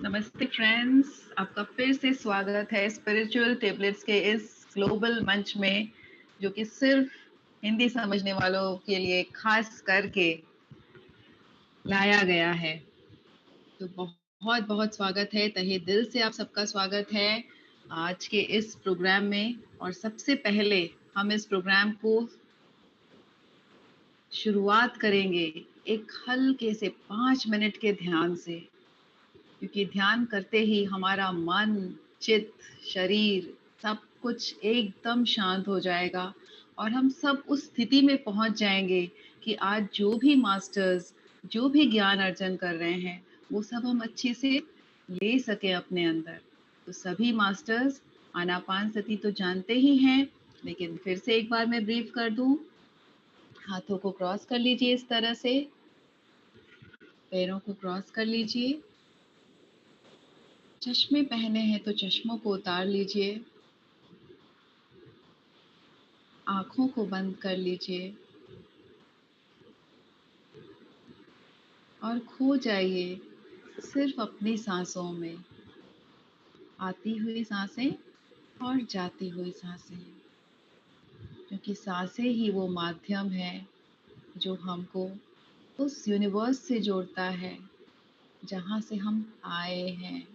नमस्ते फ्रेंड्स, आपका फिर से स्वागत है स्पिरिचुअल टेबलेट्स के इस ग्लोबल मंच में, जो कि सिर्फ हिंदी समझने वालों के लिए खास करके लाया गया है। तो बहुत बहुत स्वागत है, तहे दिल से आप सबका स्वागत है आज के इस प्रोग्राम में। और सबसे पहले हम इस प्रोग्राम को शुरुआत करेंगे एक हल्के से 5 मिनट के ध्यान से, क्योंकि ध्यान करते ही हमारा मन, चित्त, शरीर सब कुछ एकदम शांत हो जाएगा और हम सब उस स्थिति में पहुंच जाएंगे कि आज जो भी मास्टर्स जो भी ज्ञान अर्जन कर रहे हैं वो सब हम अच्छे से ले सके अपने अंदर। तो सभी मास्टर्स आनापान सती तो जानते ही हैं, लेकिन फिर से एक बार मैं ब्रीफ कर दूं। हाथों को क्रॉस कर लीजिए इस तरह से, पैरों को क्रॉस कर लीजिए। चश्मे पहने हैं तो चश्मों को उतार लीजिए, आंखों को बंद कर लीजिए और खो जाइए सिर्फ अपनी सांसों में, आती हुई सांसें और जाती हुई सांसें, क्योंकि सांसें ही वो माध्यम है जो हमको उस यूनिवर्स से जोड़ता है जहाँ से हम आए हैं।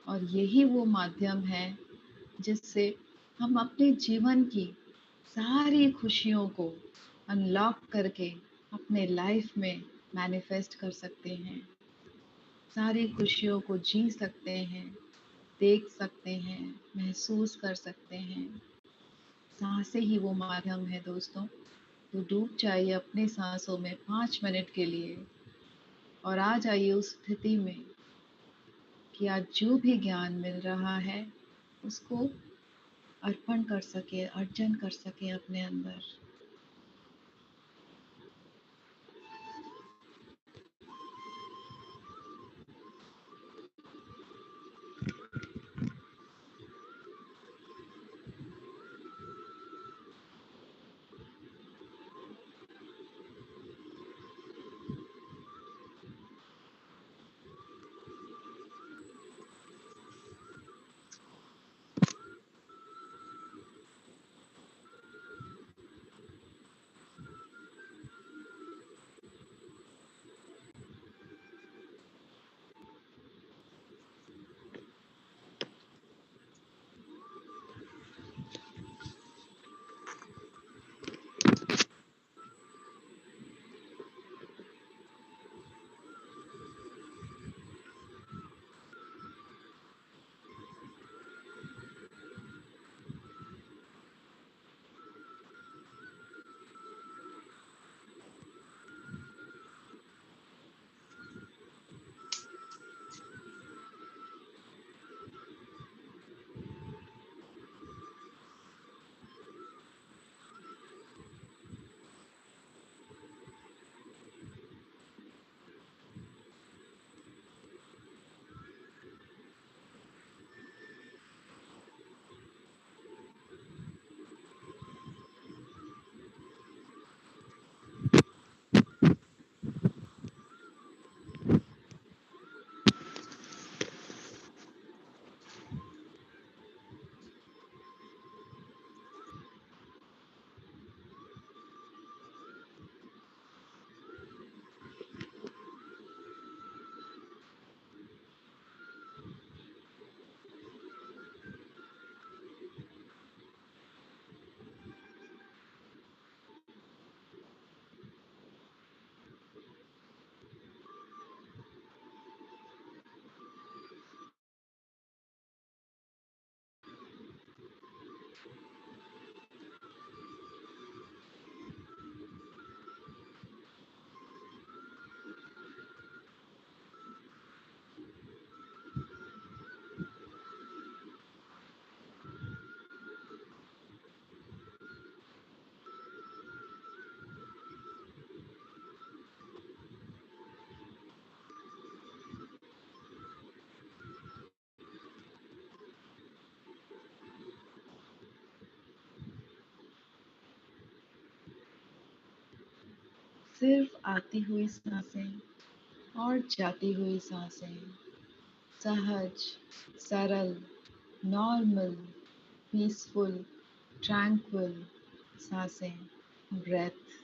और यही वो माध्यम है जिससे हम अपने जीवन की सारी खुशियों को अनलॉक करके अपने लाइफ में मैनिफेस्ट कर सकते हैं, सारी खुशियों को जी सकते हैं, देख सकते हैं, महसूस कर सकते हैं। सांसें ही वो माध्यम है दोस्तों। तो डूब जाइए अपनी सांसों में 5 मिनट के लिए और आ जाइए उस स्थिति में कि आज जो भी ज्ञान मिल रहा है उसको अर्पण कर सके, अर्जन कर सके अपने अंदर। सिर्फ आती हुई सांसें और जाती हुई सांसें, सहज, सरल, नॉर्मल, पीसफुल, ट्रैंक्विल सांसें, ब्रेथ।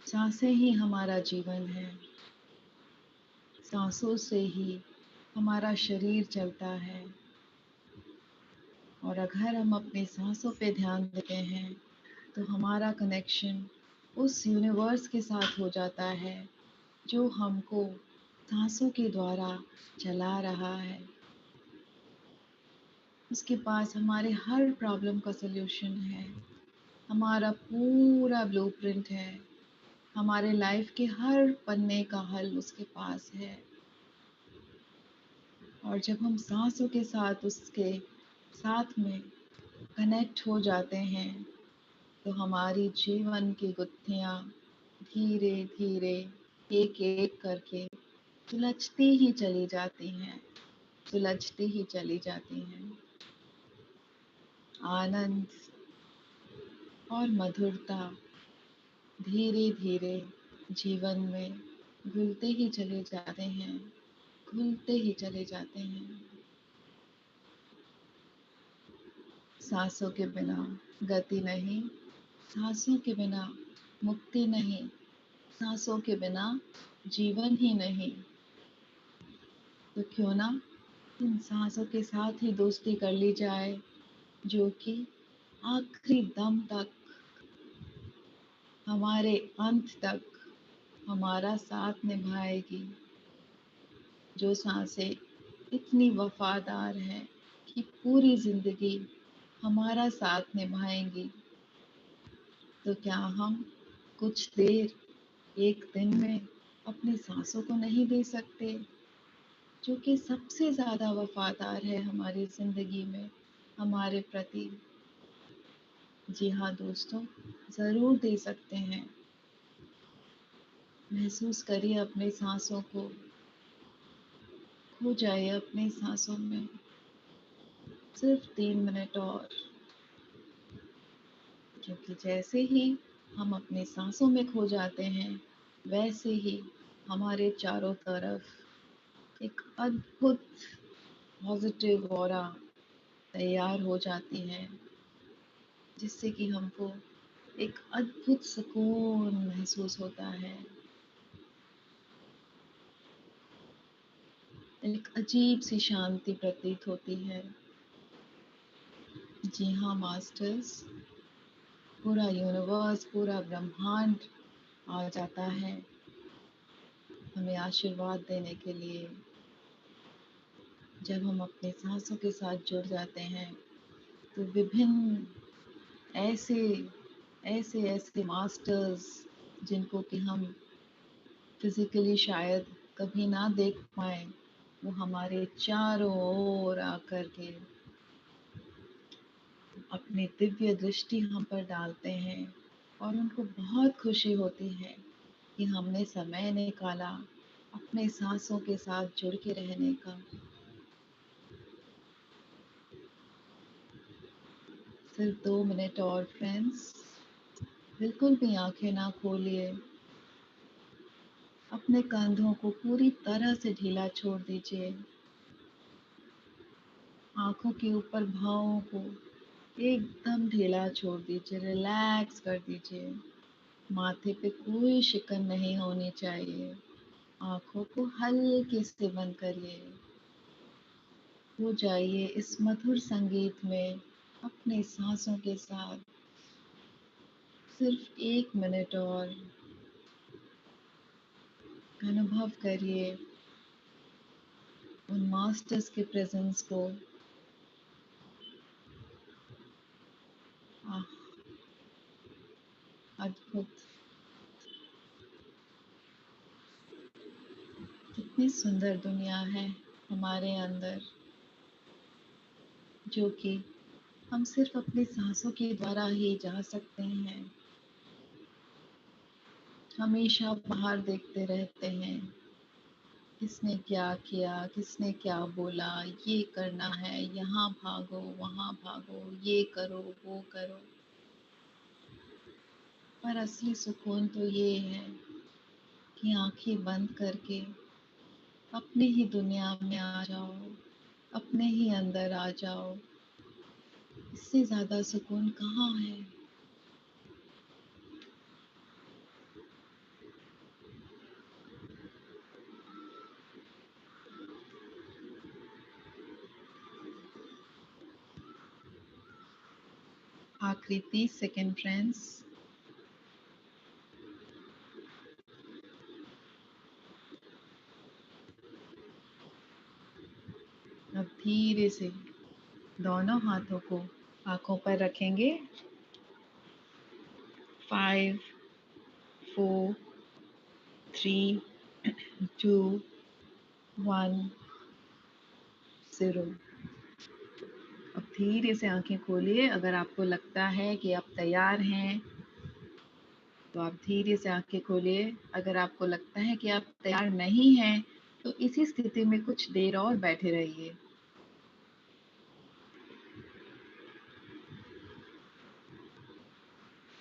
सांसें ही हमारा जीवन है। सांसों से ही हमारा शरीर चलता है। और अगर हम अपनी सांसों पे ध्यान देते हैं तो हमारा कनेक्शन उस यूनिवर्स के साथ हो जाता है जो हमको सांसों के द्वारा चला रहा है। उसके पास हमारे हर प्रॉब्लम का सल्यूशन है। हमारा पूरा ब्लूप्रिंट है। हमारे लाइफ के हर पन्ने का हल उसके पास है। और जब हम सांसों के साथ उसके साथ में कनेक्ट हो जाते हैं तो हमारी जीवन की गुत्थियाँ धीरे धीरे एक एक करके सुलझती ही चली जाती हैं, सुलझती ही चली जाती हैं। आनंद और मधुरता धीरे धीरे जीवन में घुलते ही चले जाते हैं, घुलते ही चले जाते हैं। सांसों के बिना गति नहीं, सांसों के बिना मुक्ति नहीं, सांसों के बिना जीवन ही नहीं। तो क्यों ना इन सांसों के साथ ही दोस्ती कर ली जाए जो कि आखिरी दम तक, हमारे अंत तक हमारा साथ निभाएगी। जो सांसें इतनी वफादार हैं कि पूरी जिंदगी हमारा साथ निभाएंगी। तो क्या हम कुछ देर एक दिन में अपनी सांसों को नहीं दे सकते जो कि सबसे ज़्यादा वफादार है हमारी ज़िंदगी में हमारे प्रति? जी हाँ दोस्तों, ज़रूर दे सकते हैं। महसूस करिए अपनी सांसों को, खो जाइए अपनी सांसों में सिर्फ 3 मिनट और। क्योंकि जैसे ही हम अपनी सांसों में खो जाते हैं वैसे ही हमारे चारों तरफ एक अद्भुत पॉजिटिव ऑरा तैयार हो जाती है जिससे कि हमको एक अद्भुत सुकून महसूस होता है। एक अजीब सी शांति प्रतीत होती है। जी हाँ मास्टर्स, पूरा यूनिवर्स, पूरा ब्रह्मांड आ जाता है हमें आशीर्वाद देने के लिए। जब हम अपने सांसों के साथ जुड़ जाते हैं तो विभिन्न ऐसे ऐसे ऐसे मास्टर्स जिनको कि हम फिजिकली शायद कभी ना देख पाए, वो हमारे चारों ओर आकर के अपनी दिव्य दृष्टि हम पर डालते हैं। और उनको बहुत खुशी होती है कि हमने समय निकाला अपने सांसों के साथ जुड़ के रहने का। सिर्फ 2 मिनट और फ्रेंड्स, बिल्कुल भी आंखें ना खोलिए। अपने कंधों को पूरी तरह से ढीला छोड़ दीजिए। आंखों के ऊपर भावों को एकदम ढीला छोड़ दीजिए, रिलैक्स कर दीजिए। माथे पे कोई शिकन नहीं होनी चाहिए। आंखों को हल्के से बंद करिए। हो जाइए इस मधुर संगीत में अपने सांसों के साथ सिर्फ 1 मिनट और। अनुभव करिए उन मास्टर्स के प्रेजेंस को। आह, अद्भुत! कितनी सुंदर दुनिया है हमारे अंदर जो कि हम सिर्फ अपनी सांसों के द्वारा ही जा सकते हैं। हमेशा बाहर देखते रहते हैं किसने क्या किया, किसने क्या बोला, ये करना है, यहाँ भागो, वहाँ भागो, ये करो, वो करो। पर असली सुकून तो ये है कि आंखें बंद करके अपने ही दुनिया में आ जाओ, अपने ही अंदर आ जाओ। इससे ज़्यादा सुकून कहाँ है? आखिरी 30 सेकंड फ्रेंड्स। अब धीरे से दोनों हाथों को आंखों पर रखेंगे। 5, 4, 3, 2, 1, 0। अब धीरे से आंखें खोलिए। अगर आपको लगता है कि आप तैयार हैं तो आप धीरे से आंखें खोलिए। अगर आपको लगता है कि आप तैयार नहीं हैं तो इसी स्थिति में कुछ देर और बैठे रहिए।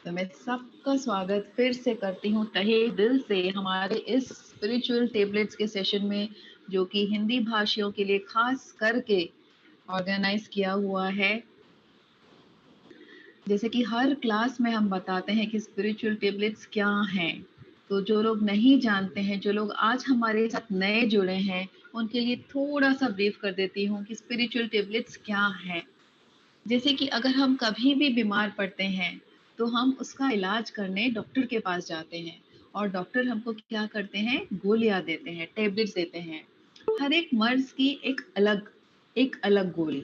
तो मैं सबका स्वागत फिर से करती हूँ तहे दिल से हमारे इस स्पिरिचुअल टेबलेट्स के सेशन में, जो कि हिंदी भाषियों के लिए खास करके ऑर्गेनाइज किया हुआ है। जैसे कि हर क्लास में हम बताते हैं कि स्पिरिचुअल टेबलेट्स क्या हैं। तो जो लोग नहीं जानते हैं, जो लोग आज हमारे साथ नए जुड़े हैं, उनके लिए थोड़ा सा ब्रीफ कर देती हूँ कि स्पिरिचुअल टेबलेट्स क्या है। जैसे कि अगर हम कभी भी बीमार पड़ते हैं तो हम उसका इलाज करने डॉक्टर के पास जाते हैं, और डॉक्टर हमको क्या करते हैं, गोलियां देते हैं, टेबलेट्स देते हैं। हर एक मर्ज की एक अलग गोली,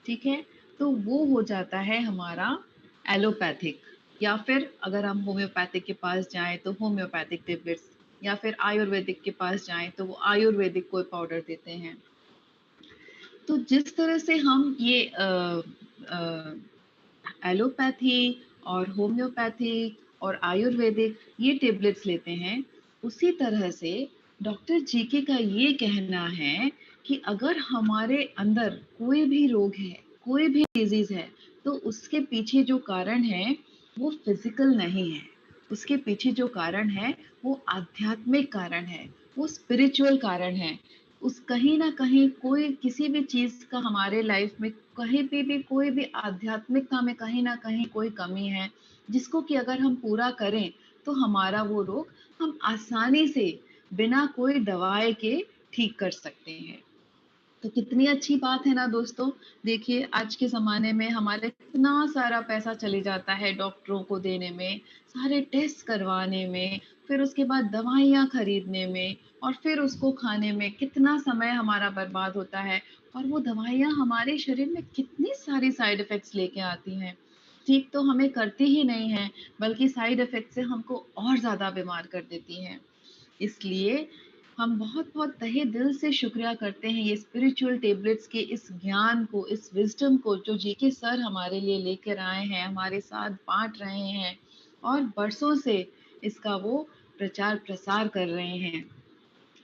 ठीक है। तो वो हो जाता है हमारा एलोपैथिक, या फिर अगर हम होम्योपैथिक के पास जाएं तो होम्योपैथिक टेबलेट्स, या फिर आयुर्वेदिक के पास जाएं तो वो आयुर्वेदिक कोई पाउडर देते हैं। तो जिस तरह से हम ये एलोपैथी और होम्योपैथिक और आयुर्वेदिक ये टेबलेट्स लेते हैं, उसी तरह से डॉक्टर जीके का ये कहना है कि अगर हमारे अंदर कोई भी रोग है, कोई भी डिजीज है, तो उसके पीछे जो कारण है वो फिजिकल नहीं है। उसके पीछे जो कारण है वो आध्यात्मिक कारण है, वो स्पिरिचुअल कारण है। उस कहीं ना कहीं कोई किसी भी चीज का हमारे लाइफ में कहीं पे भी कोई भी आध्यात्मिकता में कहीं ना कहीं कोई कमी है, जिसको कि अगर हम पूरा करें तो हमारा वो रोग हम आसानी से बिना कोई दवाई के ठीक कर सकते हैं। तो कितनी अच्छी बात है ना दोस्तों। देखिए आज के ज़माने में हमारे कितना सारा पैसा चले जाता है डॉक्टरों को देने में, सारे टेस्ट करवाने में, फिर उसके बाद दवाइयाँ खरीदने में, और फिर उसको खाने में कितना समय हमारा बर्बाद होता है। और वो दवाइयाँ हमारे शरीर में कितनी सारी साइड इफ़ेक्ट्स लेके आती हैं। ठीक तो हमें करती ही नहीं हैं, बल्कि साइड इफ़ेक्ट से हमको और ज़्यादा बीमार कर देती हैं। इसलिए हम बहुत-बहुत तहे दिल से शुक्रिया करते हैं ये स्पिरिचुअल टेबलेट्स के इस ज्ञान को, इस विज़डम को जो जीके सर हमारे लिए लेकर आए हैं, हमारे साथ बाँट रहे हैं, और बरसों से इसका वो प्रचार-प्रसार कर रहे हैं।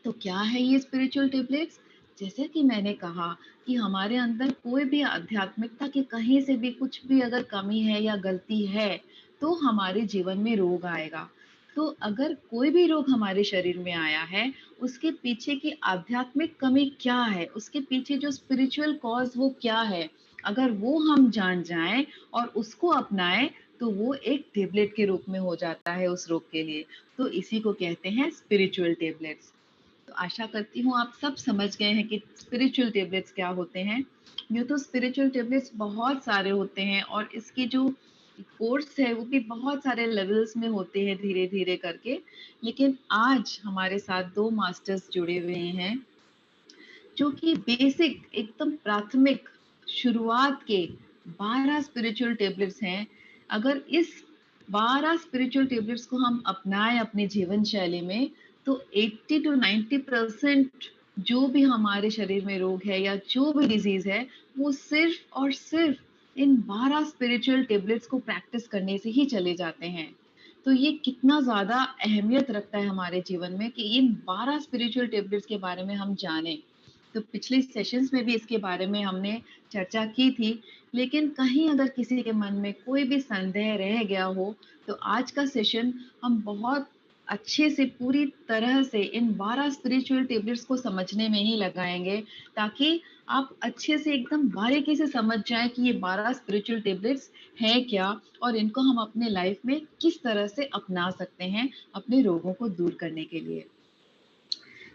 तो क्या है ये स्पिरिचुअल टेबलेट्स? जैसे कि मैंने कहा कि हमारे अंदर कोई भी आध्यात्मिकता की कहीं से भी कुछ भी अगर कमी है या गलती है, तो हमारे जीवन में रोग आएगा। तो अगर कोई भी रोग हमारे शरीर में आया है, उसके पीछे की आध्यात्मिक कमी क्या है? उसके पीछे जो स्पिरिचुअल कॉज़ वो क्या है? अगर वो हम जान जाएँ और उसको अपनाएँ, तो वो एक टेबलेट के रूप में हो जाता है उस रोग के लिए। तो इसी को कहते हैं स्पिरिचुअल टेबलेट्स। तो आशा करती हूँ आप सब समझ गए हैं कि स्पिरिचुअल टेबलेट्स क्या होते हैं। यूँ तो स्पिरिचुअल टेबलेट्स बहुत सारे होते हैं, और इसकी जो कोर्स है वो भी बहुत सारे लेवल्स में होते हैं धीरे-धीरे करके। लेकिन आज हमारे साथ 2 मास्टर्स जुड़े हुए हैं जो कि बेसिक एकदम प्राथमिक शुरुआत के 12 स्पिरिचुअल टेबलेट्स हैं। अगर इस 12 स्पिरिचुअल टेबलेट्स को हम अपनाएं अपनी जीवन शैली में, तो 80 टू 90% जो भी हमारे शरीर में रोग है या जो भी डिजीज है, वो सिर्फ और सिर्फ इन 12 स्पिरिचुअल टेबलेट्स को प्रैक्टिस करने से ही चले जाते हैं। तो ये कितना ज़्यादा अहमियत रखता है हमारे जीवन में कि इन 12 स्पिरिचुअल टेबलेट्स के बारे में हम जानें। तो पिछले सेशंस में भी इसके बारे में हमने चर्चा की थी, लेकिन कहीं अगर किसी के मन में कोई भी संदेह रह गया हो, तो आज का सेशन हम बहुत अच्छे से पूरी तरह से इन 12 स्पिरिचुअल टैबलेट्स को समझने में ही लगाएँगे, ताकि आप अच्छे से एकदम बारीकी से समझ जाएँ कि ये 12 स्पिरिचुअल टैबलेट्स हैं क्या और इनको हम अपने लाइफ में किस तरह से अपना सकते हैं, अपने रोगों को दूर करने के लिए।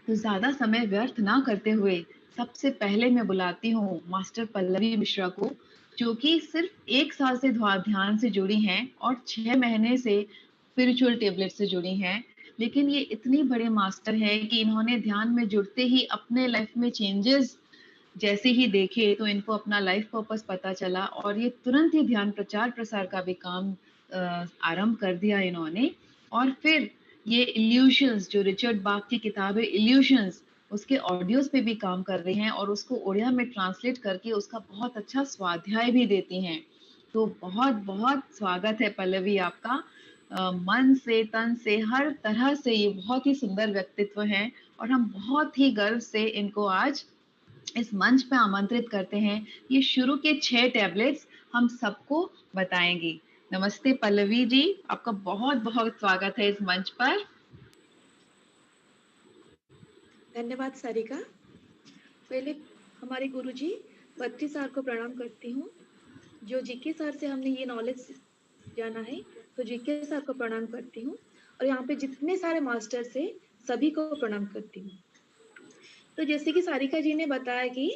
तो ज़्यादा समय व्यर्थ ना करते हुए सबसे पहले मैं बुलाती हूँ मास्टर पल्लवी मिश्रा को, जो कि सिर्फ 1 साल से ध्यान से जुड़ी हैं और 6 महीने से स्पिरिचुअल टैबलेट से जुड़ी हैं। लेकिन ये इतनी बड़े मास्टर हैं कि इन्होंने ध्यान में जुड़ते ही अपने लाइफ में चेंजेस जैसे ही देखे, तो इनको अपना लाइफ पर्पस पता चला और ये तुरंत ही ध्यान प्रचार-प्रसार का भी काम आरंभ कर दिया इन्होंने। और फिर ये इल्यूशंस, जो रिचर्ड बाक की किताब है इल्यूशंस, उसके ऑडियोज़ पे भी काम कर रही हैं और उसको उड़िया में ट्रांसलेट करके उसका बहुत अच्छा स्वाध्याय भी देती हैं। तो बहुत-बहुत स्वागत है पल्लवी आपका। मन से, तन से, हर तरह से ये बहुत ही सुंदर व्यक्तित्व हैं और हम बहुत ही गर्व से इनको आज इस मंच पे आमंत्रित करते हैं। ये शुरू के 6 टैबलेट्स हम सबको बताएँगी। नमस्ते पल्लवी जी, आपका बहुत-बहुत स्वागत है इस मंच पर। धन्यवाद सारिका। पहले हमारे गुरुजी बत्ती सर को प्रणाम करती हूँ। जो जीके सर से हमने ये नॉलेज जाना है, तो जीके सर को प्रणाम करती हूँ और यहाँ पे जितने सारे मास्टर्स है सभी को प्रणाम करती हूँ। तो जैसे कि सारिका जी ने बताया कि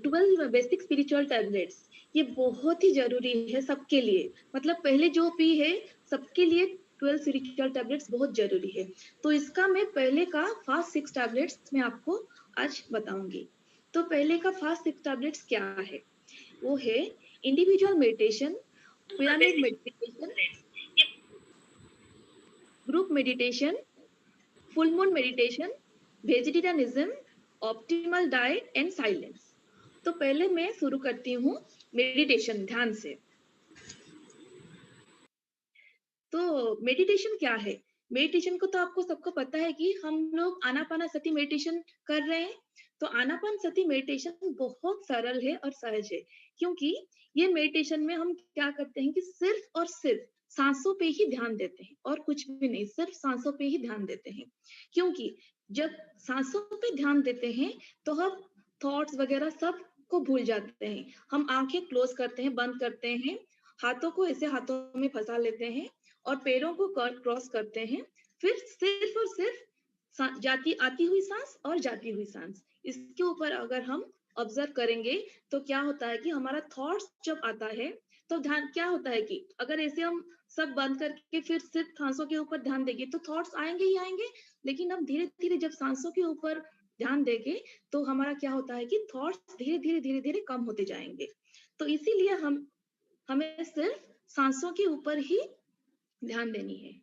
12 बेसिक स्पिरिचुअल टैबलेट्स ये बहुत ही जरूरी है सबके लिए। मतलब पहले जो भी है सबके लिए 12 स्पिरिचुअल टैबलेट्स बहुत जरूरी है। तो इसका मैं पहले का फास्ट 6 टैबलेट्स मैं आपको आज बताऊंगी। तो पहले का फास्ट 6 टैबलेट्स क्या है? वो है individual meditation, pyramid meditation, group meditation, full moon meditation, vegetarianism, optimal diet and silence. तो पहले मैं शुरू करती हूँ मेडिटेशन, ध्यान से। तो मेडिटेशन क्या है? मेडिटेशन को तो आपको सबको पता है कि हम लोग आनापानासती मेडिटेशन कर रहे हैं। तो आनापानसती मेडिटेशन बहुत सरल है और सहज है, क्योंकि ये मेडिटेशन में हम क्या करते हैं कि सिर्फ और सिर्फ सांसों पे ही ध्यान देते हैं और कुछ भी नहीं, सिर्फ सांसों पे ही ध्यान देते हैं। क्योंकि जब सांसों पे ध्यान देते हैं तो हम थॉट्स वगैरह सब को भूल जाते हैं। हम आंखें क्लोज करते हैं, बंद करते हैं, हाथों को ऐसे हाथों में फंसा लेते हैं और पैरों को क्रॉस करते हैं। फिर सिर्फ और सिर्फ जाती आती हुई सांस और जाती हुई सांस, इसके ऊपर अगर हम ऑब्जर्व करेंगे तो क्या होता है कि हमारा थॉट्स जब आता है तो ध्यान क्या होता है कि अगर ऐसे हम सब बंद करके फिर सिर्फ सांसों के ऊपर ध्यान देंगे तो थॉट्स आएंगे ही आएंगे। लेकिन हम धीरे धीरे जब सांसों के ऊपर ध्यान देंगे तो हमारा क्या होता है कि थॉट्स धीरे धीरे धीरे धीरे कम होते जाएंगे। तो इसीलिए हमें सिर्फ सांसों के ऊपर ही ध्यान देनी है।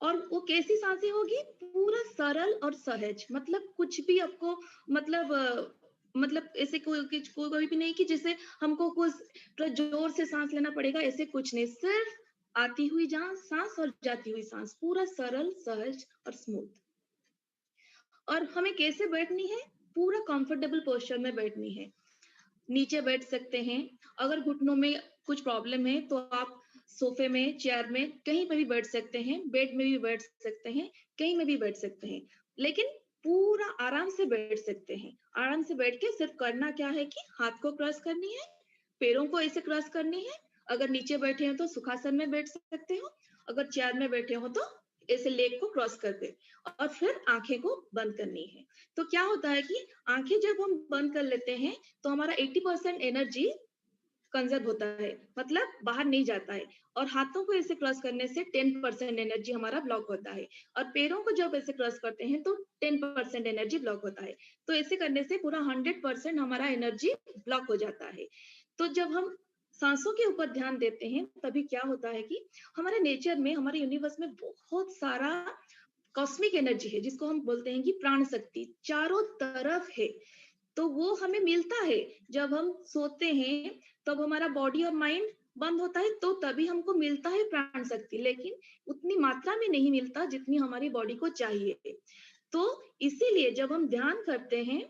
और वो कैसी सांसें होगी? पूरा सरल और सहज, मतलब कुछ भी आपको मतलब मतलब ऐसे कोई भी नहीं कि जैसे हमको कुछ जोर से सांस लेना पड़ेगा, ऐसे कुछ नहीं। सिर्फ आती हुई सांस और जाती हुई सांस, पूरा सरल, सहज और स्मूथ। और हमें कैसे बैठनी है? पूरा कंफर्टेबल पोस्चर में बैठनी है। नीचे बैठ सकते हैं, अगर घुटनों में कुछ प्रॉब्लम है तो आप सोफे में, चेयर में, कहीं पे भी बैठ सकते हैं, बेड में भी बैठ सकते हैं, कहीं में भी बैठ सकते हैं, लेकिन पूरा आराम से बैठ सकते हैं। आराम से बैठ के सिर्फ करना क्या है कि हाथ को क्रॉस करनी है, पैरों को ऐसे क्रॉस करनी है। अगर नीचे बैठे हैं तो सुखासन में बैठ सकते हो, अगर चेयर में बैठे हो तो ऐसे लेग को क्रॉस करके, और फिर आंखें को बंद करनी है। तो क्या होता है कि आंखें जब हम बंद कर लेते हैं तो हमारा 80% एनर्जी कंजर्व होता है, मतलब बाहर नहीं जाता है। और हाथों को ऐसे क्रॉस करने से 10% एनर्जी हमारा ब्लॉक होता है। और पैरों को जब ऐसे क्रॉस करते हैं तो 10% एनर्जी ब्लॉक होता है। तो ऐसे करने से पूरा 100% हमारा एनर्जी ब्लॉक हो जाता है। तो जब हम सांसों के ऊपर ध्यान देते हैं तभी क्या होता है कि हमारे नेचर में, हमारे यूनिवर्स में बहुत सारा कॉस्मिक एनर्जी है, जिसको हम बोलते हैं कि प्राण शक्ति चारों तरफ है। तो वो हमें मिलता है जब हम सोते हैं, तब हमारा बॉडी और माइंड बंद होता है, तो तभी हमको मिलता है प्राण शक्ति, लेकिन उतनी मात्रा में नहीं मिलता जितनी हमारी बॉडी को चाहिए। तो इसीलिए जब हम ध्यान करते हैं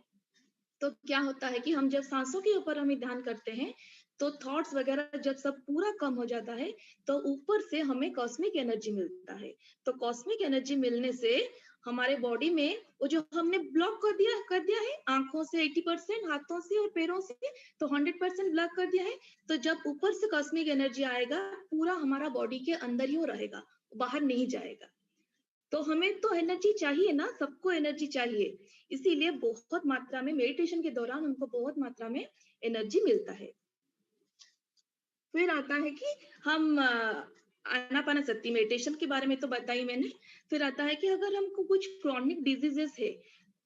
तो क्या होता है कि हम जब सांसों के ऊपर हम ध्यान करते हैं, तो थॉट्स वगैरह जब सब पूरा कम हो जाता है, तो ऊपर से हमें कॉस्मिक एनर्जी मिलता है। तो कॉस्मिक एनर्जी मिलने से हमारे बॉडी में वो जो हमने ब्लॉक कर दिया है आंखों से 80%, हाथों से और पैरों से तो 100% ब्लॉक कर दिया है। तो जब ऊपर से कॉस्मिक एनर्जी आएगा, पूरा हमारा बॉडी के अंदर ही वो रहेगा, बाहर नहीं जाएगा। तो हमें तो एनर्जी चाहिए ना, सबको एनर्जी चाहिए। इसीलिए बहुत मात्रा में मेडिटेशन के दौरान उनको बहुत मात्रा में एनर्जी मिलता है। फिर आता है कि हम आनापानासती मेडिटेशन के बारे में तो बताई मैंने। फिर आता है कि अगर हमको कुछ क्रॉनिक डिजीजेस है,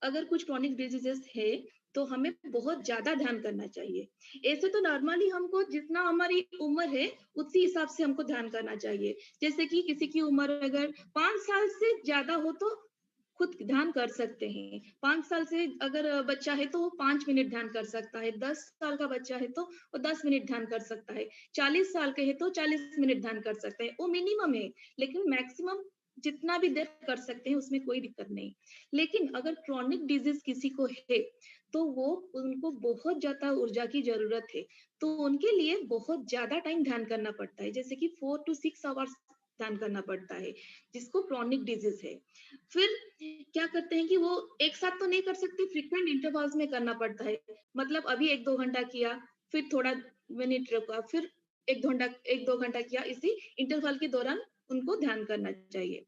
अगर कुछ क्रॉनिक डिजीजेस है, तो हमें बहुत ज्यादा ध्यान करना चाहिए। ऐसे तो नॉर्मली हमको जितना हमारी उम्र है, उसी हिसाब से हमको ध्यान करना चाहिए। जैसे कि किसी की उम्र अगर 5 साल से ज्यादा हो तो खुद ध्यान कर सकते हैं। 5 साल से अगर बच्चा है तो वो 5 मिनट ध्यान कर सकता है। 10 साल का बच्चा है तो वो 10 मिनट ध्यान कर सकता है। 40 साल के है तो 40 मिनट ध्यान कर सकते हैं। वो मिनिमम है, लेकिन मैक्सिमम जितना भी देर कर सकते हैं उसमें कोई दिक्कत नहीं। लेकिन अगर क्रॉनिक डिजीज किसी को है, तो वो उनको बहुत ज्यादा ऊर्जा की जरूरत है। तो उनके लिए बहुत ज्यादा टाइम ध्यान करना पड़ता है, जैसे कि 4 to 6 आवर्स ध्यान करना पड़ता है, जिसको क्रॉनिक डिजीज है। फिर क्या करते हैं कि वो एक साथ तो नहीं कर सकते, फ्रीक्वेंट इंटरवल्स में करना पड़ता है। मतलब अभी 1-2 घंटा किया, फिर थोड़ा मिनट रुका, फिर 1-2 घंटा किया, इसी इंटरवल के दौरान उनको ध्यान करना चाहिए।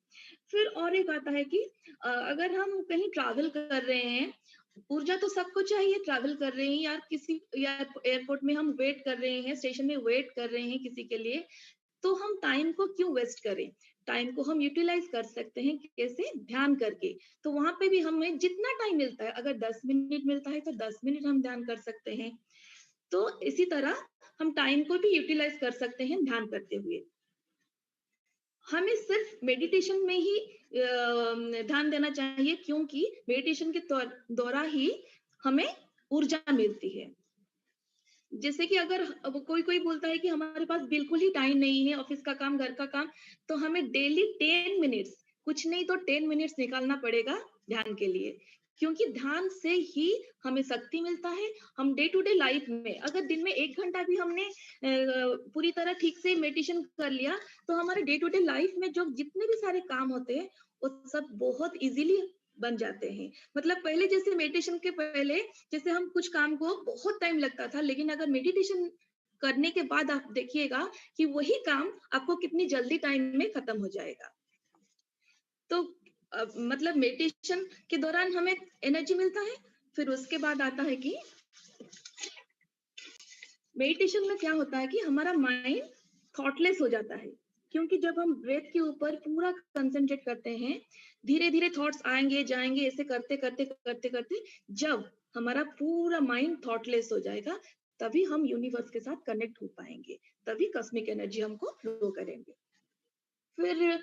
फिर और एक आता है कि अगर हम कहीं ट्रैवल कर रहे हैं, ऊर्जा तो सबको चाहिए, ट्रैवल कर रहे हैं या किसी या एयरपोर्ट में हम वेट कर रहे हैं, स्टेशन में वेट कर रहे हैं किसी के लिए, तो हम टाइम को क्यों वेस्ट करें? टाइम को हम यूटिलाइज कर सकते हैं कैसे? ध्यान करके। तो वहां पे भी हमें जितना टाइम मिलता है, अगर 10 मिनट मिलता है तो 10 मिनट हम ध्यान कर सकते हैं। तो इसी तरह हम टाइम को भी यूटिलाइज कर सकते हैं ध्यान करते हुए। हमें सिर्फ मेडिटेशन में ही ध्यान देना चाहिए, क्योंकि मेडिटेशन के द्वारा ही हमें ऊर्जा मिलती है। जैसे कि अगर अब कोई कोई बोलता है कि हमारे पास बिल्कुल ही टाइम नहीं है, ऑफिस का काम, घर का काम, तो हमें डेली 10 मिनट्स, कुछ नहीं तो 10 मिनट्स निकालना पड़ेगा ध्यान के लिए। क्योंकि ध्यान से ही हमें शक्ति मिलता है। हम डे टू डे लाइफ में अगर दिन में 1 घंटा भी हमने पूरी तरह ठीक से मेडिटेशन कर लिया, तो हमारे डे टू डे लाइफ में जो जितने भी सारे काम होते हैं, वो सब बहुत इजीली बन जाते हैं। मतलब पहले जैसे मेडिटेशन के पहले जैसे हम कुछ काम को बहुत टाइम लगता था, लेकिन अगर मेडिटेशन करने के बाद आप देखिएगा कि वही काम आपको कितनी जल्दी टाइम में खत्म हो जाएगा। तो मतलब मेडिटेशन के दौरान हमें एनर्जी मिलता है। फिर उसके बाद आता है कि मेडिटेशन में क्या होता है कि हमारा माइंड थॉटलेस हो जाता है, क्योंकि जब हम ब्रेथ के ऊपर पूरा कंसंट्रेट करते हैं, धीरे धीरे थॉट्स आएंगे जाएंगे, ऐसे करते करते करते करते जब हमारा पूरा माइंड थॉटलेस हो जाएगा, तभी हम यूनिवर्स के साथ कनेक्ट हो पाएंगे, तभी कॉस्मिक एनर्जी हमको फ्लो करेंगे। फिर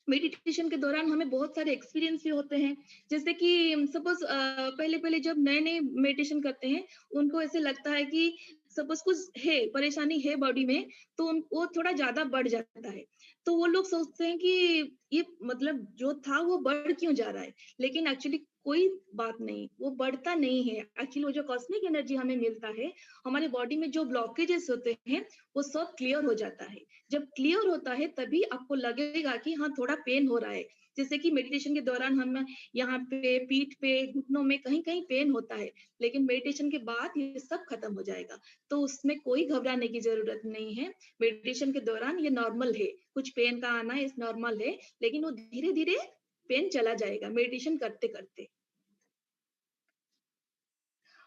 मेडिटेशन के दौरान हमें बहुत सारे एक्सपीरियंस भी होते हैं। जैसे कि सपोज पहले पहले जब नए नए मेडिटेशन करते हैं, उनको ऐसे लगता है कि सपोज कुछ है, परेशानी है बॉडी में, तो वो थोड़ा ज्यादा बढ़ जाता है। तो वो लोग सोचते हैं कि ये मतलब जो था वो बढ़ क्यों जा रहा है, लेकिन एक्चुअली कोई बात नहीं, वो बढ़ता नहीं है। एक्चुअली वो जो कॉस्मिक एनर्जी हमें मिलता है, हमारे बॉडी में जो ब्लॉकेजेस होते हैं, वो सब क्लियर हो जाता है। जब क्लियर होता है तभी आपको लगेगा कि हाँ, थोड़ा पेन हो रहा है। जैसे कि मेडिटेशन के दौरान हम यहाँ पे, पीठ पे, घुटनों में कहीं-कहीं पेन होता है, लेकिन मेडिटेशन के बाद ये सब खत्म हो जाएगा। तो उसमें कोई घबराने की ज़रूरत नहीं है। मेडिटेशन के दौरान ये नॉर्मल है, कुछ पेन का आना इस नॉर्मल है, लेकिन वो धीरे-धीरे पेन चला जाएगा मेडिटेशन करते-करते।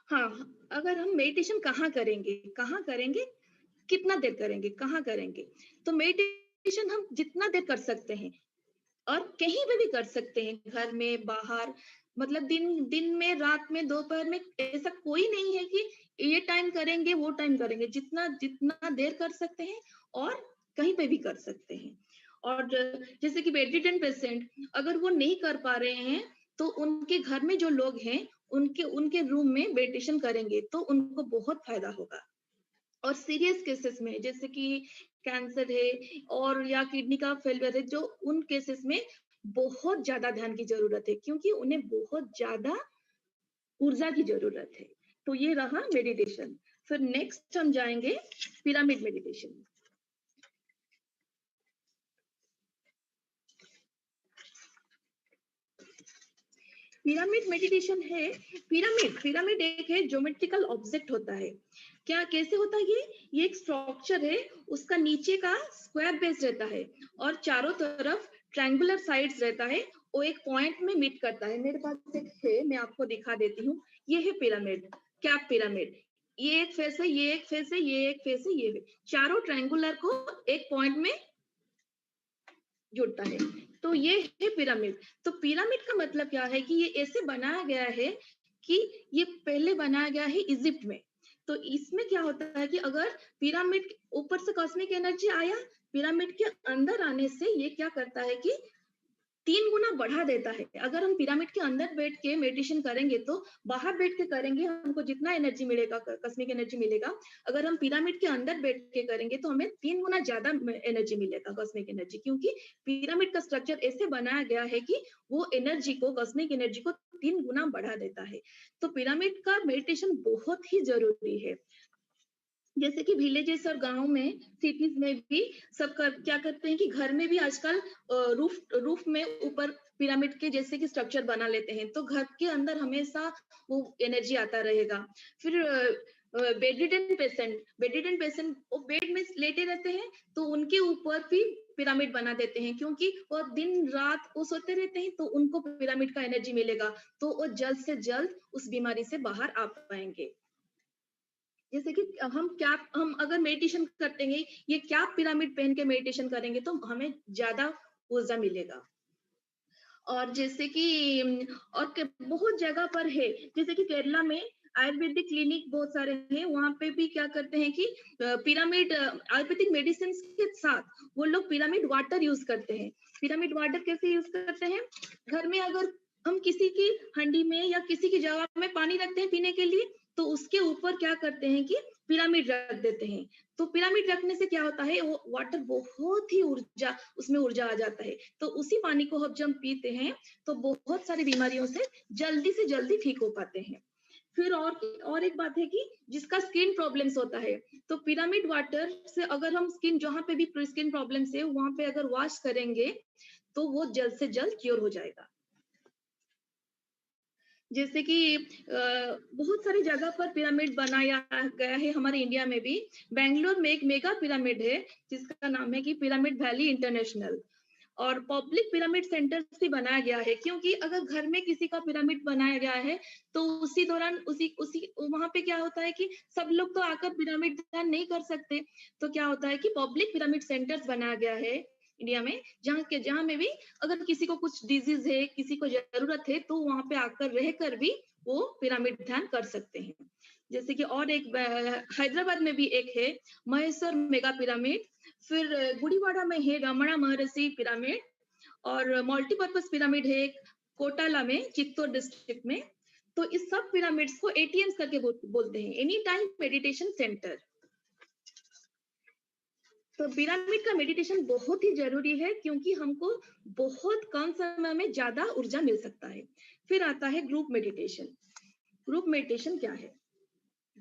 हाँ, अगर हम मेडिटेशन कहाँ करेंगे, कितना देर करेंगे, कहाँ करेंगे? तो मेडिटेशन हम जितना देर कर सकते हैं और कहीं पे भी कर सकते हैं, घर में, बाहर, मतलब दिन दिन में, रात में, दोपहर में, ऐसा कोई नहीं है कि ये टाइम करेंगे, वो टाइम करेंगे। जितना जितना देर कर सकते हैं और कहीं पे भी कर सकते हैं। और जैसे कि बेडरिडन पेशेंट अगर वो नहीं कर पा रहे हैं, तो उनके घर में जो लोग हैं, उनके उनके रूम में मेडिटेशन करेंगे, तो उनको बहुत फायदा होगा। और सीरियस केसेस में जैसे कि कैंसर है और या किडनी का फेलियर है, जो उन केसेस में बहुत ज्यादा ध्यान की जरूरत है, क्योंकि उन्हें बहुत ज्यादा ऊर्जा की जरूरत है। तो ये रहा मेडिटेशन। फिर नेक्स्ट हम जाएंगे पिरामिड मेडिटेशन। पिरामिड मेडिटेशन है, पिरामिड पिरामिड एक है ज्योमेट्रिकल ऑब्जेक्ट होता है। क्या कैसे होता है ये एक स्ट्रक्चर है, उसका नीचे का स्क्वायर बेस रहता है और चारों तरफ ट्रायंगुलर साइड्स रहता है। वो एक पॉइंट में मीट करता है। मेरे पास एक है, मैं आपको दिखा देती हूँ। ये है पिरामिड, कैप पिरामिड। ये एक फेस है, ये एक फेस है, ये एक फेस है, ये है। चारों ट्रायंगुलर को एक पॉइंट में जुड़ता है। तो ये है पिरामिड। तो पिरामिड का मतलब क्या है कि ये ऐसे बनाया गया है कि ये पहले बनाया गया है इजिप्ट में। तो इसमें क्या होता है कि अगर पिरामिड ऊपर से कॉस्मिक एनर्जी आया, पिरामिड के अंदर आने से ये क्या करता है कि 3 गुना बढ़ा देता है। अगर हम पिरामिड के अंदर बैठ के मेडिटेशन करेंगे तो बाहर बैठ के करेंगे हमको जितना एनर्जी मिलेगा, कॉस्मिक एनर्जी मिलेगा, अगर हम पिरामिड के अंदर बैठ के करेंगे तो हमें 3 गुना ज्यादा एनर्जी मिलेगा, कॉस्मिक एनर्जी। क्योंकि पिरामिड का स्ट्रक्चर ऐसे बनाया गया है कि वो एनर्जी को, कॉस्मिक एनर्जी को 3 गुना बढ़ा देता है। तो पिरामिड का मेडिटेशन बहुत ही जरूरी है। जैसे कि विलेजेस और गांव में, सिटीज में भी सब क्या करते हैं कि घर में भी आजकल रूफ रूफ में ऊपर पिरामिड के जैसे कि स्ट्रक्चर बना लेते हैं। तो घर के अंदर हमेशा वो एनर्जी आता रहेगा। फिर बेडरिडन पेशेंट वो बेड में लेटे रहते हैं तो उनके ऊपर भी पिरामिड बना देते हैं, क्योंकि वो दिन रात वो सोते रहते हैं तो उनको पिरामिड का एनर्जी मिलेगा, तो वो जल्द से जल्द उस बीमारी से बाहर आ पाएंगे। जैसे कि हम अगर मेडिटेशन करते हैं, ये कैप पिरामिड पहन के मेडिटेशन करेंगे तो हमें ज्यादा ऊर्जा मिलेगा। और जैसे कि बहुत जगह पर है, जैसे कि केरला में आयुर्वेदिक क्लिनिक बहुत सारे हैं। वहां पे भी क्या करते हैं कि पिरामिड आयुर्वेदिक मेडिसिन के साथ वो लोग पिरामिड वाटर यूज करते हैं। पिरामिड वाटर कैसे यूज करते हैं? घर में अगर हम किसी की हंडी में या किसी की जगह में पानी रखते हैं पीने के लिए, तो उसके ऊपर क्या करते हैं कि पिरामिड रख देते हैं। तो पिरामिड रखने से क्या होता है, वो वाटर बहुत ही ऊर्जा, उसमें ऊर्जा आ जाता है। तो उसी पानी को जब हम पीते हैं तो बहुत सारी बीमारियों से जल्दी ठीक हो पाते हैं। फिर और एक बात है कि जिसका स्किन प्रॉब्लम्स होता है, तो पिरामिड वाटर से अगर हम स्किन, जहां पे भी स्किन प्रॉब्लम्स है वहां पे अगर वॉश करेंगे तो वो जल्द से जल्द क्योर हो जाएगा। जैसे कि बहुत सारी जगह पर पिरामिड बनाया गया है। हमारे इंडिया में भी बेंगलोर में एक मेगा पिरामिड है जिसका नाम है कि पिरामिड वैली इंटरनेशनल। और पब्लिक पिरामिड सेंटर भी बनाया गया है, क्योंकि अगर घर में किसी का पिरामिड बनाया गया है तो उसी दौरान उसी उसी वहां पे क्या होता है कि सब लोग तो आकर पिरामिड ध्यान नहीं कर सकते। तो क्या होता है कि पब्लिक पिरामिड सेंटर्स बनाया गया है इंडिया में, जहाँ में भी अगर किसी को कुछ डिजीज है, किसी को जरूरत है, तो वहां पे आकर रहकर भी वो पिरामिड ध्यान कर सकते हैं। जैसे कि और एक हैदराबाद में भी एक है महेश्वर मेगा पिरामिड। फिर गुड़ीवाड़ा में है रमणा महर्षि पिरामिड। और मल्टीपर्पज पिरामिड है कोटाला में, चित्तौड़ डिस्ट्रिक्ट में। तो इस सब पिरामिड्स को एटीएम्स करके बोलते हैं, एनी टाइम मेडिटेशन सेंटर। तो पिरामिड का मेडिटेशन बहुत ही जरूरी है, क्योंकि हमको बहुत कम समय में ज्यादा ऊर्जा मिल सकता है। फिर आता है ग्रुप मेडिटेशन। ग्रुप मेडिटेशन क्या है?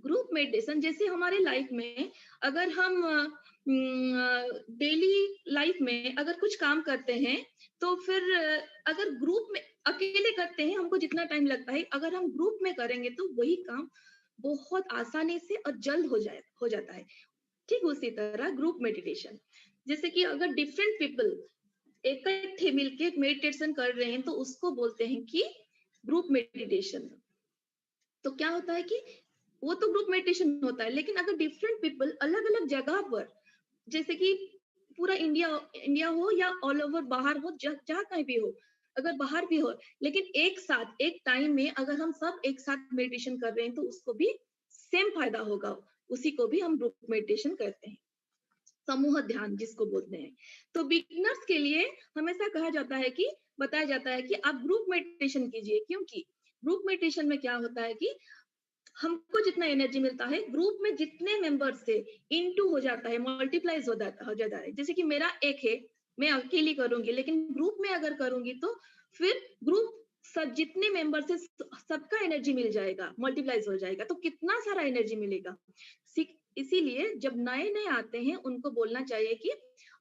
ग्रुप मेडिटेशन जैसे हमारे लाइफ में अगर हम डेली लाइफ में अगर कुछ काम करते हैं, तो फिर अगर ग्रुप में अकेले करते हैं हमको जितना टाइम लगता है, अगर हम ग्रुप में करेंगे तो वही काम बहुत आसानी से और जल्द हो जाता है। ठीक उसी तरह ग्रुप मेडिटेशन, जैसे कि अगर डिफरेंट पीपल इकट्ठे मिलके मेडिटेशन कर रहे हैं तो उसको बोलते हैं कि ग्रुप मेडिटेशन। तो क्या होता है कि वो तो ग्रुप मेडिटेशन होता है, लेकिन अगर डिफरेंट पीपल अलग अलग जगह पर, जैसे कि पूरा इंडिया इंडिया हो या ऑल ओवर बाहर हो, जहाँ कहीं भी हो, अगर बाहर भी हो, लेकिन एक साथ एक टाइम में अगर हम सब एक साथ मेडिटेशन कर रहे हैं तो उसको भी सेम फायदा होगा। उसी को भी हम ग्रुप मेडिटेशन कहते हैं, समूह ध्यान जिसको बोलते हैं। तो बिगिनर्स के लिए हमेशा कहा जाता है कि बताया जाता है कि आप ग्रुप मेडिटेशन कीजिए, क्योंकि ग्रुप मेडिटेशन में क्या होता है कि हमको जितना एनर्जी मिलता है, ग्रुप में जितने मेंबर्स से इनटू हो जाता है, मल्टीप्लाइज हो जाता है। जैसे कि मेरा एक है, मैं अकेली करूंगी, लेकिन ग्रुप में अगर करूंगी तो फिर ग्रुप सब जितने मेंबर से सबका एनर्जी मिल जाएगा, मल्टीप्लाइज हो जाएगा, तो कितना सारा एनर्जी मिलेगा। इसीलिए जब नए नए आते हैं उनको बोलना चाहिए कि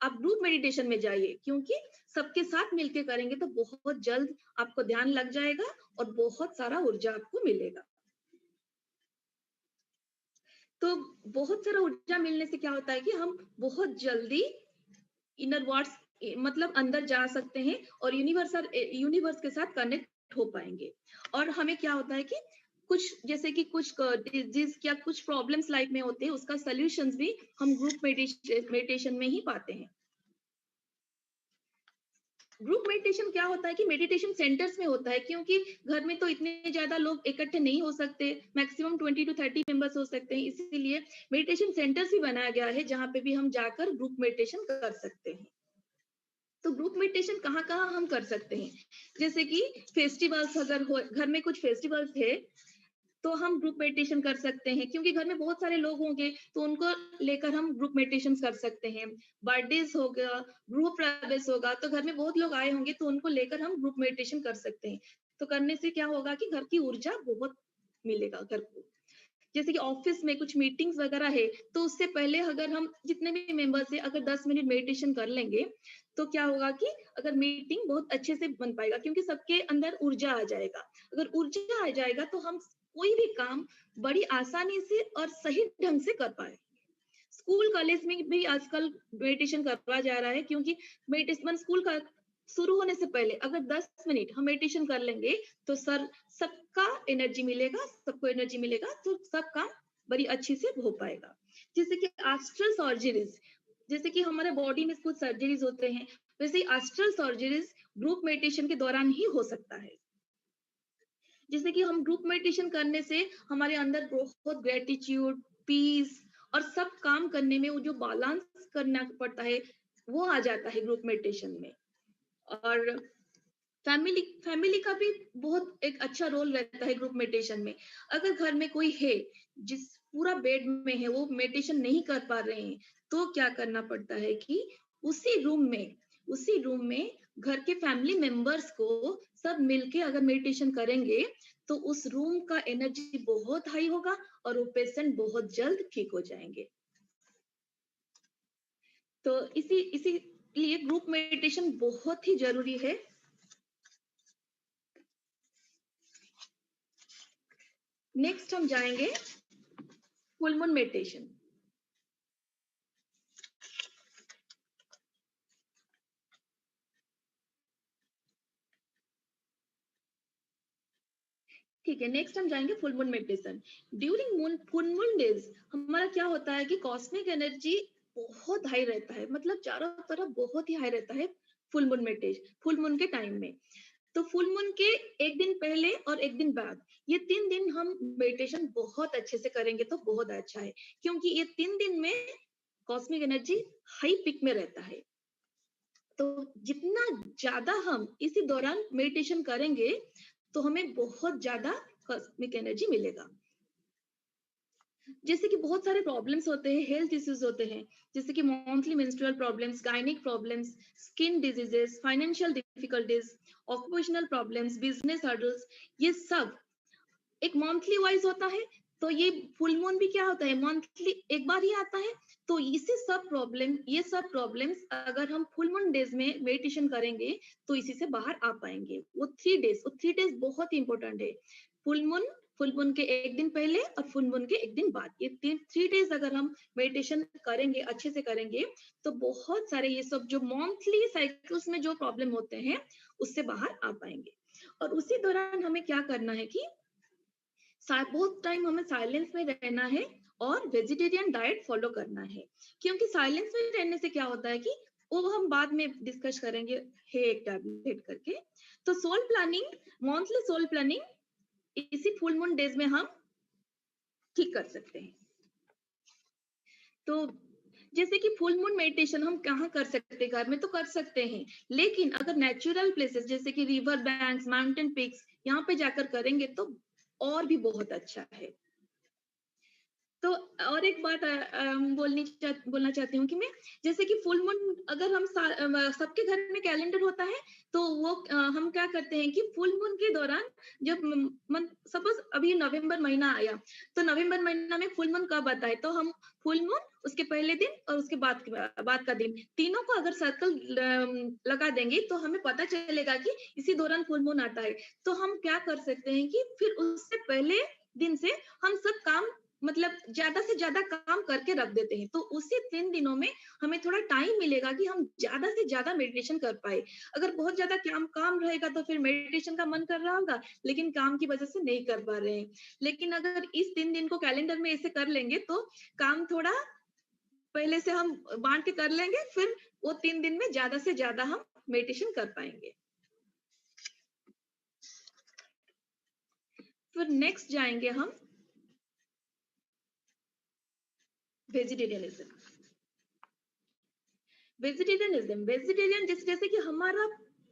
आप ग्रुप मेडिटेशन में जाइए, क्योंकि सबके साथ मिलके करेंगे तो बहुत जल्द आपको ध्यान लग जाएगा और बहुत सारा ऊर्जा आपको मिलेगा। तो बहुत सारा ऊर्जा मिलने से क्या होता है कि हम बहुत जल्दी इनर वर्ड्स मतलब अंदर जा सकते हैं और यूनिवर्स के साथ कनेक्ट हो पाएंगे। और हमें क्या होता है कि कुछ जैसे कि कुछ डिजीज या कुछ प्रॉब्लम्स लाइफ में होते हैं, उसका सॉल्यूशंस भी हम ग्रुप मेडिटेशन में ही पाते हैं। ग्रुप मेडिटेशन क्या होता है कि मेडिटेशन सेंटर्स में होता है, क्योंकि घर में तो इतने ज्यादा लोग इकट्ठे नहीं हो सकते, मैक्सिमम 20 to 30 मेंबर्स हो सकते हैं, इसीलिए मेडिटेशन सेंटर्स भी बनाया गया है जहां पे भी हम जाकर ग्रुप मेडिटेशन कर सकते हैं। तो ग्रुप मेडिटेशन कहाँ कहाँ हम कर सकते हैं, जैसे कि फेस्टिवल्स, अगर घर में कुछ फेस्टिवल्स है तो हम ग्रुप मेडिटेशन कर सकते हैं, क्योंकि घर में बहुत सारे लोग होंगे तो उनको लेकर हम ग्रुप मेडिटेशन कर सकते हैं। बर्थडेज हो गया, गृह प्रवेश होगा, तो घर में बहुत लोग आए होंगे तो उनको लेकर हम ग्रुप मेडिटेशन कर सकते हैं। तो करने से क्या होगा कि घर की ऊर्जा बहुत मिलेगा घर को। जैसे कि ऑफिस में कुछ मीटिंग्स वगैरह है, तो उससे पहले अगर हम जितने भी मेंबर्स है अगर 10 मिनट मेडिटेशन कर लेंगे तो क्या होगा कि अगर मीटिंग बहुत अच्छे से बन पाएगा, क्योंकि सबके अंदर ऊर्जा आ जाएगा। अगर ऊर्जा आ जाएगा तो हम कोई भी काम बड़ी आसानी से और सही ढंग से कर पाए। स्कूल कॉलेज में भी आजकल मेडिटेशन करवाया जा रहा है, क्योंकि मेडिटेशन स्कूल का शुरू होने से पहले अगर 10 मिनट हम मेडिटेशन कर लेंगे तो सबका एनर्जी मिलेगा, सबको एनर्जी मिलेगा, तो सब काम बड़ी अच्छी से हो पाएगा। जैसे कि एस्ट्रल सर्जरीज, जैसे कि हमारे बॉडी में कुछ सर्जरीज होते हैं, वैसे एस्ट्रल सर्जरीज ग्रुप मेडिटेशन के दौरान ही हो सकता है। जैसे कि हम ग्रुप मेडिटेशन करने से हमारे अंदर बहुत ग्रेटिट्यूड, पीस और सब काम करने में वो जो बैलेंस करना पड़ता है वो आ जाता है ग्रुप मेडिटेशन में। और फैमिली फैमिली का भी बहुत एक अच्छा रोल रहता है ग्रुप मेडिटेशन में। अगर घर में कोई है जिस पूरा बेड में है, वो मेडिटेशन नहीं कर पा रहे हैं, तो क्या करना पड़ता है कि उसी रूम में घर के फैमिली मेंबर्स को सब मिलके अगर मेडिटेशन करेंगे तो उस रूम का एनर्जी बहुत हाई होगा और वो पेशेंट बहुत जल्द ठीक हो जाएंगे। तो इसीलिए ग्रुप मेडिटेशन बहुत ही जरूरी है। नेक्स्ट हम जाएंगे फुल मून मेडिटेशन। ठीक है, नेक्स्ट हम जाएंगे full moon meditation. During moon full moon days हमारा क्या होता है कि कॉस्मिक एनर्जी बहुत हाई रहता है, मतलब चारों तरफ बहुत ही हाई रहता है full moon meditation, full moon के टाइम में। तो फुल मून के एक दिन पहले और एक दिन बाद, ये 3 दिन हम मेडिटेशन बहुत अच्छे से करेंगे तो बहुत अच्छा है, क्योंकि ये 3 दिन में कॉस्मिक एनर्जी हाई पिक में रहता है। तो जितना ज्यादा हम इसी दौरान मेडिटेशन करेंगे तो हमें बहुत ज्यादा कॉस्मिक एनर्जी मिलेगा। जैसे कि बहुत सारे प्रॉब्लम्स होते हैं, हेल्थ इश्यूज होते हैं, जैसे कि monthly menstrual problems, gynaec problems, skin diseases, financial difficulties, occupational problems, business hurdles, ये सब एक मंथली वाइज होता है। तो ये फुल मून भी क्या होता है, मंथली एक बार ही आता है। तो ये सब प्रॉब्लम्स अगर हम फुल मून डेज में मेडिटेशन करेंगे तो इसी से बाहर आ पाएंगे। वो 3 डेज बहुत ही इंपॉर्टेंट है। फुल मून फुल मून के एक दिन पहले और फुल मून के एक दिन बाद, ये 3 डेज अगर हम मेडिटेशन करेंगे, अच्छे से करेंगे, तो बहुत सारे ये सब जो मंथली साइकिल्स में जो प्रॉब्लम होते हैं उससे बाहर आ पाएंगे। और उसी दौरान हमें क्या करना है कि बहुत टाइम हमें साइलेंस में रहना है और वेजिटेरियन डाइट फॉलो करना है। क्योंकि साइलेंस में रहने से क्या होता है कि वो हम बाद में डिस्कस करेंगे है एक टैबलेट करके। तो soul planning, monthly soul planning इसी फुल मून डेज में हम ठीक कर सकते हैं। तो जैसे कि फुल मून मेडिटेशन हम कहाँ कर सकते हैं, घर में तो कर सकते हैं, लेकिन अगर नेचुरल प्लेसेस जैसे कि रिवर बैंक्स, माउंटेन पीक्स, यहाँ पे जाकर करेंगे तो और भी बहुत अच्छा है। तो और एक बात बोलना चाहती हूँ कि मैं, जैसे कि फुल मून अगर हम सबके घर में कैलेंडर होता है, तो वो हम क्या करते हैं कि फुल मून के दौरान जब सपोज अभी नवंबर महीना आया, तो नवंबर महीना में फुल मून कब आता है, तो हम फुल मून, उसके पहले दिन और उसके बाद का दिन, तीनों को अगर सर्कल लगा देंगे तो हमें पता चलेगा कि इसी दौरान फुल मून आता है। तो हम क्या कर सकते हैं कि फिर उससे पहले दिन से हम सब काम, मतलब ज्यादा से ज्यादा काम करके रख देते हैं, तो उसी 3 दिनों में हमें थोड़ा टाइम मिलेगा कि हम ज्यादा से ज्यादा मेडिटेशन कर पाए। अगर बहुत ज्यादा काम काम रहेगा तो फिर मेडिटेशन का मन कर रहा होगा, लेकिन काम की वजह से नहीं कर पा रहे हैं। लेकिन अगर इस 3 दिन को कैलेंडर में ऐसे कर लेंगे तो काम थोड़ा पहले से हम बांट के कर लेंगे, फिर वो 3 दिन में ज्यादा से ज्यादा हम मेडिटेशन कर पाएंगे। फिर नेक्स्ट जाएंगे हम वेजिटेरियनिज्म। वेजिटेरियन जैसे कि हमारा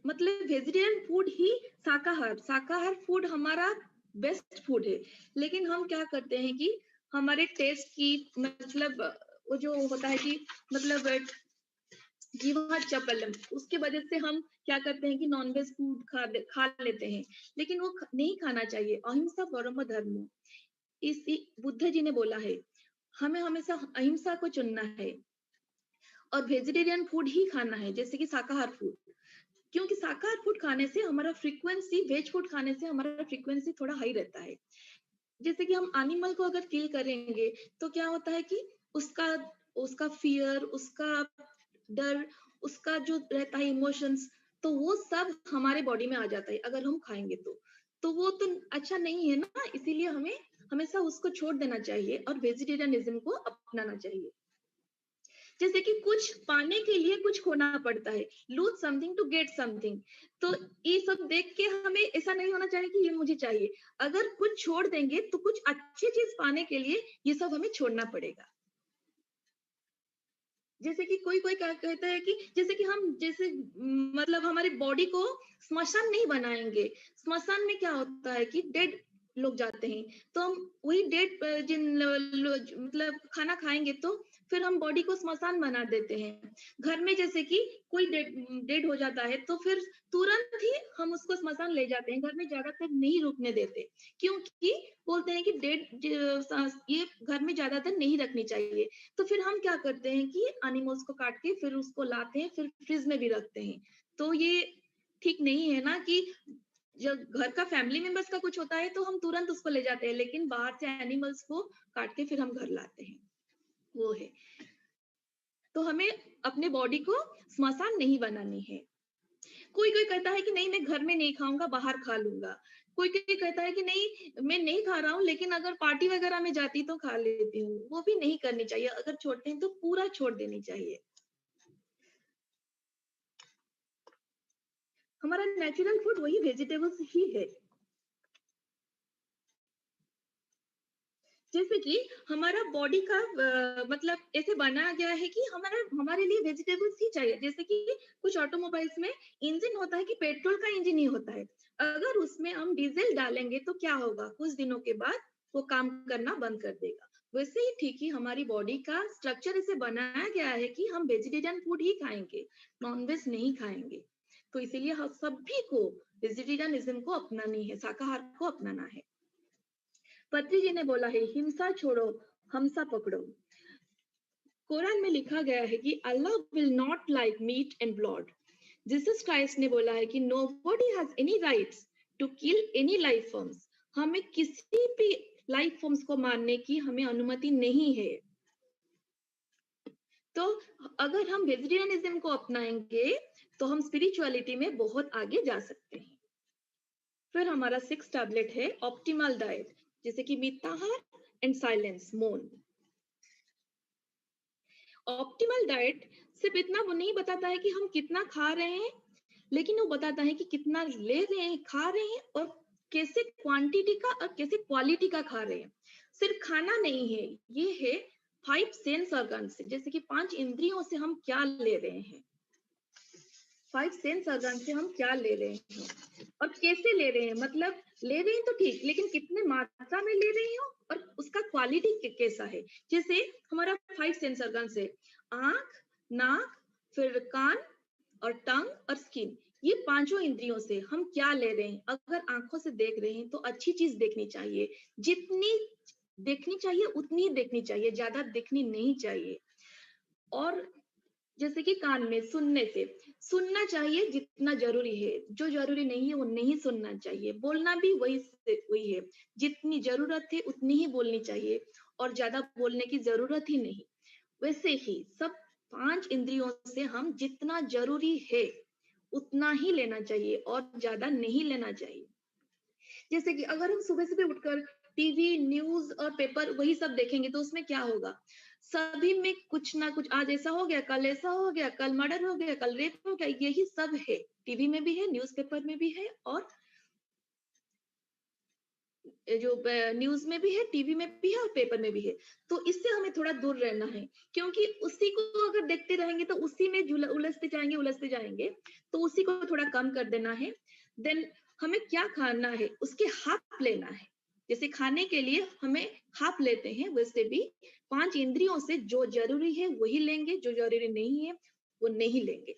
मतलब वेजिटेरियन फूड ही शाकाहार फूड हमारा बेस्ट फूड है। लेकिन हम क्या करते हैं कि हमारे टेस्ट की, मतलब वो जो होता है कि मतलब जीवा चपलम, उसके वजह से हम क्या करते हैं कि नॉनवेज फूड खा लेते हैं। लेकिन वो नहीं खाना चाहिए। अहिंसा परम धर्म, इस बुद्ध जी ने बोला है, हमें हमेशा अहिंसा को चुनना है और वेजिटेरियन फूड ही खाना है, जैसे कि शाकाहार फूड। क्योंकि शाकाहार फूड खाने से हमारा फ्रीक्वेंसी, वेज फूड खाने से हमारा फ्रीक्वेंसी थोड़ा हाई रहता है। जैसे कि हम एनिमल को अगर किल करेंगे तो क्या होता है कि उसका उसका फियर, उसका डर, उसका जो रहता है इमोशंस, तो वो सब हमारे बॉडी में आ जाता है अगर हम खाएंगे तो वो तो अच्छा नहीं है ना। इसीलिए हमें हमेशा उसको छोड़ देना चाहिए और वेजिटेरियनिज्म को अपनाना चाहिए। जैसे कि कुछ पाने के लिए कुछ खोना पड़ता है, lose something to get something. तो ये सब देख के हमें ऐसा नहीं होना चाहिए कि ये मुझे चाहिए। अगर कुछ छोड़ देंगे तो कुछ अच्छी चीज पाने के लिए ये सब हमें छोड़ना पड़ेगा। जैसे कि कोई कोई क्या कहता है कि जैसे कि हम जैसे मतलब हमारी बॉडी को स्मशान नहीं बनाएंगे। स्मशान में क्या होता है कि डेड लोग जाते हैं, तो हम वही डेड मतलब खाना खाएंगे तो फिर हम बॉडी को स्मशान बना देते हैं। घर में जैसे कि कोई डेड हो जाता है तो फिर तुरंत ही हम उसको स्मशान ले जाते हैं, घर में ज्यादातर नहीं रुकने देते। क्योंकि बोलते हैं कि डेड ये घर में ज्यादातर नहीं रखनी चाहिए। तो फिर हम क्या करते हैं कि एनिमल्स को काट के फिर उसको लाते हैं, फिर फ्रिज में भी रखते हैं। तो ये ठीक नहीं है ना कि जब घर का फैमिली मेंबर्स का कुछ होता है तो हम तुरंत उसको ले जाते हैं, लेकिन बाहर से एनिमल्स को काट के फिर हम घर लाते हैं, वो है। तो हमें अपने बॉडी को स्मशान नहीं बनानी है। कोई कोई कहता है कि नहीं मैं घर में नहीं खाऊंगा, बाहर खा लूंगा। कोई कोई कहता है कि नहीं मैं नहीं खा रहा हूँ, लेकिन अगर पार्टी वगैरह में जाती तो खा लेती हूँ। वो भी नहीं करनी चाहिए। अगर छोड़ते हैं तो पूरा छोड़ देनी चाहिए। हमारा नेचुरल फूड वही वेजिटेबल्स ही है। जैसे कि हमारा बॉडी का मतलब ऐसे बनाया गया है कि हमारे लिए वेजिटेबल्स ही चाहिए। जैसे कि कुछ ऑटोमोबाइल्स में इंजन होता है कि पेट्रोल का इंजन ही होता है। अगर उसमें हम डीजल डालेंगे तो क्या होगा, कुछ दिनों के बाद वो काम करना बंद कर देगा। वैसे ही ठीक ही हमारी बॉडी का स्ट्रक्चर ऐसे बनाया गया है कि हम वेजिटेरियन फूड ही खाएंगे, नॉनवेज नहीं खाएंगे। तो इसीलिए हम सभी को वेजिटेरियनिज्म को अपनानी है, शाकाहार को अपनाना है। पत्री जी ने बोला है, हिंसा छोड़ो, हमसा पकड़ो। कुरान में लिखा गया है कि Allah will not like meat and blood. Jesus Christ ने बोला है कि nobody has any rights to kill any life forms. हमें किसी भी लाइफ फॉर्म्स को मारने की हमें अनुमति नहीं है। तो अगर हम वेजिटेरियनिज्म को अपनाएंगे तो हम स्पिरिचुअलिटी में बहुत आगे जा सकते हैं। फिर हमारा 6 टैबलेट है ऑप्टिमल डाइट, जैसे कि मिताहार एंड साइलेंस, मौन। ऑप्टिमल डाइट सिर्फ इतना वो नहीं बताता है कि हम कितना खा रहे हैं, लेकिन वो बताता है कि कितना ले रहे हैं, खा रहे हैं, और कैसे क्वांटिटी का और कैसे क्वालिटी का खा रहे हैं। सिर्फ खाना नहीं है, ये है 5 सेंस ऑर्गन से, जैसे कि 5 इंद्रियों से हम क्या ले रहे हैं, 5 सेंस ऑर्गन से हम क्या ले रहे हैं और कैसे ले रहे हैं, मतलब ले रहे हैं तो ठीक, लेकिन कितने मात्रा में ले रहे हो और उसका क्वालिटी कैसा है। जैसे हमारा 5 सेंस ऑर्गन्स है, आंख, नाक, फिर कान और टंग और स्किन। ये पांचों इंद्रियों से हम क्या ले रहे हैं। अगर आंखों से देख रहे हैं तो अच्छी चीज देखनी चाहिए, जितनी देखनी चाहिए उतनी ही देखनी चाहिए, ज्यादा देखनी नहीं चाहिए। और जैसे कि कान में सुनने से, सुनना चाहिए जितना जरूरी है, जो जरूरी नहीं है वो नहीं सुनना चाहिए। बोलना भी वही है, जितनी जरूरत है उतनी ही बोलनी चाहिए और ज्यादा बोलने की जरूरत ही नहीं। वैसे ही सब 5 इंद्रियों से हम जितना जरूरी है उतना ही लेना चाहिए और ज्यादा नहीं लेना चाहिए। जैसे कि अगर हम सुबह सुबह उठकर टीवी, न्यूज और पेपर वही सब देखेंगे तो उसमें क्या होगा, सभी में कुछ ना कुछ, आज ऐसा हो गया, कल ऐसा हो गया, कल मर्डर हो गया, कल रेप हो गया, यही सब है। टीवी में भी है, न्यूज़पेपर में भी है, और जो न्यूज में भी है, टीवी में भी है और पेपर में भी है। तो इससे हमें थोड़ा दूर रहना है, क्योंकि उसी को अगर देखते रहेंगे तो उसी में उलझते जाएंगे। तो उसी को थोड़ा कम कर देना है। देन हमें क्या खाना है उसके हाफ लेना है। जैसे खाने के लिए हमें हाफ लेते हैं, वैसे भी 5 इंद्रियों से जो जरूरी है वही लेंगे, जो जरूरी नहीं है वो नहीं लेंगे।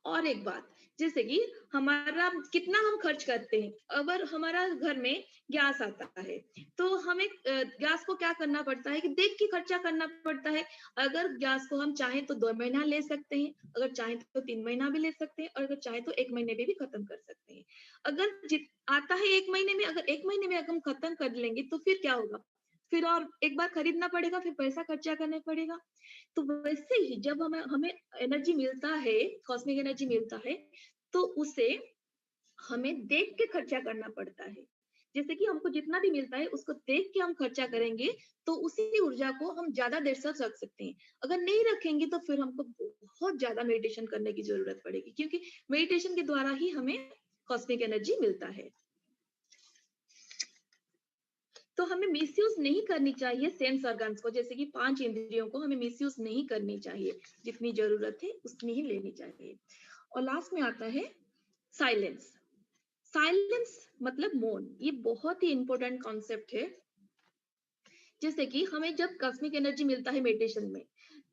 और एक बात, जैसे कि हमारा कितना हम खर्च करते हैं। अगर हमारा घर में गैस आता है तो हमें गैस को क्या करना पड़ता है कि देख के खर्चा करना पड़ता है। अगर गैस को हम चाहें तो 2 महीना ले सकते हैं, अगर चाहें तो 3 महीना भी ले सकते हैं, और अगर चाहें तो 1 महीने में भी खत्म कर सकते हैं। अगर आता है 1 महीने में, अगर 1 महीने में अगर हम खत्म कर लेंगे तो फिर क्या होगा, फिर और एक बार खरीदना पड़ेगा, फिर पैसा खर्चा करना पड़ेगा। तो वैसे ही जब हमें हमें एनर्जी मिलता है, कॉस्मिक एनर्जी मिलता है, तो उसे हमें देख के खर्चा करना पड़ता है। जैसे कि हमको जितना भी मिलता है उसको देख के हम खर्चा करेंगे तो उसी ऊर्जा को हम ज्यादा देर तक रख सकते हैं। अगर नहीं रखेंगे तो फिर हमको बहुत ज्यादा मेडिटेशन करने की जरूरत पड़ेगी, क्योंकि मेडिटेशन के द्वारा ही हमें कॉस्मिक एनर्जी मिलता है। तो हमें मिसयूज नहीं करनी चाहिए सेंस ऑर्गन्स को, जैसे कि 5 इंद्रियों को हमें मिसयूज नहीं करनी चाहिए, जितनी जरूरत है उतनी ही लेनी चाहिए। और लास्ट में आता है साइलेंस। साइलेंस मतलब मौन, ये बहुत ही इंपॉर्टेंट कॉन्सेप्ट है। जैसे कि हमें जब कॉस्मिक एनर्जी मिलता है मेडिटेशन में,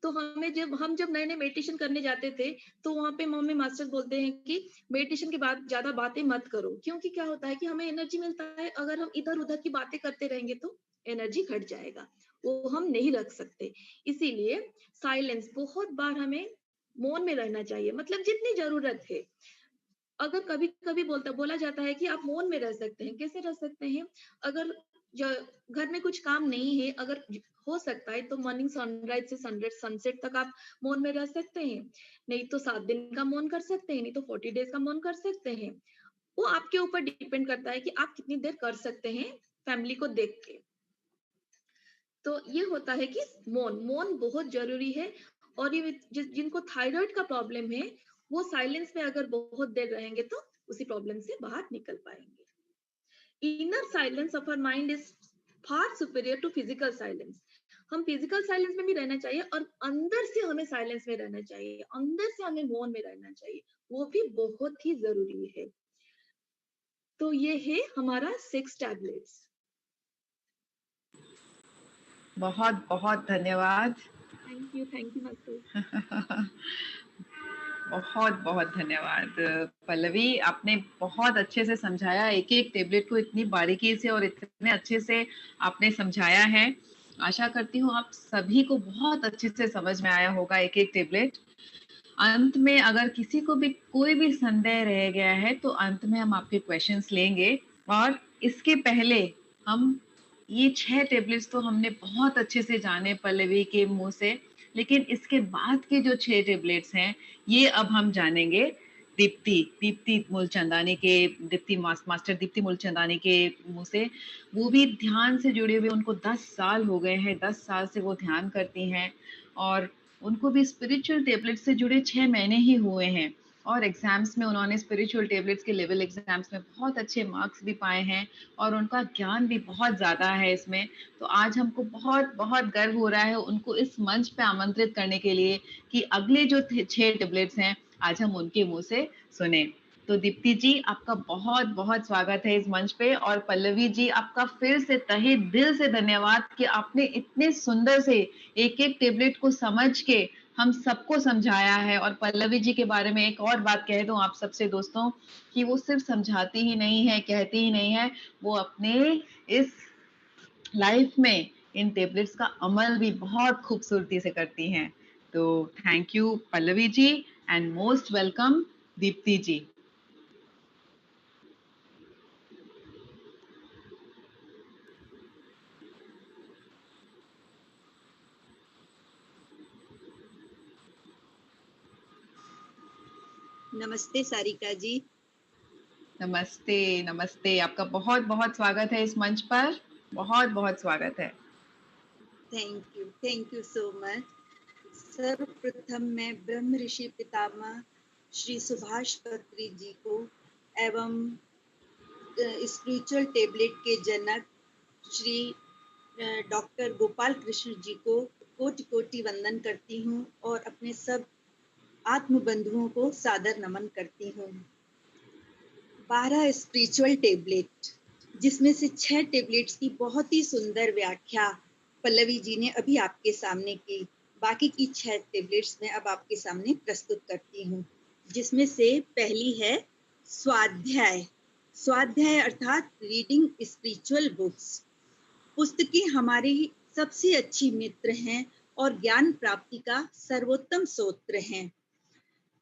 तो हमें जब नए नए मेडिटेशन करने जाते थे तो वहां पे मम्मी मास्टर बोलते हैं कि मेडिटेशन के बाद ज्यादा बातें मत करो, क्योंकि क्या होता है कि हमें एनर्जी मिलता है, अगर हम इधर उधर की बातें करते रहेंगे तो एनर्जी घट जाएगा, वो हम नहीं रख सकते। इसीलिए साइलेंस, बहुत बार हमें मौन में रहना चाहिए, मतलब जितनी जरूरत है। अगर कभी कभी बोला जाता है कि आप मौन में रह सकते हैं, कैसे रह सकते हैं, अगर घर में कुछ काम नहीं है, अगर हो सकता है तो मॉर्निंग सनराइज से सनसेट तक आप मौन में रह सकते हैं। नहीं तो 7 दिन का मौन कर सकते हैं, नहीं तो 40 डेज का मौन कर सकते हैं। वो आपके ऊपर डिपेंड करता है कि आप कितनी देर कर सकते हैं फैमिली को देख के। तो ये होता है कि मौन मौन बहुत जरूरी है। और ये जिनको थायराइड का प्रॉब्लम है वो साइलेंस में अगर बहुत देर रहेंगे तो उसी प्रॉब्लम से बाहर निकल पाएंगे। Inner silence of our mind is far superior to physical silence. हम फिजिकल साइलेंस में भी रहना चाहिए और अंदर से हमें साइलेंस में रहना चाहिए, अंदर से हमें मौन में रहना चाहिए, वो भी बहुत ही जरूरी है। तो ये है हमारा 6 टैबलेट्स। बहुत बहुत धन्यवाद। Thank you master. बहुत बहुत धन्यवाद पल्लवी, आपने बहुत अच्छे से समझाया, एक एक टेबलेट को इतनी बारीकी से और इतने अच्छे से आपने समझाया है। आशा करती हूँ आप सभी को बहुत अच्छे से समझ में आया होगा एक एक टेबलेट। अंत में अगर किसी को भी कोई भी संदेह रह गया है तो अंत में हम आपके क्वेश्चंस लेंगे। और इसके पहले हम ये 6 टेबलेट्स तो हमने बहुत अच्छे से जाने पल्लवी के मुंह से, लेकिन इसके बाद के जो 6 टेबलेट्स हैं ये अब हम जानेंगे दीप्ति मूलचंदानी के, मास्टर दीप्ति मूलचंदानी के मुंह से। वो भी ध्यान से जुड़े हुए, उनको 10 साल हो गए हैं, 10 साल से वो ध्यान करती हैं और उनको भी स्पिरिचुअल टेबलेट से जुड़े 6 महीने ही हुए हैं और एग्जाम्स में उन्होंने स्पिरिचुअल टेबलेट्स के लेवल एग्जाम्स में बहुत अच्छे मार्क्स भी पाए हैं और उनका ज्ञान भी बहुत ज़्यादा है इसमें। तो आज हमको बहुत बहुत गर्व हो रहा है उनको इस मंच पे आमंत्रित करने के लिए कि अगले जो 6 टेबलेट्स हैं आज हम उनके मुंह से सुने। तो दीप्ति जी, आपका बहुत-बहुत स्वागत है इस मंच पे, और पल्लवी जी, आपका फिर से तहे दिल से धन्यवाद कि आपने इतने सुंदर से एक-एक टेबलेट को समझ के हम सबको समझाया है। और पल्लवी जी के बारे में एक और बात कह दूँ आप सबसे दोस्तों, कि वो सिर्फ समझाती ही नहीं है, कहती ही नहीं है, वो अपने इस लाइफ में इन टेबलेट्स का अमल भी बहुत खूबसूरती से करती हैं। तो thank you Pallavi ji, and most welcome Dipti ji. नमस्ते सारिका जी। नमस्ते, नमस्ते। आपका बहुत-बहुत स्वागत है इस मंच पर। बहुत-बहुत स्वागत है। Thank you so much. सर्वप्रथम मैं ब्रह्म ऋषि पितामह श्री सुभाष पत्री जी को एवं स्पिरिचुअल टेबलेट के जनक श्री डॉक्टर गोपाल कृष्ण जी को कोटि कोटि वंदन करती हूँ और अपने सब आत्म बंधुओं को सादर नमन करती हूँ। 12 स्पिरिचुअल टेबलेट, जिसमें से 6 टेबलेट्स की बहुत ही सुंदर व्याख्या पल्लवी जी ने अभी आपके सामने की। बाकी की 6 टेबलेट्स मैं अब आपके सामने प्रस्तुत करती हूँ, जिसमें से पहली है स्वाध्याय। स्वाध्याय अर्थात रीडिंग स्पिरिचुअल बुक्स। पुस्तकें हमारी सबसे अच्छी मित्र हैं और ज्ञान प्राप्ति का सर्वोत्तम स्रोत हैं।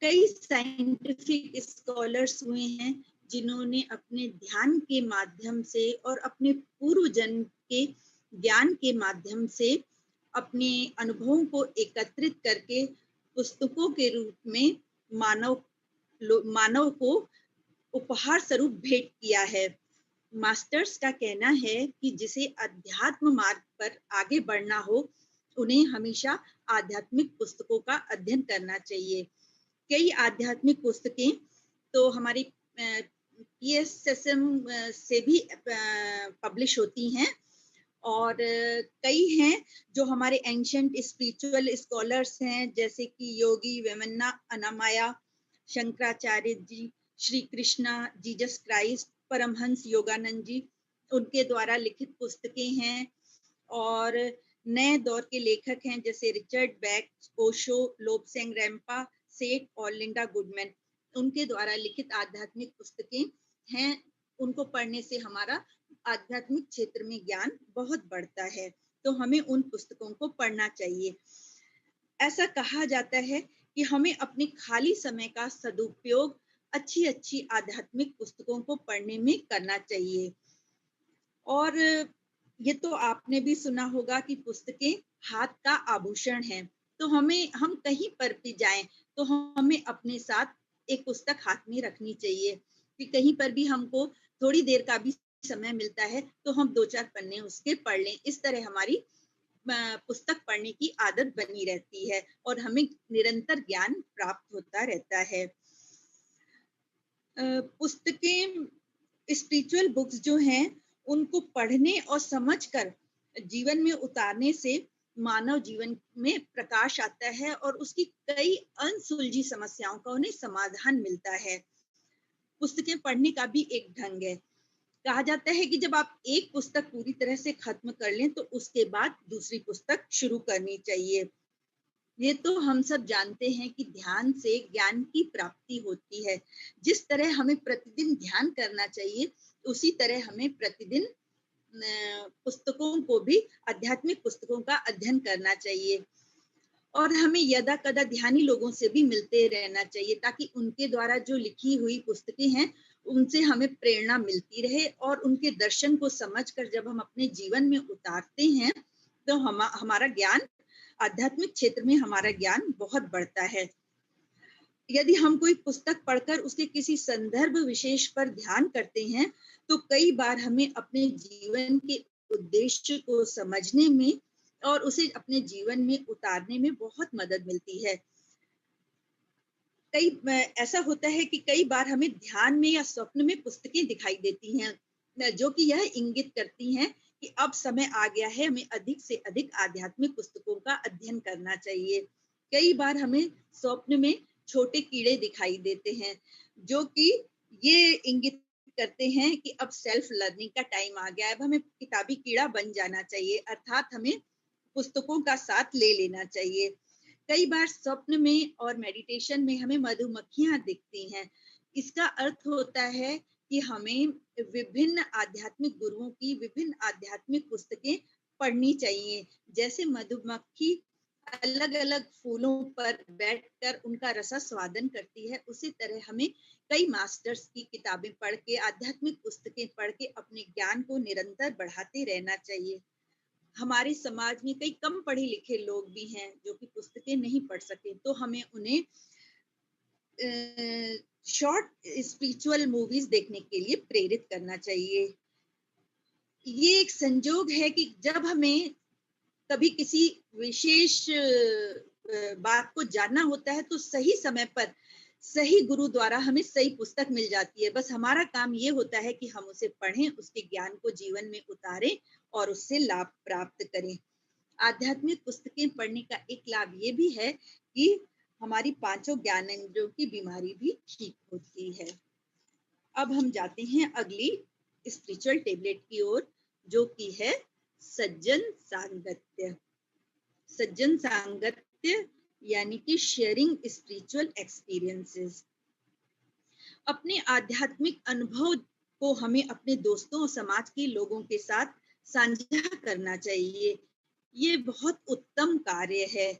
कई साइंटिफिक स्कॉलर्स हुए हैं जिन्होंने अपने ध्यान के माध्यम से और अपने पूर्व जन्म के ज्ञान के माध्यम से अपने अनुभवों को एकत्रित करके पुस्तकों के रूप में मानव को उपहार स्वरूप भेंट किया है। मास्टर्स का कहना है कि जिसे अध्यात्म मार्ग पर आगे बढ़ना हो, उन्हें हमेशा आध्यात्मिक पुस्तकों का अध्ययन करना चाहिए। कई आध्यात्मिक पुस्तकें तो हमारी PSSM से भी पब्लिश होती हैं, और कई हैं जो हमारे एंशिएंट स्पिरिचुअल स्कॉलर्स हैं, जैसे कि योगी वेमन्ना अनामाया, शंकराचार्य जी, श्री कृष्णा, जीसस क्राइस्ट, परमहंस योगानंद जी, उनके द्वारा लिखित पुस्तकें हैं। और नए दौर के लेखक हैं जैसे रिचर्ड बैक, ओशो, लोब्सेंग रेम्पा सेठ और लिंडा गुडमैन, उनके द्वारा लिखित आध्यात्मिक पुस्तकें हैं। उनको पढ़ने से हमारा आध्यात्मिक क्षेत्र में ज्ञान बहुत बढ़ता है, तो हमें उन पुस्तकों को पढ़ना चाहिए। ऐसा कहा जाता है कि हमें अपने खाली समय का सदुपयोग अच्छी अच्छी आध्यात्मिक पुस्तकों को पढ़ने में करना चाहिए। और ये तो आपने भी सुना होगा कि पुस्तकें हाथ का आभूषण है, तो हम कहीं पर भी जाएं तो हमें अपने साथ एक पुस्तक हाथ में रखनी चाहिए, कि कहीं पर भी हमको थोड़ी देर का भी समय मिलता है तो हम 2-4 पन्ने उसके पढ़ लें। इस तरह हमारी पुस्तक पढ़ने की आदत बनी रहती है और हमें निरंतर ज्ञान प्राप्त होता रहता है। पुस्तकें, स्पिरिचुअल बुक्स जो हैं, उनको पढ़ने और समझकर जीवन में उतारने से मानव जीवन में प्रकाश आता है और उसकी कई अनसुलझी समस्याओं का उन्हें समाधान मिलता है। पुस्तकें पढ़ने का भी एक ढंग है। कहा जाता है कि जब आप एक पुस्तक पूरी तरह से खत्म कर लें तो उसके बाद दूसरी पुस्तक शुरू करनी चाहिए। ये तो हम सब जानते हैं कि ध्यान से ज्ञान की प्राप्ति होती है। जिस तरह हमें प्रतिदिन ध्यान करना चाहिए, उसी तरह हमें प्रतिदिन पुस्तकों को भी, आध्यात्मिक पुस्तकों का अध्ययन करना चाहिए। और हमें यदा कदा ध्यानी लोगों से भी मिलते रहना चाहिए, ताकि उनके द्वारा जो लिखी हुई पुस्तकें हैं, उनसे हमें प्रेरणा मिलती रहे और उनके दर्शन को समझकर जब हम अपने जीवन में उतारते हैं तो हमारा ज्ञान, आध्यात्मिक क्षेत्र में हमारा ज्ञान बहुत बढ़ता है। यदि हम कोई पुस्तक पढ़कर उसके किसी संदर्भ विशेष पर ध्यान करते हैं, तो कई बार हमें अपने जीवन के उद्देश्य को समझने में और उसे अपने जीवन में उतारने में बहुत मदद मिलती है। ऐसा होता है कि कई बार हमें ध्यान में या स्वप्न में पुस्तकें दिखाई देती हैं, जो कि यह इंगित करती हैं कि अब समय आ गया है, हमें अधिक से अधिक आध्यात्मिक पुस्तकों का अध्ययन करना चाहिए। कई बार हमें स्वप्न में छोटे कीड़े दिखाई देते हैं, जो कि ये इंगित करते हैं कि अब सेल्फ लर्निंग का टाइम आ गया है, अब हमें किताबी कीड़ा बन जाना चाहिए, अर्थात हमें पुस्तकों का साथ ले लेना चाहिए। कई बार स्वप्न में और मेडिटेशन में हमें मधुमक्खियां दिखती हैं। इसका अर्थ होता है कि हमें विभिन्न आध्यात्मिक गुरुओं की विभिन्न आध्यात्मिक पुस्तकें पढ़नी चाहिए। जैसे मधुमक्खी अलग-अलग फूलों पर बैठकर उनका रसास्वादन करती है, उसी तरह हमें कई मास्टर्स की किताबें पढ़ के, आध्यात्मिक पुस्तकें पढ़ के अपने ज्ञान को निरंतर बढ़ाते रहना चाहिए। हमारे समाज में कई कम पढ़े लिखे लोग भी हैं जो कि पुस्तकें नहीं पढ़ सके, तो हमें उन्हें शॉर्ट स्पिरिचुअल मूवीज देखने के लिए प्रेरित करना चाहिए। ये एक संजोग है कि जब हमें कभी किसी विशेष बात को जानना होता है तो सही समय पर सही गुरु द्वारा हमें सही पुस्तक मिल जाती है। बस हमारा काम ये होता है कि हम उसे पढ़ें, उसके ज्ञान को जीवन में उतारें और उससे लाभ प्राप्त करें। आध्यात्मिक पुस्तकें पढ़ने का एक लाभ ये भी है कि हमारी पांचों ज्ञानेंद्रियों की बीमारी भी ठीक होती है। अब हम जाते हैं अगली स्पिरिचुअल टेबलेट की ओर, जो कि है सज्जन सांगत्य। सज्जन सांगत्य यानी कि शेयरिंग स्पिरिचुअल एक्सपीरियंसेस। अपने आध्यात्मिक अनुभव को हमें अपने दोस्तों और समाज के लोगों के साथ साझा करना चाहिए। ये बहुत उत्तम कार्य है।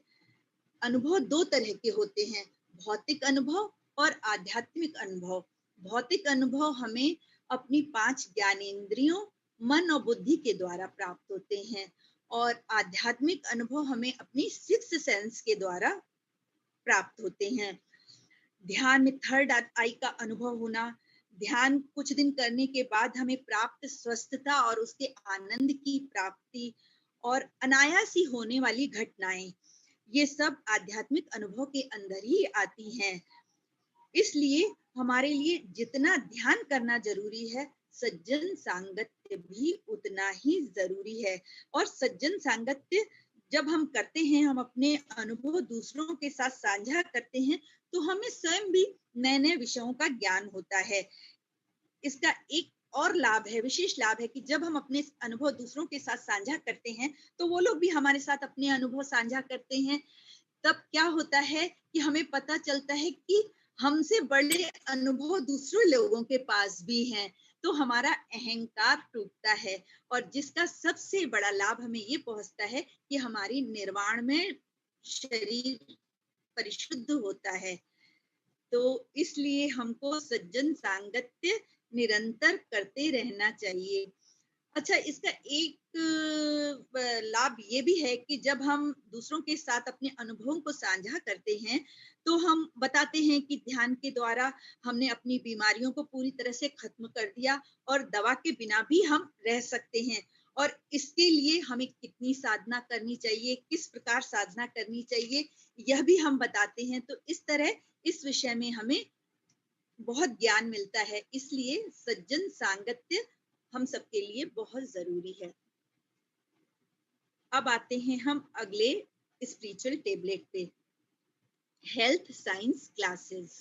अनुभव दो तरह के होते हैं, भौतिक अनुभव और आध्यात्मिक अनुभव। भौतिक अनुभव हमें अपनी 5 ज्ञानेंद्रियों, मन और बुद्धि के द्वारा प्राप्त होते हैं, और आध्यात्मिक अनुभव हमें अपनी 6th सेंस के द्वारा प्राप्त होते हैं। ध्यान में थर्ड आई का अनुभव होना, ध्यान कुछ दिन करने के बाद हमें प्राप्त स्वस्थता और उसके आनंद की प्राप्ति, और अनायास ही होने वाली घटनाएं, ये सब आध्यात्मिक अनुभव के अंदर ही आती हैं। इसलिए हमारे लिए जितना ध्यान करना जरूरी है, सज्जन सांगत्य भी उतना ही जरूरी है। और सज्जन सांगत्य जब हम करते हैं, हम अपने अनुभव दूसरों के साथ साझा करते हैं, तो हमें स्वयं भी नए नए विषयों का ज्ञान होता है। इसका एक और लाभ है, विशेष लाभ है कि जब हम अपने अनुभव दूसरों के साथ साझा करते हैं, तो वो लोग भी हमारे साथ अपने अनुभव साझा करते हैं। तब क्या होता है कि हमें पता चलता है कि हमसे बड़े अनुभव दूसरे लोगों के पास भी हैं, तो हमारा अहंकार टूटता है, और जिसका सबसे बड़ा लाभ हमें ये पहुंचता है कि हमारी निर्वाण में शरीर परिशुद्ध होता है। तो इसलिए हमको सज्जन सांगत्य निरंतर करते रहना चाहिए। अच्छा, इसका एक लाभ ये भी है कि जब हम दूसरों के साथ अपने अनुभवों को साझा करते हैं, तो हम बताते हैं कि ध्यान के द्वारा हमने अपनी बीमारियों को पूरी तरह से खत्म कर दिया, और दवा के बिना भी हम रह सकते हैं। और इसके लिए हमें कितनी साधना करनी चाहिए, किस प्रकार साधना करनी चाहिए, यह भी हम बताते हैं। तो इस तरह इस विषय में हमें बहुत ज्ञान मिलता है। इसलिए सज्जन सांगत्य हम सबके लिए बहुत जरूरी है। अब आते हैं हम अगले स्पिरिचुअल टेबलेट पे, हेल्थ साइंस क्लासेस।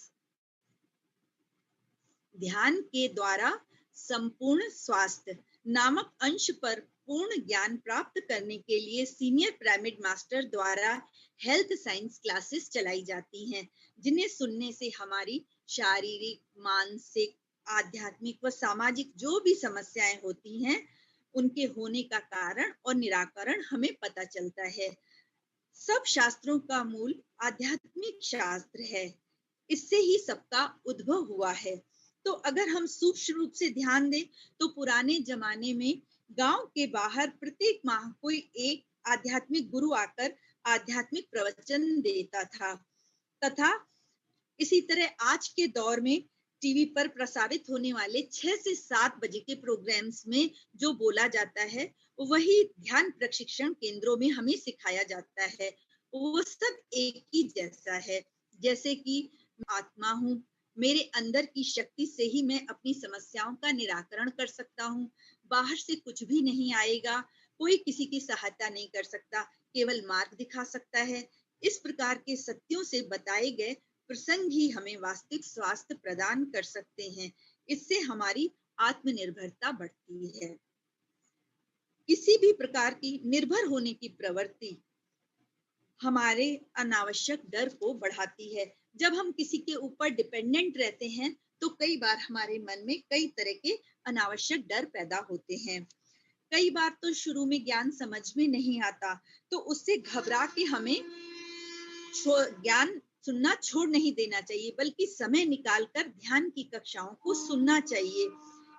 ध्यान के द्वारा संपूर्ण स्वास्थ्य नामक अंश पर पूर्ण ज्ञान प्राप्त करने के लिए सीनियर पिरामिड मास्टर द्वारा हेल्थ साइंस क्लासेस चलाई जाती हैं, जिन्हें सुनने से हमारी शारीरिक, मानसिक, आध्यात्मिक व सामाजिक जो भी समस्याएं होती हैं, उनके होने का कारण और निराकरण हमें पता चलता है। सब शास्त्रों का मूल आध्यात्मिक शास्त्र है, इससे ही सबका उद्भव हुआ है। तो अगर हम सूक्ष्म रूप से ध्यान दें, तो पुराने जमाने में गांव के बाहर प्रत्येक माह कोई एक आध्यात्मिक गुरु आकर आध्यात्मिक प्रवचन देता था, तथा इसी तरह आज के दौर में टीवी पर प्रसारित होने वाले 6 से 7 बजे के प्रोग्राम्स में जो बोला जाता है, वही ध्यान प्रशिक्षण केंद्रों में हमें सिखाया जाता है। वो सब एक ही जैसा है, जैसे कि आत्मा हूँ, मेरे अंदर की शक्ति से ही मैं अपनी समस्याओं का निराकरण कर सकता हूँ, बाहर से कुछ भी नहीं आएगा, कोई किसी की सहायता नहीं कर सकता, केवल मार्ग दिखा सकता है। इस प्रकार के सत्यों से बताए गए प्रसंग ही हमें वास्तविक स्वास्थ्य प्रदान कर सकते हैं। इससे हमारी आत्मनिर्भरता बढ़ती है। किसी भी प्रकार की निर्भर होने की प्रवृत्ति हमारे अनावश्यक डर को बढ़ाती है। जब हम किसी के ऊपर डिपेंडेंट रहते हैं तो कई बार हमारे मन में कई तरह के अनावश्यक डर पैदा होते हैं। कई बार तो शुरू में ज्ञान समझ में नहीं आता, तो उससे घबरा के हमें ज्ञान सुनना छोड़ नहीं देना चाहिए, बल्कि समय निकालकर ध्यान की कक्षाओं को सुनना चाहिए,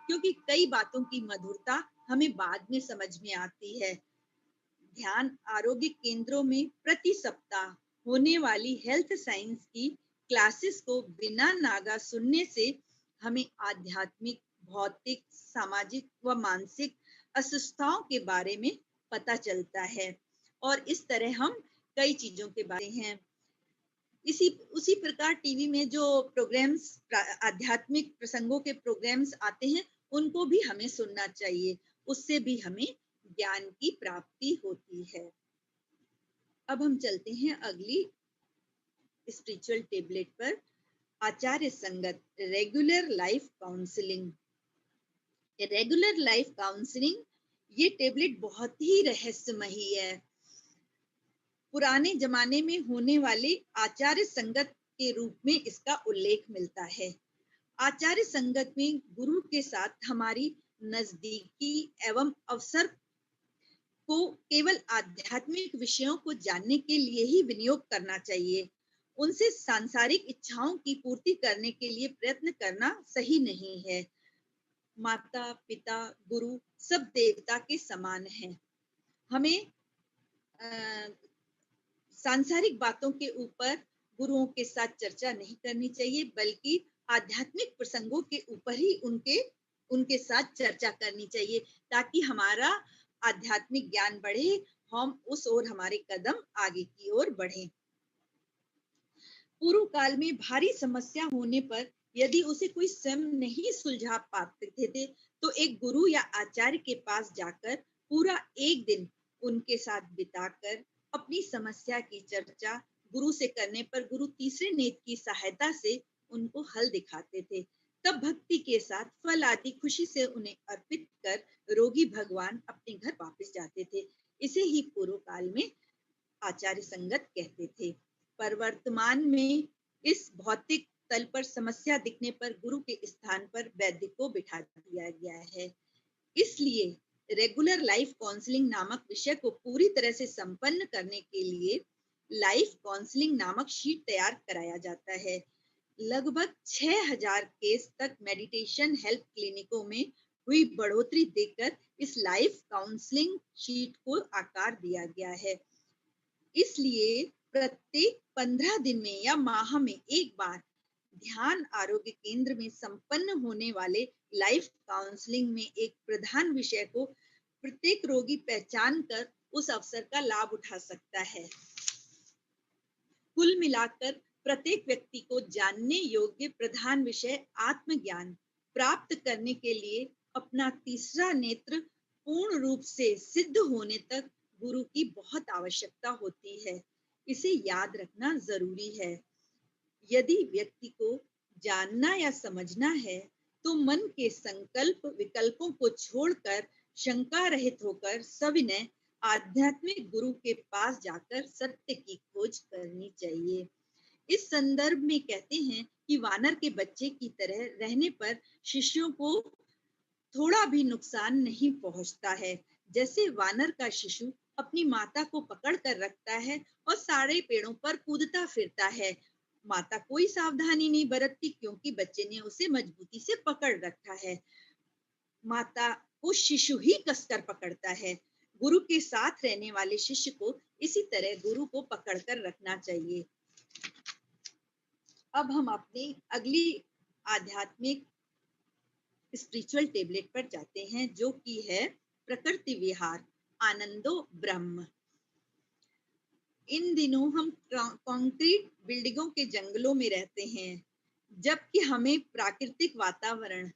क्योंकि कई बातों की मधुरता हमें बाद में समझ में आती है। ध्यान आरोग्य केंद्रों में प्रति सप्ताह होने वाली हेल्थ साइंस की क्लासेस को बिना नागा सुनने से हमें आध्यात्मिक, भौतिक, सामाजिक व मानसिक अस्वस्थताओं के बारे में पता चलता है, और इस तरह हम कई चीजों के बारे हैं। उसी प्रकार टीवी में जो प्रोग्राम्स, आध्यात्मिक प्रसंगों के प्रोग्राम्स आते हैं, उनको भी हमें सुनना चाहिए। उससे भी हमें ज्ञान की प्राप्ति होती है। अब हम चलते हैं अगली स्पिरिचुअल टेबलेट पर, आचार्य संगत regular life counselling. Regular life counselling ये टेबलेट बहुत ही रहस्यमयी है। पुराने जमाने में होने वाले आचार्य संगत के रूप में इसका उल्लेख मिलता है। आचार्य संगत में गुरु के साथ हमारी नजदीकी एवं अवसर को केवल आध्यात्मिक विषयों को जानने के लिए ही विनियोग करना चाहिए। उनसे सांसारिक इच्छाओं की पूर्ति करने के लिए प्रयत्न करना सही नहीं है। माता, पिता, गुरु सब देवता के समान हैं। हमें सांसारिक बातों के ऊपर गुरुओं के साथ चर्चा नहीं करनी चाहिए, बल्कि आध्यात्मिक प्रसंगों के ऊपर ही उनके साथ चर्चा करनी चाहिए, ताकि हमारा आध्यात्मिक ज्ञान बढ़े, हम उस ओर हमारे कदम आगे की ओर बढ़े। पूर्व काल में भारी समस्या होने पर यदि उसे कोई स्वयं नहीं सुलझा पाते थे, तो एक गुरु या आचार्य के पास जाकर पूरा एक दिन उनके साथ बिताकर अपनी समस्या की चर्चा गुरु से करने पर गुरु तीसरे नेत्र की सहायता से उनको हल दिखाते थे। तब भक्ति के साथ फल आदि खुशी से उन्हें अर्पित कर रोगी भगवान अपने घर वापस जाते थे। इसे ही पूर्व काल में आचार्य संगत कहते थे। पर वर्तमान में इस भौतिक तल पर समस्या दिखने पर गुरु के स्थान पर वैद्य को बिठा दिया गया है। इसलिए रेगुलर लाइफ काउंसलिंग नामक विषय को पूरी तरह से संपन्न करने के लिए लाइफ काउंसलिंग नामक शीट तैयार कराया जाता है। लगभग 6000 केस तक मेडिटेशन हेल्प क्लिनिकों में हुई बढ़ोतरी देखकर इस लाइफ काउंसलिंग शीट को आकार दिया गया है। इसलिए प्रत्येक 15 दिन में या माह में एक बार ध्यान आरोग्य केंद्र में संपन्न होने वाले लाइफ काउंसलिंग में एक प्रधान विषय को प्रत्येक रोगी पहचान कर उस अवसर का लाभ उठा सकता है। कुल मिलाकर प्रत्येक व्यक्ति को जानने योग्य प्रधान विषय आत्मज्ञान प्राप्त करने के लिए अपना तीसरा नेत्र पूर्ण रूप से सिद्ध होने तक गुरु की बहुत आवश्यकता होती है। इसे याद रखना जरूरी है। यदि व्यक्ति को जानना या समझना है तो मन के संकल्प विकल्पों को छोड़कर शंका रहित होकर सविनय आध्यात्मिक गुरु के पास जाकर सत्य की खोज करनी चाहिए। इस संदर्भ में कहते हैं कि वानर के बच्चे की तरह रहने पर शिष्यों को थोड़ा भी नुकसान नहीं पहुंचता है। जैसे वानर का शिशु अपनी माता को पकड़ कर रखता है और सारे पेड़ों पर कूदता फिरता है, माता कोई सावधानी नहीं बरतती क्योंकि बच्चे ने उसे मजबूती से पकड़ रखा है। माता को शिशु ही कसकर पकड़ता है। गुरु के साथ रहने वाले शिष्य को इसी तरह गुरु को पकड़कर रखना चाहिए। अब हम अपनी अगली आध्यात्मिक स्पिरिचुअल टेबलेट पर जाते हैं, जो कि है प्रकृति विहार, आनंदो ब्रह्म। इन दिनों हम कंक्रीट बिल्डिंगों के जंगलों में रहते हैं, जबकि हमें प्राकृतिक वातावरण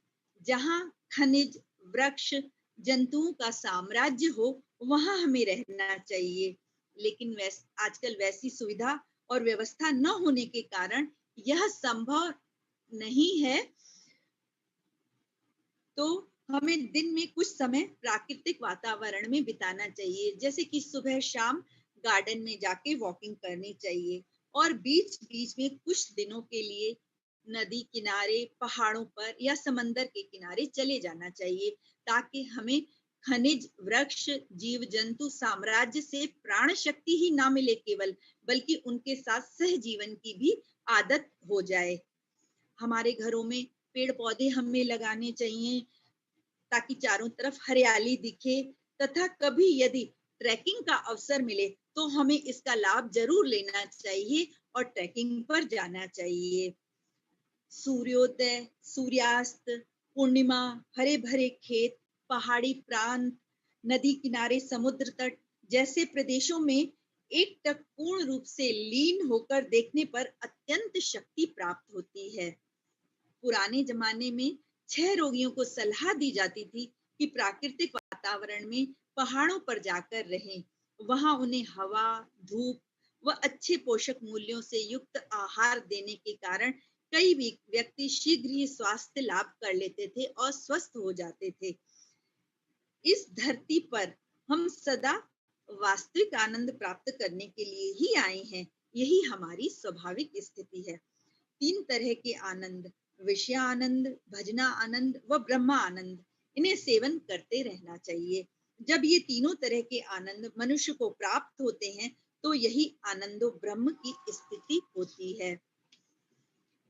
जहां खनिज, वृक्ष, जंतुओं का साम्राज्य हो, वहां हमें रहना चाहिए। लेकिन आजकल वैसी सुविधा और व्यवस्था न होने के कारण यह संभव नहीं है, तो हमें दिन में कुछ समय प्राकृतिक वातावरण में बिताना चाहिए, जैसे कि सुबह शाम गार्डन में जाके वॉकिंग करनी चाहिए और बीच बीच में कुछ दिनों के लिए नदी किनारे, पहाड़ों पर या समंदर के किनारे चले जाना चाहिए, ताकि हमें खनिज, वृक्ष, जीव जंतु साम्राज्य से प्राण शक्ति ही ना मिले केवल, बल्कि उनके साथ सहजीवन की भी आदत हो जाए। हमारे घरों में पेड़ पौधे हमें लगाने चाहिए, ताकि चारों तरफ हरियाली दिखे, तथा कभी यदि ट्रैकिंग का अवसर मिले तो हमें इसका लाभ जरूर लेना चाहिए और ट्रैकिंग पर जाना चाहिए। सूर्योदय, सूर्यास्त, पूर्णिमा, हरे भरे खेत, पहाड़ी प्रांत, नदी किनारे, समुद्र तट जैसे प्रदेशों में एकटक पूर्ण रूप से लीन होकर देखने पर अत्यंत शक्ति प्राप्त होती है। पुराने जमाने में 6 रोगियों को सलाह दी जाती थी कि प्राकृतिक वातावरण में पहाड़ों पर जाकर रहें। वहां उन्हें हवा, धूप व अच्छे पोषक मूल्यों से युक्त आहार देने के कारण कई व्यक्ति शीघ्र ही स्वास्थ्य लाभ कर लेते थे और स्वस्थ हो जाते थे। इस धरती पर हम सदा वास्तविक आनंद प्राप्त करने के लिए ही आए हैं। यही हमारी स्वाभाविक स्थिति है। 3 तरह के आनंद, विषय आनंद, भजना आनंद व ब्रह्मा आनंद, इन्हें सेवन करते रहना चाहिए। जब ये तीनों तरह के आनंद मनुष्य को प्राप्त होते हैं, तो यही आनंदो ब्रह्म की स्थिति होती है।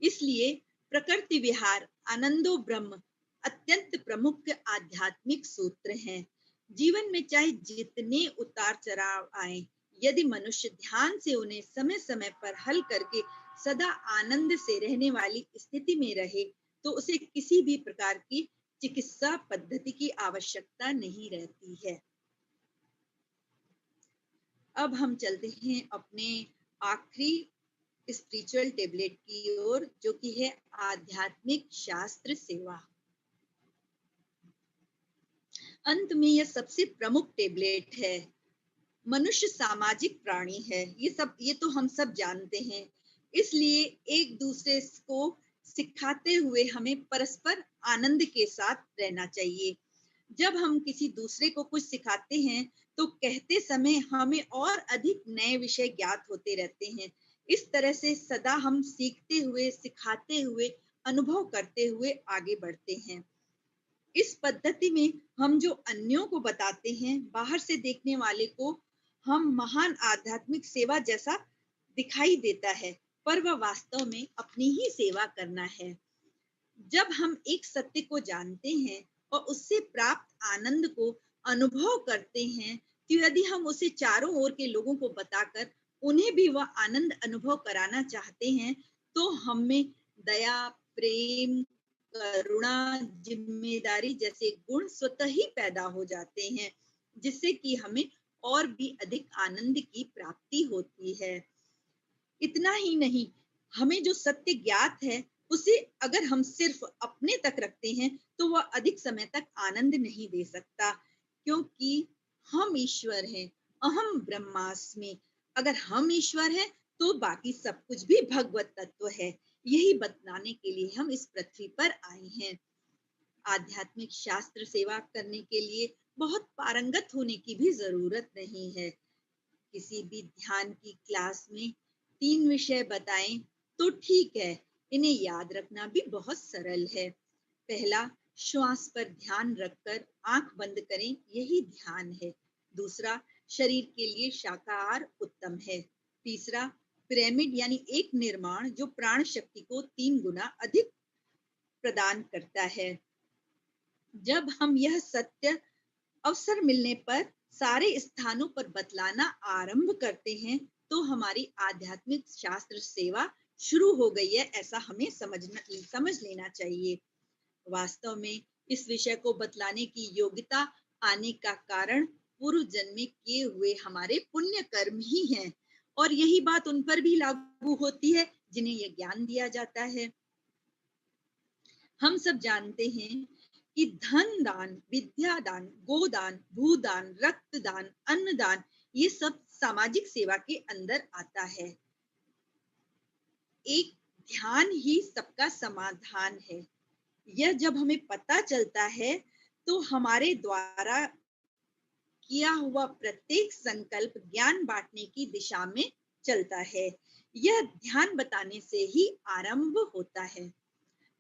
इसलिए प्रकृति विहार, आनंदो ब्रह्म अत्यंत प्रमुख आध्यात्मिक सूत्र हैं। जीवन में चाहे जितने उतार चढ़ाव आए, यदि मनुष्य ध्यान से उन्हें समय समय पर हल करके सदा आनंद से रहने वाली स्थिति में रहे, तो उसे किसी भी प्रकार की चिकित्सा पद्धति की आवश्यकता नहीं रहती है। अब हम चलते हैं अपने आखिरी स्पिरिचुअल टेबलेट की ओर, जो कि है आध्यात्मिक शास्त्र सेवा। अंत में यह सबसे प्रमुख टेबलेट है। मनुष्य सामाजिक प्राणी है, ये तो हम सब जानते हैं। इसलिए एक दूसरे को सिखाते हुए हमें परस्पर आनंद के साथ रहना चाहिए। जब हम किसी दूसरे को कुछ सिखाते हैं, तो कहते समय हमें और अधिक नए विषय ज्ञात होते रहते हैं। इस तरह से सदा हम सीखते हुए, सिखाते हुए, अनुभव करते हुए आगे बढ़ते हैं। इस पद्धति में हम जो अन्यों को बताते हैं, बाहर से देखने वाले को हम महान आध्यात्मिक सेवा जैसा दिखाई देता है, पर वह वास्तव में अपनी ही सेवा करना है। जब हम एक सत्य को जानते हैं और उससे प्राप्त आनंद को अनुभव करते हैं, तो यदि हम उसे चारों ओर के लोगों को बताकर उन्हें भी वह आनंद अनुभव कराना चाहते हैं, तो हम में दया, प्रेम, करुणा, जिम्मेदारी जैसे गुण स्वतः ही पैदा हो जाते हैं, जिससे कि हमें और भी अधिक आनंद की प्राप्ति होती है। इतना ही नहीं, हमें जो सत्य ज्ञात है, उसे अगर हम सिर्फ अपने तक रखते हैं, तो वह अधिक समय तक आनंद नहीं दे सकता, क्योंकि हम ईश्वर हैं। अहम ब्रह्मास्मि। अगर हम ईश्वर हैं, तो बाकी सब कुछ भी भगवत तत्व है। यही बतलाने के लिए हम इस पृथ्वी पर आए हैं। आध्यात्मिक शास्त्र सेवा करने के लिए बहुत पारंगत होने की भी जरूरत नहीं है। किसी भी ध्यान की क्लास में 3 विषय बताएं तो ठीक है, इन्हें याद रखना भी बहुत सरल है। पहला, श्वास पर ध्यान रखकर आंख बंद करें, यही ध्यान है। दूसरा, शरीर के लिए शाकाहार उत्तम है। तीसरा, पिरामिड यानी एक निर्माण जो प्राण शक्ति को 3 गुना अधिक प्रदान करता है। जब हम यह सत्य अवसर मिलने पर सारे स्थानों पर बतलाना आरंभ करते हैं, तो हमारी आध्यात्मिक शास्त्र सेवा शुरू हो गई है, ऐसा हमें समझ लेना चाहिए। वास्तव में इस विषय को बतलाने की योग्यता आने का कारण पूर्व जन्म में किए हुए हमारे पुण्य कर्म ही हैं, और यही बात उन पर भी लागू होती है जिन्हें यह ज्ञान दिया जाता है। हम सब जानते हैं कि धन दान, विद्या दान, गोदान, भूदान, रक्तदान, अन्नदान, ये सब सामाजिक सेवा के अंदर आता है। एक ध्यान ही सबका समाधान है। यह जब हमें पता चलता है तो हमारे द्वारा किया हुआ प्रत्येक संकल्प ज्ञान बांटने की दिशा में चलता है। यह ध्यान बताने से ही आरंभ होता है।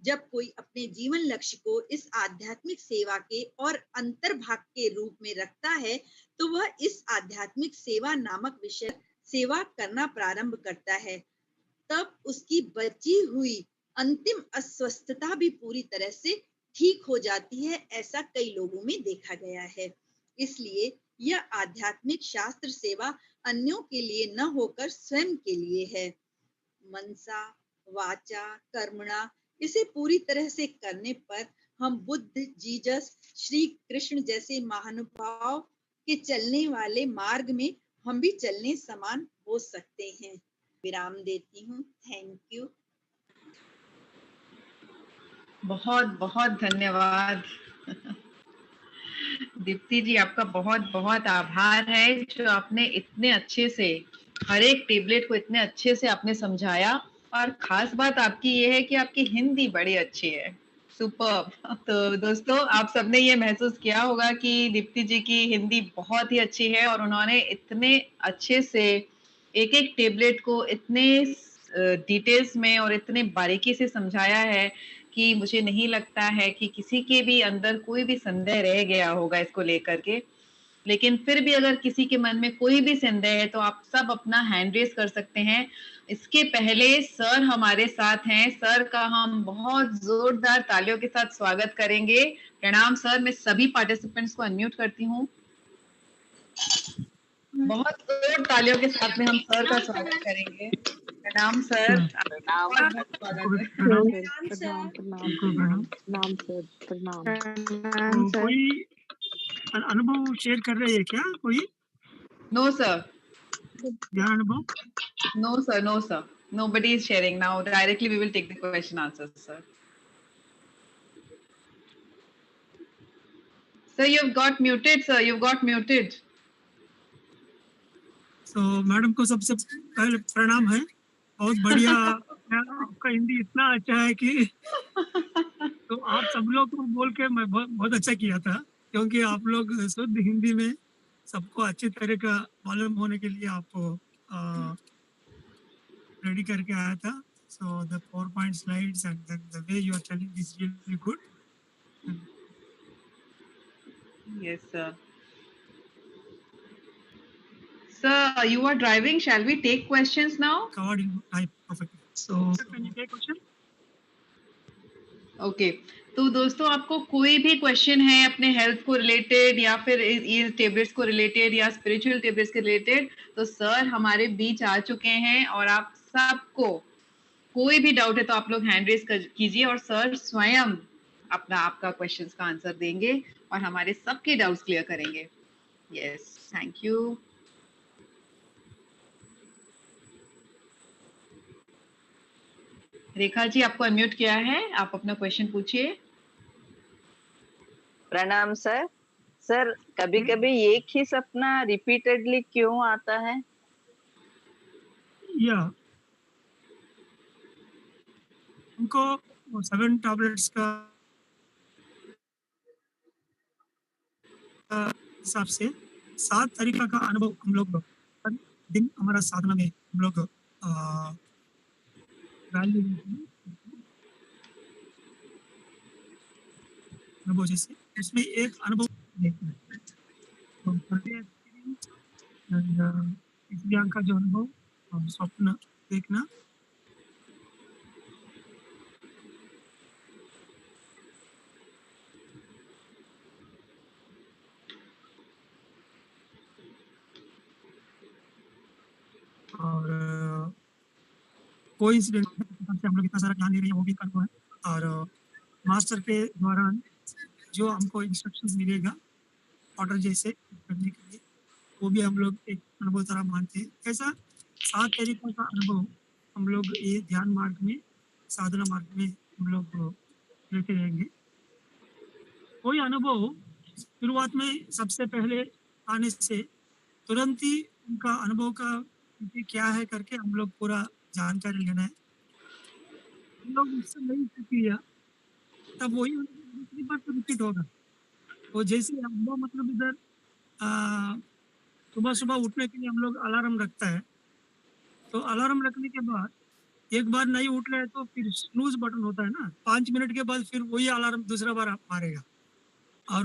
जब कोई अपने जीवन लक्ष्य को इस आध्यात्मिक सेवा के और अंतर्भाग के रूप में रखता है, तो वह इस आध्यात्मिक सेवा नामक विषय सेवा करना प्रारंभ करता है। तब उसकी बची हुई अंतिम अस्वस्थता भी पूरी तरह से ठीक हो जाती है। ऐसा कई लोगों में देखा गया है। इसलिए यह आध्यात्मिक शास्त्र सेवा अन्यों के लिए न होकर स्वयं के लिए है। मनसा वाचा कर्मणा इसे पूरी तरह से करने पर हम बुद्ध, जीसस, श्री कृष्ण जैसे महानुभाव के चलने वाले मार्ग में हम भी चलने समान हो सकते हैं। विराम देती हूँ। Thank you. बहुत बहुत धन्यवाद दीप्ति जी, आपका बहुत बहुत आभार है जो आपने इतने अच्छे से हर एक टेबलेट को इतने अच्छे से आपने समझाया। और खास बात आपकी ये है कि आपकी हिंदी बड़ी अच्छी है, सुपर। तो दोस्तों, आप सबने ये महसूस किया होगा कि दीप्ति जी की हिंदी बहुत ही अच्छी है और उन्होंने इतने अच्छे से एक एक टेबलेट को इतने डिटेल्स में और इतने बारीकी से समझाया है कि मुझे नहीं लगता है कि किसी के भी अंदर कोई भी संदेह रह गया होगा इसको लेकर के। लेकिन फिर भी अगर किसी के मन में कोई भी संदेह है तो आप सब अपना हैंड रेज कर सकते हैं। इसके पहले सर हमारे साथ हैं, सर का हम बहुत जोरदार तालियों के साथ स्वागत करेंगे। प्रणाम सर, मैं सभी पार्टिसिपेंट्स को अनम्यूट करती हूँ। बहुत जोर तालियों के साथ में हम सर का स्वागत करेंगे। प्रणाम सर, आपका प्रणाम बहुत बहुत स्वागत है। प्रणाम प्रणाम प्रणाम सर। प्रणाम। तो कोई अनुभव शेयर कर रहे हैं क्या कोई? नो सर, क्या अनुभव? no sir, no sir, nobody is sharing now. Directly we will take the question answers, sir. Sir, you've got muted, sir, you've got muted. तो मैडम को सबसे पहले प्रणाम है। बहुत बढ़िया। आपका हिंदी इतना अच्छा है कि तो आप सब लोग को बोल के मैं बहुत अच्छा किया था, क्योंकि आप लोग शुद्ध हिंदी में सबको अच्छी तरह का मालूम होने के लिए आप रेडी करके आया था। So the 4 point slides and the way you are telling is really good. Yes, sir. Sir, you are driving. Shall we take questions now? Covered in type perfectly. So can you take question? Okay. तो दोस्तों, आपको कोई भी question है अपने health को related या फिर ये टेबलेट्स को रिलेटेड या स्पिरिचुअल टेबलेट्स के रिलेटेड, तो सर हमारे बीच आ चुके हैं और आप सबको कोई भी डाउट है तो आप लोग हैंड रेज कीजिए और सर स्वयं आपका क्वेश्चंस का आंसर देंगे और हमारे सबके डाउट्स क्लियर करेंगे। Yes, thank you. Rekha ji, आपको अनम्यूट किया है, आप अपना क्वेश्चन पूछिए। प्रणाम सर। सर, कभी कभी एक ही सपना रिपीटेडली क्यों आता है? या उनको 7 टैबलेट्स का हिसाब से 7 तरीका का अनुभव हम लोग हर दिन हमारा साधना में हम लोग वैल्यू अनुभव जैसे उसमें एक अनुभव का जो अनुभव स्वप्न देखना, और कोई इंसिडेंट से हम लोग इतना सारा ज्ञान ले रहे हैं वो भी अनुभव है। और मास्टर के द्वारा जो हमको इंस्ट्रक्शंस मिलेगा ऑर्डर जैसे करने के लिए, वो भी हम लोग एक अनुभव तरह मानते हैं। ऐसा 7 तरीकों का अनुभव हम लोग ये ध्यान मार्ग में, साधना मार्ग में हम लोग लेते रहेंगे। कोई अनुभव शुरुआत में सबसे पहले आने से तुरंत ही उनका अनुभव का क्या है करके हम लोग पूरा जानकारी लेना है। हम लोग उससे नहीं सीख लिया, तब वही दूसरी बार तो रिपीट होगा। और जैसे हम लोग मतलब इधर सुबह-सुबह उठने के लिए हम लोग अलार्म रखता है, तो अलार्म रखने के बाद एक बार नहीं उठ रहे तो फिर स्नूज़ बटन होता है ना, 5 मिनट के बाद फिर वही अलार्म दूसरा बार मारेगा और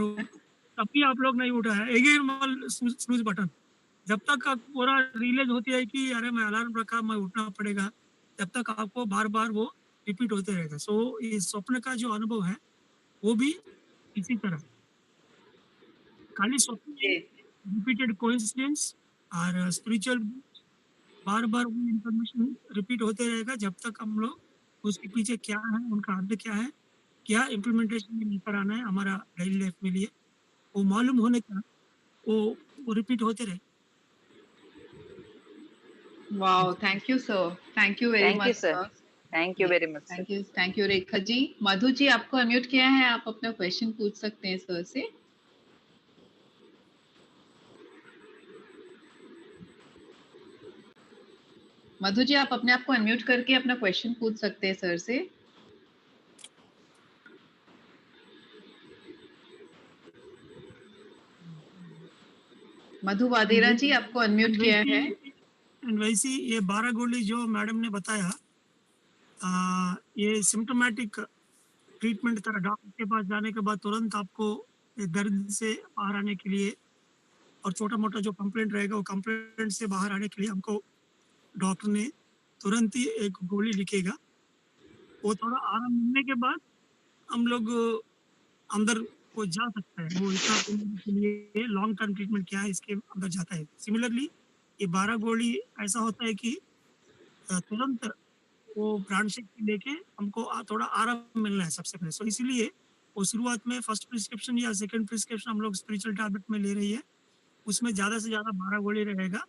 तब भी आप लोग नहीं उठा है, अगेन मार स्नूज़ बटन। जब तक आप पूरा रियलाइज़ होती है कि अरे मैं अलार्म रखा, मैं उठना पड़ेगा, तब तक आपको बार-बार वो रिपीट होते रहेगा। सो ये स्वप्न का जो अनुभव है, वो भी इसी तरह खाली स्वप्न नहीं, जी। रिपीटेड कोइंसिडेंस और स्पिरिचुअल बार-बार वो इन्फॉर्मेशन रिपीट होते रहेगा जब तक हम लोग उसके पीछे क्या है, उनका अर्थ क्या है, क्या इम्प्लीमेंटेशन में लेकर आना है हमारा डेली लाइफ में लिए, वो मालूम होने का वो वो रिपीट होते रहे। Wow! Thank you sir. Thank you very thank you much sir, sir. Thank you जी, very much sir. Thank you Rekha ji. Madhu ji आपको अनम्यूट किया है, आप अपना क्वेश्चन पूछ सकते हैं सर से। मधु जी आप अपने आप को अनम्यूट करके अपना क्वेश्चन पूछ सकते हैं सर से। मधु एंड वादेरा जी आपको अनम्यूट किया वैसी है। एंड वैसी ये 12 गोली जो मैडम ने बताया, ये सिम्प्टोमेटिक ट्रीटमेंट तरह डॉक्टर के पास जाने के बाद तुरंत आपको ये दर्द से बाहर आने के लिए और छोटा-मोटा जो कंप्लेंट रहेगा, वो कंप्लेंट से बाहर आने के लिए हमको डॉक्टर ने तुरंत ही एक गोली लिखेगा। वो थोड़ा आराम मिलने के बाद हम लोग अंदर को जा सकता है। वो इतना दिन के लिए लॉन्ग टर्म ट्रीटमेंट क्या है इसके अंदर जाता है। सिमिलरली ये 12 गोली ऐसा होता है कि तुरंत वो प्राण शक्ति लेके हमको थोड़ा आराम मिलना है सबसे पहले। सो इसीलिए वो शुरुआत में फर्स्ट प्रिस्क्रिप्शन या सेकंड प्रिस्क्रिप्शन हम लोग स्पिरिचुअल टैबलेट में ले रही है। उसमें ज़्यादा से ज़्यादा 12 गोली रहेगा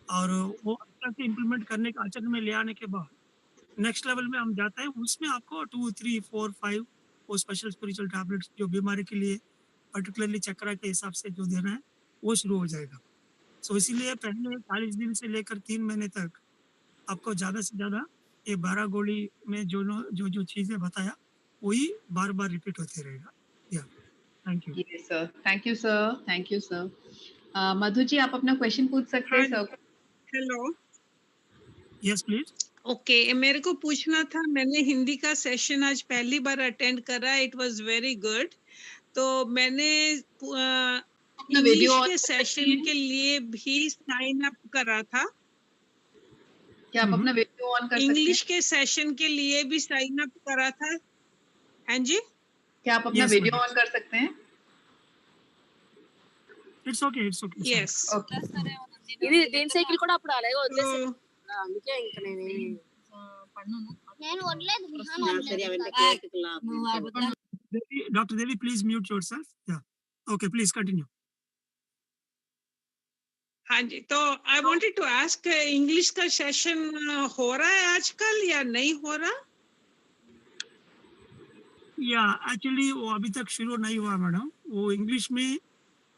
और वो अच्छा से इम्प्लीमेंट करने का आचरण में ले आने के बाद नेक्स्ट लेवल में हम जाते हैं, उसमें आपको 2, 3, 4, 5 वो स्पेशल स्पिरिचुअल टैबलेट्स जो बीमारी के लिए पर्टिकुलरली चक्रा के हिसाब से जो देना है, वो शुरू हो जाएगा। सो इसीलिए पहले 40 दिन से लेकर 3 महीने तक आपको ज़्यादा से ज़्यादा ये 12 गोली में जो चीज़ें बताया, वही बार-बार रिपीट होते रहेगा। या thank you. Yes sir. Thank you sir. Thank you sir. Madhu ji आप अपना क्वेश्चन पूछ सकते हैं हाँ, सर को। हेलो। Yes please. ओके, मेरे को पूछना था, मैंने हिंदी का सेशन आज पहली बार अटेंड करा, इट वाज वेरी गुड। तो मैंने अपना वीडियो इंग्लिश ऑन के कर सकते सेशन हैं। के लिए भी साइन अप करा था। क्या आप अपना वीडियो ऑन कर सकते हैं? इंग्लिश के सेशन के लिए भी साइन अप करा था। हाँ जी, क्या आप अपना यस वीडियो मैडम। ऑन कर सकते हैं? It's okay, it's okay, it's yes. Okay. Okay. ఇది దీని సైకిల్ కూడా అప్పుడు అలాగే వదిలేసి तो అందుకే ఇంక నేను పడినాను నేను వదలేదు విహాన్ సరే వదలేదు అవన్నీ సార్. కేకులా నువ్వు అబద్ధాలు Dr. Devi, please mute yourself. Yeah. Okay, please continue. हाँ जी, तो I wanted to ask, English का सेशन हो रहा है आजकल या नहीं हो रहा? या एक्चुअली वो अभी तक शुरू नहीं हुआ मैडम। वो इंग्लिश में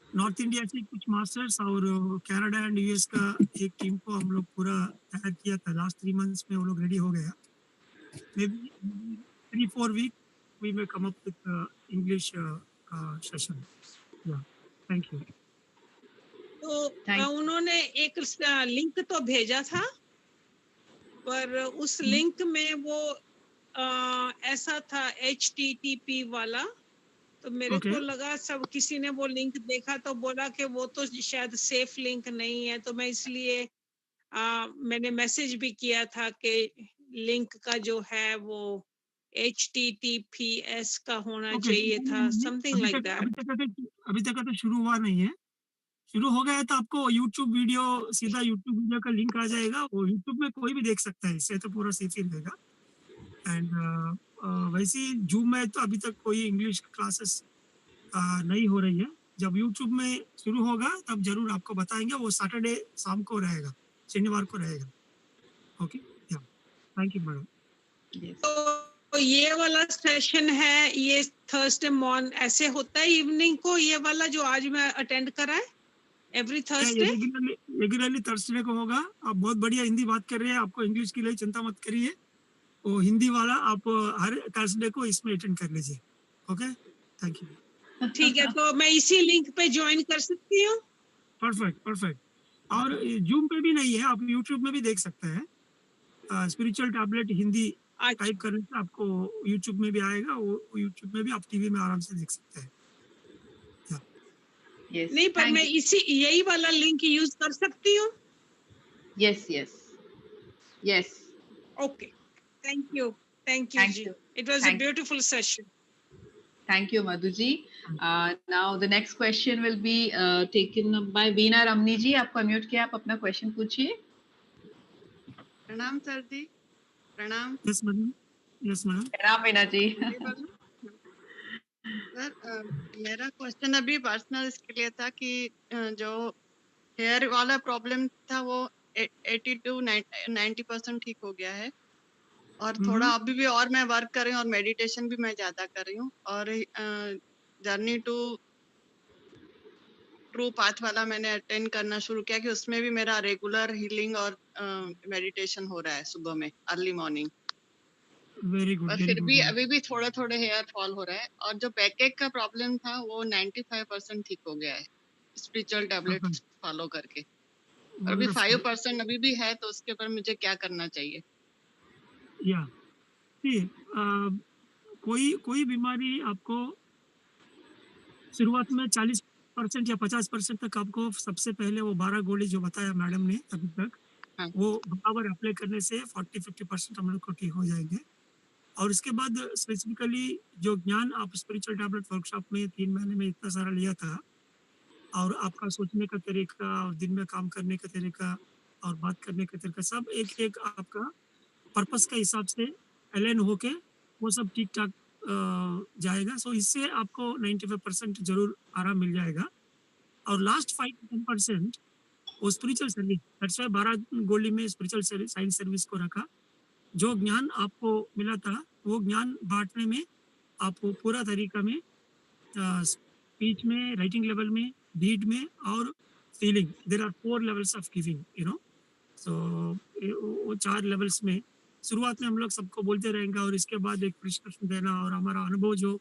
नॉर्थ इंडिया से कुछ मास्टर्स और कनाडा एंड यूएस का एक टीम को हम लोग पूरा तैयार किया था। लास्ट 3 मंथ्स में वो लोग रेडी हो गया। Maybe 3-4 week we may come up with English session. या थैंक यू। तो Thank- उन्होंने एक लिंक तो भेजा था, पर उस लिंक में वो ऐसा था HTTP वाला, तो मेरे Okay. को लगा सब किसी ने वो लिंक देखा तो बोला कि वो तो शायद सेफ लिंक नहीं है, तो मैं इसलिए मैंने मैसेज भी किया था कि लिंक का जो है वो HTTPS का होना Okay, चाहिए था, समथिंग लाइक दैट। अभी तक का तो शुरू हुआ नहीं है। शुरू हो गया है तो आपको यूट्यूब वीडियो सीधा यूट्यूब वीडियो का लिंक आ जाएगा। वो यूट्यूब में कोई भी देख सकता है, इससे तो पूरा सेफ ही रहेगा। एंड वैसे ही जूम में तो अभी तक कोई इंग्लिश क्लासेस नहीं हो रही है। जब यूट्यूब में शुरू होगा तब ज़रूर आपको बताएँगे। वो सैटरडे शाम को रहेगा, शनिवार को रहेगा। ओके, या थैंक यू मैडम। yes. तो ये वाला सेशन है, ये थर्सडे मॉर्निंग ऐसे होता है इवनिंग को, ये वाला जो आज मैं अटेंड करा है एवरी क्या ये थर्सडे? रेगुलरली थर्सडे को होगा। आप बहुत बढ़िया हिंदी बात कर रहे हैं, आपको इंग्लिश के लिए चिंता मत करिए। वो हिंदी वाला आप हर थर्सडे को इसमें अटेंड कर लीजिए। Okay, thank you. ठीक है, तो मैं इसी लिंक पे ज्वाइन कर सकती हूँ? Perfect perfect. और जूम पे भी नहीं है, आप यूट्यूब में भी देख सकते हैं। स्पिरिचुअल टैबलेट हिंदी अच्छा, टाइप करने से आपको यूट्यूब में भी आएगा, वो यूट्यूब में भी आप टीवी में आराम से देख सकते हैं। Yes, नहीं पर thank मैं you. यही वाला लिंक यूज कर सकती हूँ? Yes, yes, yes. Okay, thank you Thank जी। you. It was a Thank you. Beautiful session. Thank you, Madhu ji. Now the next question will be taken up by Veena Ramni ji. आपको unmute किया, आप अपना question पूछिए। प्रणाम sir जी, प्रणाम। Yes madam, yes madam. प्रणाम वीना जी। Sir मेरा question अभी पर्सनल इसके लिए था कि जो हेयर वाला प्रॉब्लम था वो 80 to 90% ठीक हो गया है, और थोड़ा अभी भी और मैं वर्क कर रही हूँ और मेडिटेशन भी मैं ज्यादा कर रही हूँ, और जर्नी टू ट्रू पाथ वाला मैंने अटेंड करना शुरू किया कि उसमें भी मेरा रेगुलर हीलिंग और मेडिटेशन हो रहा है सुबह में अर्ली मॉर्निंग। वेरी गुड, पर वेरी फिर गुड। भी अभी भी थोड़े थोड़े हेयर फॉल हो रहा है, और जो बैकएक का प्रॉब्लम था वो 95% ठीक हो गया है स्पिरिचुअल टैबलेट फॉलो करके, और अभी 5% अभी भी है, तो उसके ऊपर मुझे क्या करना चाहिए? या कोई बीमारी आपको शुरुआत में 40% या 50% तक आपको सबसे पहले वो 12 गोली जो बताया मैडम ने अभी तक, हाँ। वो बराबर अप्लाई करने से 40-50% हम लोग को ठीक हो जाएंगे। और इसके बाद स्पेसिफिकली जो ज्ञान आप स्पिरिचुअल टैबलेट वर्कशॉप में 3 महीने में इतना सारा लिया था, और आपका सोचने का तरीका और दिन में काम करने का तरीका और बात करने का तरीका, सब एक-एक आपका पर्पस के हिसाब से अलाइन होके वो सब ठीक-ठाक जाएगा। सो इससे आपको 95% ज़रूर आराम मिल जाएगा। और लास्ट 5-10% वो स्पिरिचुअल सर्विस, दैट्स व्हाई 12 गोली में स्पिरिचुअल साइंस सर्विस को रखा। जो ज्ञान आपको मिला था, वो ज्ञान बाँटने में आपको पूरा तरीका में स्पीच में, राइटिंग लेवल में, डीड में और feeling, there are 4 levels of giving, you know. So वो 4 लेवल्स में शुरुआत में हम लोग सबको बोलते रहेंगे, और इसके बाद एक प्रिस्क्रिप्शन देना और हमारा अनुभव जो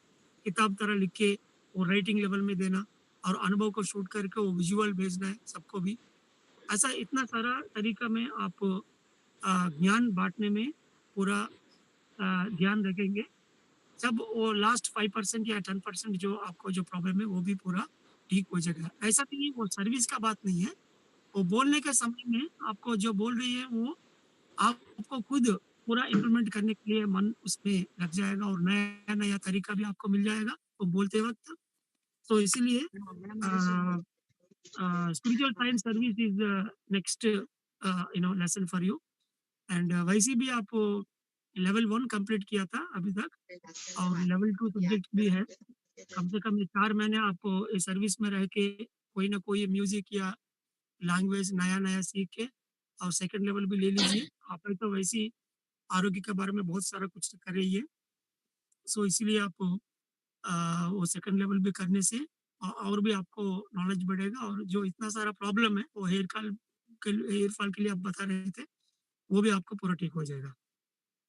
किताब तरह लिख के वो राइटिंग लेवल में देना, और अनुभव को शूट करके वो विजुअल भेजना है सबको भी। ऐसा इतना सारा तरीका में आप ज्ञान बाँटने में पूरा ध्यान रखेंगे। जब वो लास्ट 5% या 10% जो आपको जो प्रॉब्लम है वो भी पूरा ठीक हो जाएगा। ऐसा नहीं है, वो सर्विस का बात नहीं है। वो बोलने के समय में आपको जो बोल रही है वो आपको खुद पूरा इम्प्लीमेंट करने के लिए मन उसमें लग जाएगा, और नया-नया तरीका भी आपको मिल जाएगा वो बोलते वक़्त। तो इसीलिए spiritual science service is next lesson for you. And वैसे भी आप लेवल 1 कंप्लीट किया था अभी तक, और लेवल 2 सब्जेक्ट भी है। कम से कम ये 4 महीने आप इस सर्विस में रह के कोई ना कोई म्यूज़िक या लैंग्वेज नया-नया सीख के और सेकंड लेवल भी ले लीजिए। आपने तो वैसे ही आरोग्य के बारे में बहुत सारा कुछ कर रही है। सो इसीलिए आप वो सेकंड लेवल भी करने से और भी आपको नॉलेज बढ़ेगा, और जो इतना सारा प्रॉब्लम है वो हेयर फॉल के लिए आप बता रहे थे, वो भी आपको पूरा ठीक हो जाएगा।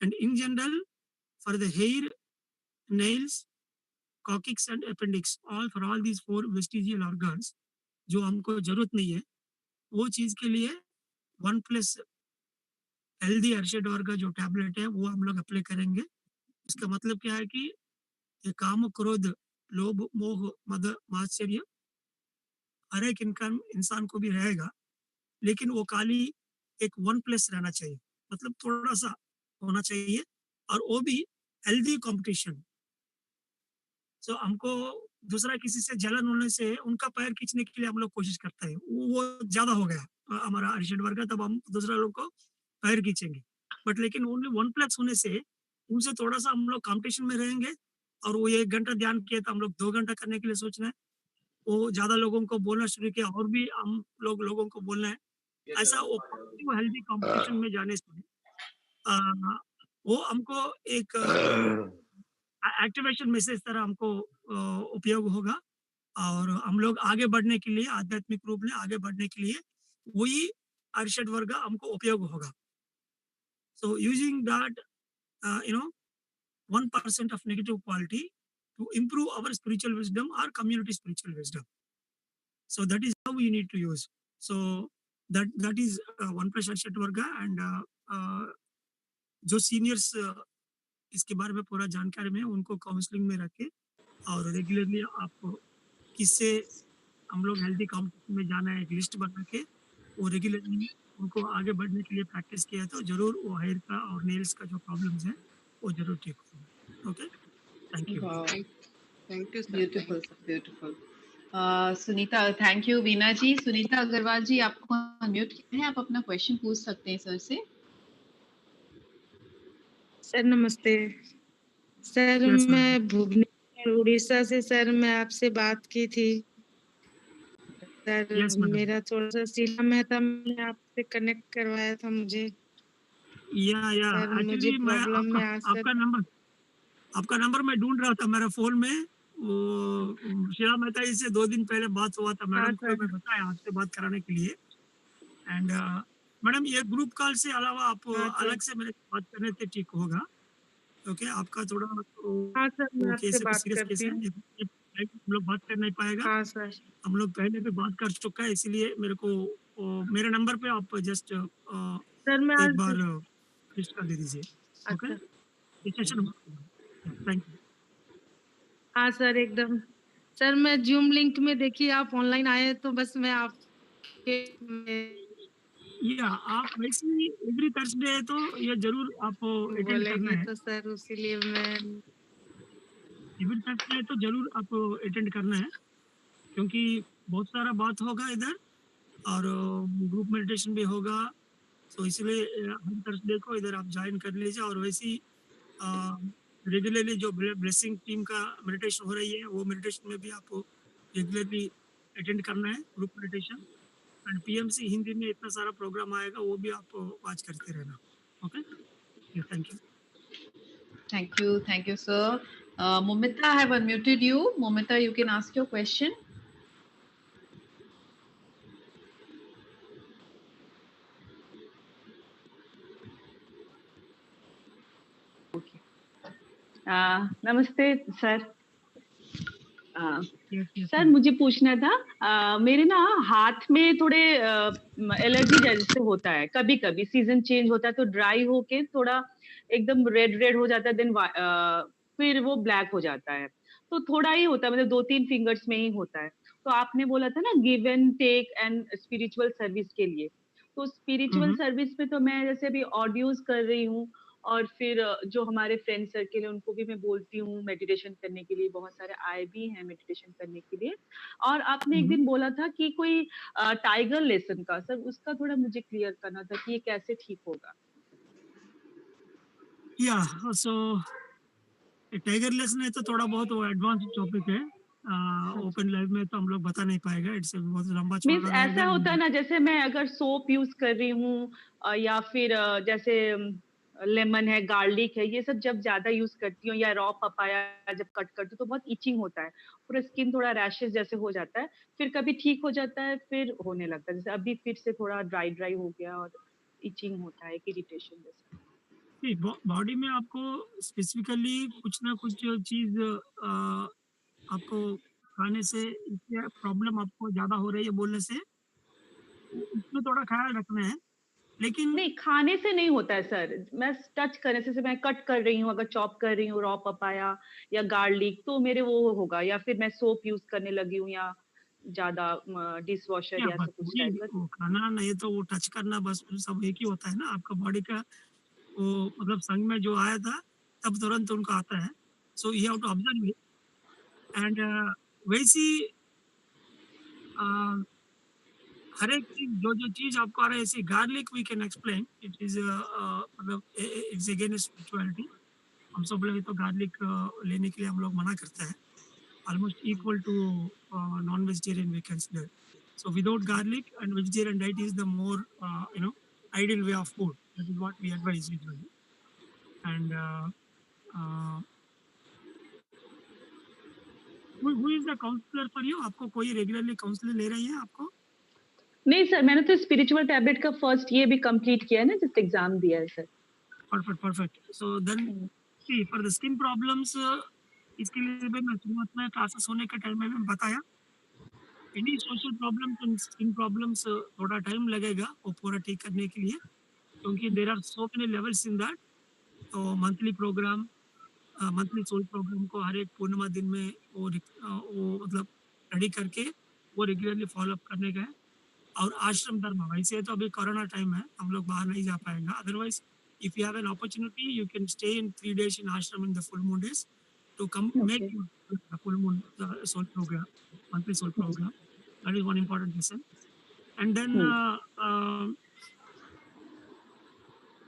And in general for the hair, nails, coccyx and appendix, for all these 4 vestigial organs जो हमको ज़रूरत नहीं है, वो चीज़ के लिए 1 प्लस हेल्दी अर्शेडोर का जो टैबलेट है वो हम लोग अप्लाई करेंगे। इसका मतलब क्या है कि ये काम, क्रोध, लोभ, मोह, मद, मात्सर्य हर एक इंसान को भी रहेगा, लेकिन वो खाली एक 1 प्लस रहना चाहिए, मतलब थोड़ा-सा होना चाहिए, और वो भी हेल्दी कॉम्पिटिशन। सो हमको दूसरा किसी से जलन होने से उनका पैर खींचने के लिए हम लोग कोशिश करते हैं, वो ज़्यादा हो गया हमारा अर्शद वर्ग का, तब हम दूसरा लोग को पैर खींचेंगे। बट लेकिन ओनली 1 प्लस होने से उनसे थोड़ा-सा हम लोग कॉम्पिटिशन में रहेंगे, और वो 1 घंटा ध्यान किए तो हम लोग 2 घंटा करने के लिए सोच रहे हैं। वो ज़्यादा लोगों को बोलना शुरू किया, और भी हम लोगों को बोलना है। ऐसा वो पॉजिटिव हेल्दी कॉम्पिटिशन में जाने से अ, वो हमको एक एक्टिवेशन मैसेज तरह हमको उपयोग होगा, और हम लोग आगे बढ़ने के लिए, आध्यात्मिक रूप में आगे बढ़ने के लिए वही अरशद वर्ग हमको उपयोग होगा। So using that 1% of negative quality to improve our spiritual wisdom or community spiritual wisdom. So that is how we need to use. So that is one plus Arshat Varga, and जो seniors इसके बारे में पूरा जानकारी में उनको counselling में रखे और रेगुलरली आप किससे हम लोग हेल्दी कॉम्पिटिशन में जाना है एक लिस्ट बना के वो रेगुलरली उनको आगे बढ़ने के लिए प्रैक्टिस किया तो जरूर वो हेयर का और नेल्स का जो प्रॉब्लम्स है वो जरूर ठीक होगा. Okay, thank you. Wow, thank you sir. beautiful, beautiful. Sunita, thank you. Veena ji, Sunita Agarwal ji आपको अनम्यूट किया है, आप अपना क्वेश्चन पूछ सकते हैं सर से. सर नमस्ते. Sir Yes, ma'am. मैं भुवनेश्वर उड़ीसा से सर मैं आपसे बात की थी. Sir Yes, madam. मेरा थोड़ा सा सीला में था, मैंने आपसे कनेक्ट करवाया था मुझे. या सर मुझे एक्चुअली मैं प्रॉब्लम में आज सर आपका नंबर मैं ढूंढ रहा था मेरे फोन में. वो शीला मेहता जी से 2 दिन पहले बात हुआ था, मैडम को मैं बताया आपसे बात कराने के लिए. एंड मैडम ये ग्रुप कॉल से अलावा आप अलग से मेरे से बात करने से ठीक होगा. ओके, आपका थोड़ा हाँ सर मैं केस आपसे है, बात सीरियस केस करती है, हूँ. हम लोग बात कर नहीं पाएगा. हाँ सर. हम लोग पहले भी बात कर चुका है, इसलिए मेरे को मेरे नंबर पे आप जस्ट सर मैं एक आज बार लिस्ट कर दे दीजिए. ओके, अच्छा. Thank you. हाँ सर एकदम. सर मैं जूम लिंक में देखिए आप ऑनलाइन आए तो बस मैं आपके या आप वैसे ही एवरी थर्सडे है तो ये जरूर आप अटेंड करना बोलेंगे है. तो सर उसीलिए मैं एवरी थर्सडे है तो जरूर आप अटेंड करना है, क्योंकि बहुत सारा बात होगा इधर और ग्रुप मेडिटेशन भी होगा. तो इसलिए हर थर्सडे को इधर आप ज्वाइन कर लीजिए. और वैसे ही रेगुलरली जो ब्लेसिंग टीम का मेडिटेशन हो रही है वो मेडिटेशन में भी आपको रेगुलरली अटेंड करना है, group meditation. And PMC Hindi में इतना सारा प्रोग्राम आएगा वो भी आप वॉच करते रहना. Okay, thank you. Thank you, sir. Momita, I have unmuted you. Momita, you can ask your question. नमस्ते सर. Yes, सर मुझे पूछना था, मेरे ना हाथ में थोड़े एलर्जी जैसे होता है, कभी कभी सीजन चेंज होता है तो ड्राई होके थोड़ा एकदम रेड रेड हो जाता है, देन फिर वो ब्लैक हो जाता है. तो थोड़ा ही होता है, मतलब 2-3 फिंगर्स में ही होता है. तो आपने बोला था ना give and take and spiritual service के लिए, तो स्पिरिचुअल सर्विस में तो मैं जैसे अभी ऑडियोज कर रही हूँ और फिर जो हमारे फ्रेंड सर्कल है उनको भी मैं बोलती हूँ मेडिटेशन करने के लिए, बहुत सारे आए भी हैं मेडिटेशन करने के लिए. और आपने एक दिन बोला था कि कोई टाइगर लेसन का, सर उसका थोड़ा मुझे क्लियर करना था कि ये कैसे ठीक होगा. या सो टाइगर लेसन है तो थोड़ा बहुत वो एडवांस टॉपिक है. ओपन लाइव में तो हम लोग बता नहीं पाएगा, इट्स बहुत लंबा मीन्स चौड़ा ऐसा होता है ना, जैसे मैं अगर सोप यूज कर रही हूँ या फिर जैसे लेमन है, गार्लिक है, ये सब जब ज्यादा यूज करती हूँ या रॉ पपाया जब कट करती हूँ तो बहुत इचिंग होता है, पूरा स्किन थोड़ा रैशेस जैसे हो जाता है, फिर कभी ठीक हो जाता है फिर होने लगता है, जैसे अभी फिर से थोड़ा ड्राई ड्राई हो गया और इचिंग होता है, इरिटेशन जैसा. बॉडी में आपको स्पेसिफिकली कुछ ना कुछ चीज आपको खाने से प्रॉब्लम आपको ज्यादा हो रही है बोलने से, उसमें थोड़ा ख्याल रखना है. लेकिन नहीं, खाने से नहीं होता है सर, मैं टच करने से मैं कट कर रही हूँ, अगर चॉप कर रही हूँ रॉ पपाया या गार्लिक तो मेरे वो होगा, या फिर मैं सोप यूज करने लगी हूँ या ज्यादा डिश वॉशर या सब कुछ टाइप का. वो खाना नहीं तो वो टच करना बस सब एक ही होता है ना. आपका बॉडी का वो मतलब संग में जो आया था तब तुरंत उनको आता है. So you have to observe it. And वैसी हर एक चीज जो चीज आपको आ रहा है, ऐसे garlic we can explain it is मतलब इट्स अगेन स्पिरिचुअलिटी. हम सब लोग तो गार्लिक लेने के लिए हम लोग मना करते हैं, almost equal to non-vegetarian we consider. So without garlic and vegetarian diet is the more ideal way of food. That is what we advise usually. And who is the counselor for you? आपको कोई regularly counsellor ले रही है आपको? नहीं sir, मैंने तो spiritual tablet का फर्स्ट ये भी कंप्लीट किया है ना, जस्ट एग्जाम दिया है sir. perfect. So then, see, for the skin problems, इसके लिए भी मैं शुरुआत में क्लासेस होने के टाइम में भी बताया, any social problems and skin problems थोड़ा टाइम लगेगा वो पूरा ठीक करने के लिए, क्योंकि there are so many levels in that. तो monthly program, monthly soul program को हर एक पूर्णिमा दिन में वो मतलब रेडी करके वो रेगुलरली फॉलो अप करने का है. और आश्रम धर्म, वैसे तो अभी कोरोना टाइम है, हम लोग बाहर नहीं जा पाएंगे. Otherwise if you have an opportunity you can stay in 3 days in ashram in the full moon days to come make the full moon soul program, monthly soul program. That is one important lesson. And then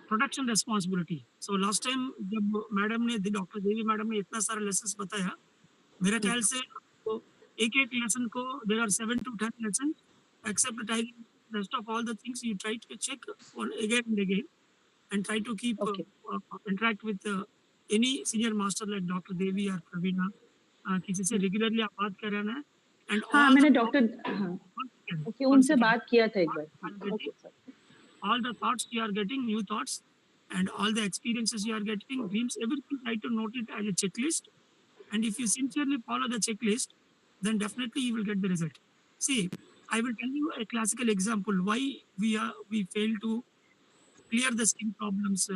production responsibility. So last time जब madam ने, doctor देवी madam ने इतना सारा lessons बताया, मेरे ख्याल से तो एक एक लेसन को there are 7 to 10 lesson except tiger, rest of all the things you try to check again and again and try to keep interact with any senior master like Dr. Devi or Pravina. किसी से regularly आप बात कर रहे हैं. And हाँ, मैंने doctor okay उनसे बात किया था एक बार. Okay sir. All the thoughts you are getting, new thoughts, and all the experiences you are getting, dreams, everything, try to note it as a checklist. And if you sincerely follow the checklist, then definitely you will get the result. See, I will tell you a classical example why we fail to clear the skin problems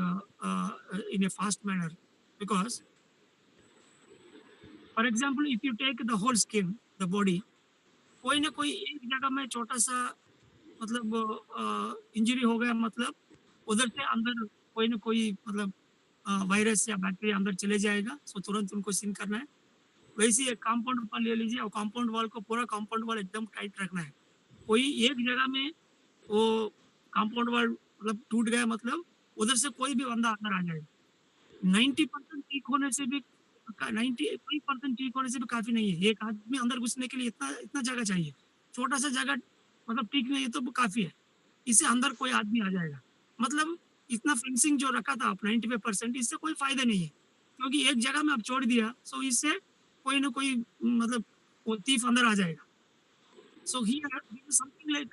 in a fast manner. Because, for example, if you take the whole skin, the body, कोई ना कोई एक जगह में छोटा सा मतलब injury हो गया, मतलब उधर से अंदर कोई ना कोई मतलब वायरस या बैक्टीरिया अंदर चले जाएगा, सो तुरंत उनको सीन करना है. वैसे एक कंपाउंड वॉल ले लीजिए और कंपाउंड वॉल को पूरा कंपाउंड वॉल एकदम टाइट रखना है. कोई एक जगह में वो कंपाउंड वॉल मतलब टूट गया, मतलब उधर से कोई भी बंदा अंदर आ जाएगा. 90% ठीक होने से भी 90% ठीक होने से भी काफी नहीं है. एक आदमी अंदर घुसने के लिए इतना जगह चाहिए. छोटा सा जगह मतलब ठीक नहीं है तो काफी है, इससे अंदर कोई आदमी आ जाएगा. मतलब इतना फेंसिंग जो रखा था आप 95%, इससे कोई फायदा नहीं है, क्योंकि एक जगह में आप छोड़ दिया, सो इससे कोई ना कोई मतलब वो तीफ अंदर आ जाएगा. सो हियर समथिंग लाइक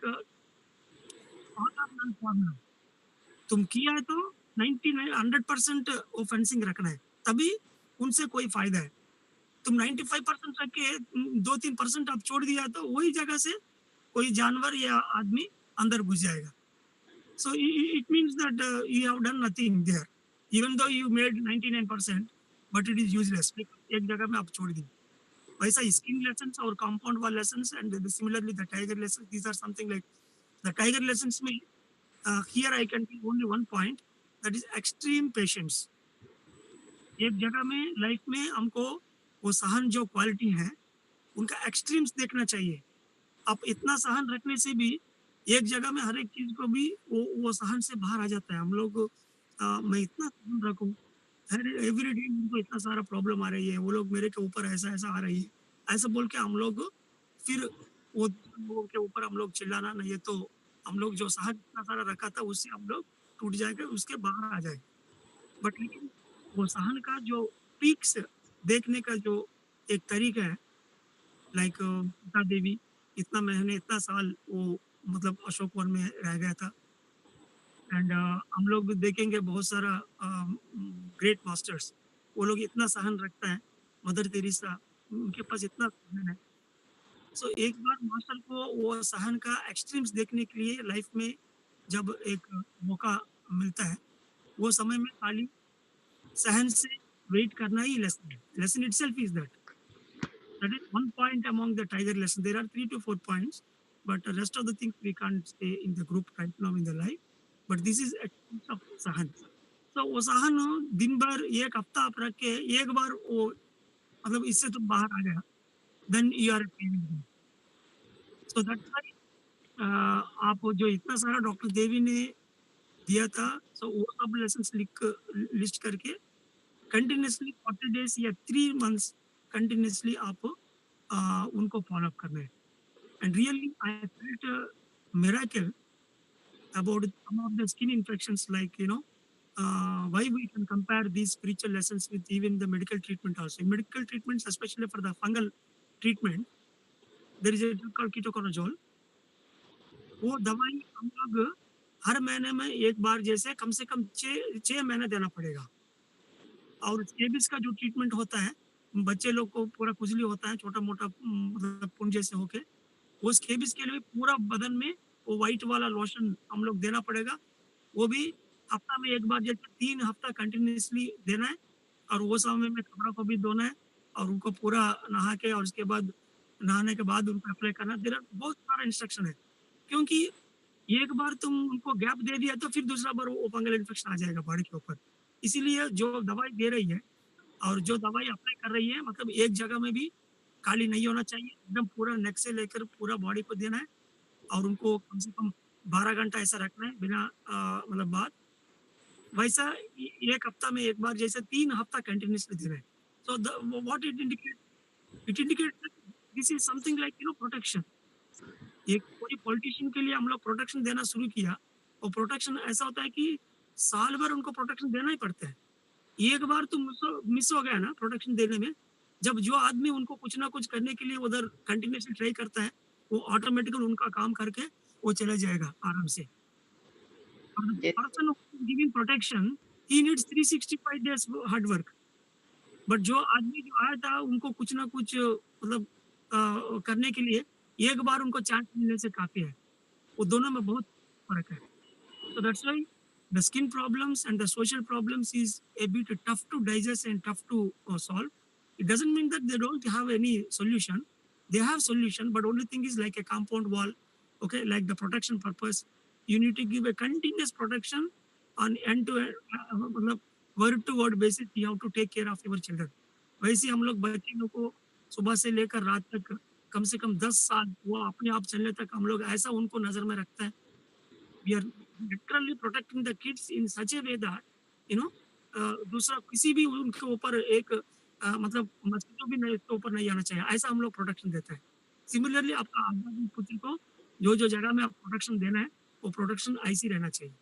तुम किया है तो 99-100% वो फेंसिंग रखना है, तभी उनसे कोई फायदा है. तुम 95% रख के 2-3% आप छोड़ दिया तो वही जगह से कोई जानवर या आदमी अंदर घुस जाएगा. So it means that you have done nothing there, even though you made 99%, but it is useless. एक जगह में आप छोड़ दी. वैसा skin lessons और compound wall lessons and similarly the tiger lessons, these are something like the tiger lessons में here I can give only one point, that is extreme patience. एक जगह में लाइफ में हमको वो सहन जो क्वालिटी है उनका एक्सट्रीम्स देखना चाहिए. आप इतना सहन रखने से भी एक जगह में हर एक चीज को भी वो सहन से बाहर आ जाता है. हम लोग मैं इतना सहन रखूं, एवरी डे उनको इतना सारा प्रॉब्लम आ रही है, वो लोग मेरे के ऊपर ऐसा आ रही है, ऐसा बोल के हम लोग फिर वो लोगों के ऊपर हम लोग चिल्लाना नहीं है, तो हम लोग जो सहन इतना सारा रखा था उससे हम लोग टूट जाएंगे, उसके बाहर आ जाएंगे. बट लेकिन वो सहन का जो पीक्स देखने का जो एक तरीका है, लाइक सीता देवी इतना महीने इतना साल वो मतलब अशोक वन में रह गया था. एंड हम लोग भी देखेंगे बहुत सारा ग्रेट मास्टर्स, वो लोग इतना सहन रखता है. मदर तेरेसा, उनके पास इतना सहन है. सो एक बार मास्टर को वो सहन का एक्सट्रीम्स देखने के लिए लाइफ में जब एक मौका मिलता है, वो समय में खाली सहन से वेट करना ही लेसन है. Lesson itself is that. That is one point among the tiger lesson. There are 3 to 4 points, but the rest of the things we can't stay in the group right now in the life. But this is a piece of sahan. So वो सहन दिन भर एक हफ्ता आप रख के एक बार वो मतलब इससे तो बाहर आ गया, then you are a failure. So that's why आप जो इतना सारा डॉक्टर देवी ने दिया था, so वो सब lessons लिस्ट करके continuously 40 days या 3 months continuously आप उनको फॉलो अप करना है. And really I felt a miracle about some of the skin infections, like why we can compare these spiritual lessons with even the medical treatment also. In medical treatments, especially for the fungal treatment, there is a drug called ketoconazole. वो दवाई हम लोग हर महीने में एक बार जैसे कम से कम 6 महीने देना पड़ेगा। और स्केबिस का जो ट्रीटमेंट होता है, बच्चे लोग को पूरा खुजली होता है, छोटा-मोटा मतलब पुंज जैसे होके, वो स्केबिस के लिए पूरा बदन में वो व्हाइट वाला लोशन हम लोग देना पड़ेगा। वो भी हफ्ता में 1 बार जैसे 3 हफ्ता कंटिन्यूअसली देना है और वो समय में कपड़ा को भी धोना है और उनको पूरा नहा के और उसके बाद नहाने के बाद उनको अप्लाई करना है। देयर आर बहुत सारा इंस्ट्रक्शन है। क्योंकि एक बार तुम उनको गैप दे दिया तो फिर दूसरा बार वो फंगल इन्फेक्शन आ जाएगा बॉडी के ऊपर। इसीलिए जो दवाई दे रही है और जो दवाई अप्लाई कर रही है मतलब एक जगह में भी खाली नहीं होना चाहिए, एकदम पूरा नेक से लेकर पूरा बॉडी को देना है और उनको कम से कम 12 घंटा ऐसा रखना है बिना मतलब बाद वैसा 1 हफ्ता में 1 बार जैसे 3 हफ्ता कंटिन्यूअसली देना है। So what it indicate this is something like protection. एक कोई पॉलिटिशियन के लिए हम लोग प्रोटेक्शन देना शुरू किया और प्रोटेक्शन ऐसा होता है कि साल भर उनको प्रोटेक्शन देना ही पड़ता है। एक बार तुम मिस हो गया ना प्रोटेक्शन देने में, जब जो आदमी उनको कुछ ना कुछ करने के लिए उधर कंटिन्यूअसली ट्राई करता है, वो ऑटोमेटिकली उनका काम करके वो चला जाएगा आराम से। और the person who is giving protection, he needs 365 days hard work. But जो आदमी जो आया था उनको कुछ ना कुछ मतलब करने के लिए एक बार उनको चांस मिलने से काफी है। वो दोनों में बहुत फर्क है। So that's why the skin problems and the social problems is a bit tough to digest and tough to solve. It doesn't mean that they don't have any solution. They have solution, but only thing is like a compound wall, okay, like the protection purpose. You need to give a continuous protection on end to end, मतलब word to word basis. You have to take care of your children. वैसे हम लोग बच्चे लोग को सुबह से लेकर रात तक कम से कम 10 साल वो अपने आप चलने तक हम लोग ऐसा उनको नजर में रखते हैं। We are literally protecting the kids in such a way that दूसरा किसी भी उनके ऊपर एक मतलब मस्किटो भी नहीं उसके ऊपर नहीं आना चाहिए, ऐसा हम लोग प्रोटेक्शन देते हैं। सिमिलरली आपका आजादी पुत्र को जो जगह में आप प्रोटेक्शन देना है वो प्रोटेक्शन ऐसी रहना चाहिए।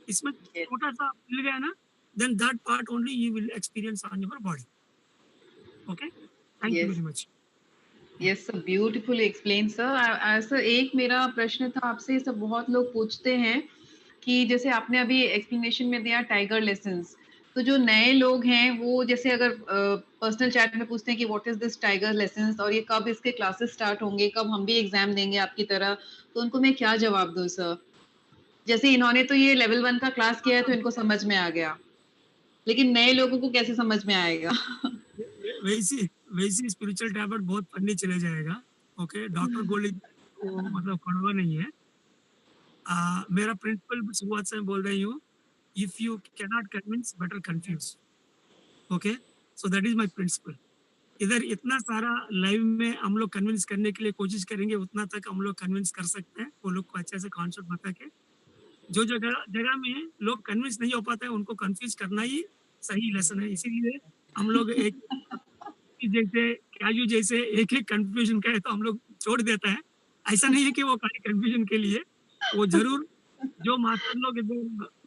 इसमें छोटा सा मिल गया ना, then that part only you will experience on your body. Okay, thank you very much. Yes sir, beautifully explain sir. Sir एक मेरा प्रश्न था आपसे, सब बहुत लोग पूछते हैं कि जैसे आपने अभी एक्सप्लेनेशन में दिया टाइगर लेसन्स, तो जो नए लोग हैं वो जैसे अगर पर्सनल चैट में पूछते हैं कि what is this tiger lessons और ये कब इसके क्लासेस स्टार्ट होंगे, कब हम भी एग्जाम देंगे आपकी तरह, तो उनको मैं क्या जवाब दूं सर? जैसे इन्होंने तो ये लेवल 1 का क्लास किया है तो इनको समझ में आ गया, लेकिन नए लोगों को कैसे समझ में आएगा? वैसी स्पिरिचुअल टैबलेट बहुत फनी चले जाएगा। ओके, डॉक्टर गोली वो मतलब कड़वा नहीं है। मेरा प्रिंसिपल शुरुआत से बोल रही हूँ, if you cannot convince better confuse. Okay, so that is my principle. इधर इतना सारा लाइव में हम लोग कन्विंस करने के लिए कोशिश करेंगे, उतना तक हम लोग कन्विंस कर सकते हैं वो लोग को अच्छे से कॉन्सेप्ट बता के। जो जगह में लोग कन्विंस नहीं हो पाते हैं उनको कंफ्यूज करना ही सही लेसन है। इसीलिए हम लोग एक जैसे एक कंफ्यूजन का है तो हम लोग छोड़ देता है। ऐसा नहीं है कि वो खाली कंफ्यूजन के लिए, वो जरूर जो मास्टर लोग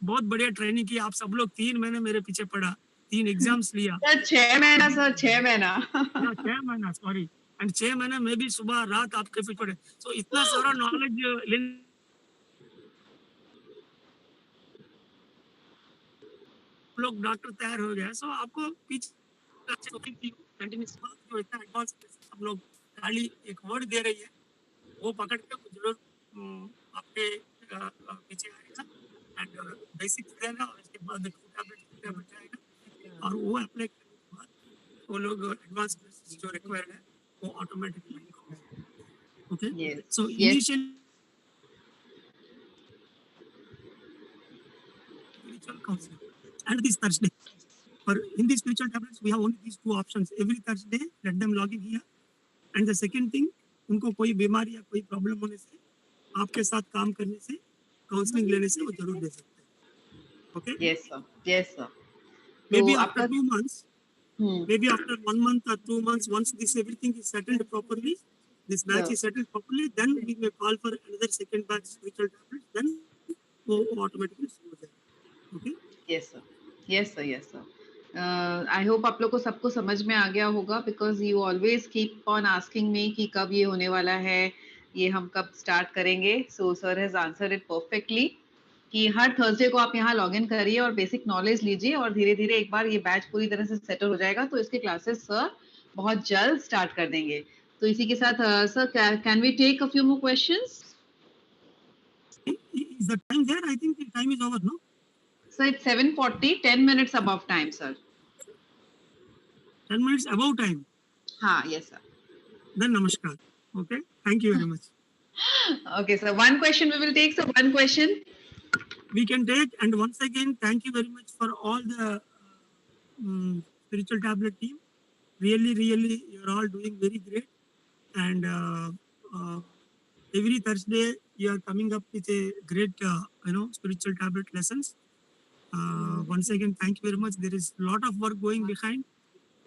बहुत बढ़िया ट्रेनिंग की, आप सब लोग 3 महीने मेरे पीछे पड़ा, 3 एग्जाम्स लिया। 6 महीना सर, 6 महीना 6 महीना सॉरी, एंड 6 महीने में भी सुबह रात आपके पीछे पड़े। सो इतना सारा नॉलेज लोग डॉक्टर तैयार हो गया। सो आपको पीछे कंटिन्यूस जो इतना एडवांस हम लोग खाली एक वर्ड दे रही है वो पकड़ के जरूर आपके पीछे आएगा एंड बेसिक देना और इसके बाद टैबलेट जाएगा और वो अप्लाई करने के बाद वो लोग एडवांस जो रिक्वायर्ड है वो automatically okay. So initial counselling and this Thursday. For in these spiritual tablets, we have only these 2 options. Every Thursday, let them log in here. And the second thing, उनको कोई बीमारी या कोई problem होने से, आपके साथ काम करने से, काउंसलिंग लेने से वो जरूर दे सकते हैं। Okay? Yes sir. Yes sir. Maybe after 2 months, maybe after 1 month or 2 months, once this everything is settled properly, this batch is settled properly, then we may call for another second batch spiritual tablets. Then वो automatically हो जाएगा। Okay? Yes sir. Yes sir. Yes sir. I hope आप लोग को सबको समझ में आ गया होगा, because you always keep on asking me कि कब ये होने वाला है, ये हम कब स्टार्ट करेंगे. So sir has answered it perfectly. कि हर थर्सडे को आप यहाँ लॉग इन करिए और बेसिक नॉलेज लीजिए, और धीरे धीरे एक बार ये बैच पूरी तरह से सेटल हो जाएगा तो इसके क्लासेस सर बहुत जल्द स्टार्ट कर देंगे। तो इसी के साथ sir, can we take a few more questions? Is the time there? I think the time is over, no? Sir, it's 7:40, 10 minutes above time, sir. 10 minutes above time. हाँ, yes, sir. Then namaskar. Okay. Thank you very much. Okay, sir. One question we will take, sir. One question. We can take, and once again, thank you very much for all the spiritual tablet team. Really, you're all doing very great. And every Thursday, you are coming up with a great, spiritual tablet lessons. Once again, thank you very much. There is a lot of work going behind,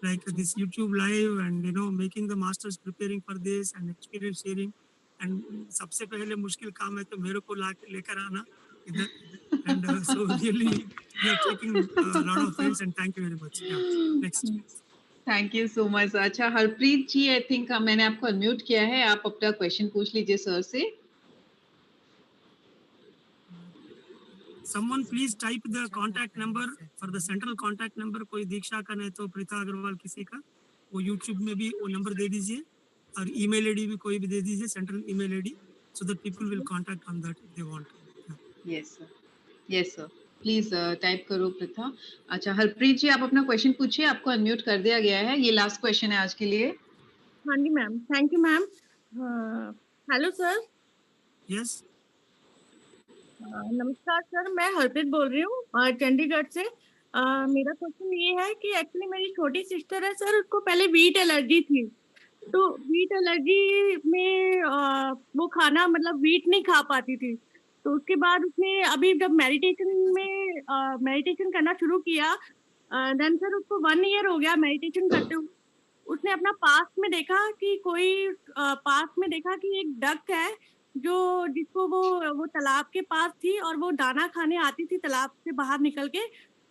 like this YouTube live, and making the masters preparing for this and experience sharing. And सबसे पहले मुश्किल काम है तो मेरे को लेकर आना इधर, and so really you are taking a lot of things, and thank you very much. Yeah. Next. Thank you so much. अच्छा, हरप्रीत जी, I think मैंने आपको अनम्यूट किया है, आप अपना क्वेश्चन पूछ लीजिए सर से। Someone please type the contact number for the central contact number, कोई दीक्षा का नहीं तो प्रीता अग्रवाल किसी का, वो YouTube में भी वो नंबर दे दीजिए, और ईमेल आईडी भी कोई भी दे दीजिए, central email ID, so that people will contact on that if they want. Yes sir. Yes sir. Please type करो प्रीता। अच्छा, हरप्रीत जी, आप अपना क्वेश्चन पूछिए, आपको अनम्यूट कर दिया गया है, ये लास्ट क्वेश्चन है आज के लिए। हाँ जी ma'am, thank you ma'am. Hello sir. Yes, नमस्कार सर, मैं हरप्रीत बोल रही हूँ चंडीगढ़ से। मेरा क्वेश्चन ये है कि एक्चुअली मेरी छोटी सिस्टर है सर, उसको पहले वीट एलर्जी थी। तो वीट एलर्जी में वो खाना मतलब वीट नहीं खा पाती थी। तो उसके बाद उसने अभी जब मेडिटेशन करना शुरू किया, देन सर उसको 1 ईयर हो गया मेडिटेशन करते हुए। उसने अपना पास्ट में देखा कि एक डक है जो जिसको वो तालाब के पास थी और वो दाना खाने आती थी तालाब से बाहर निकल के।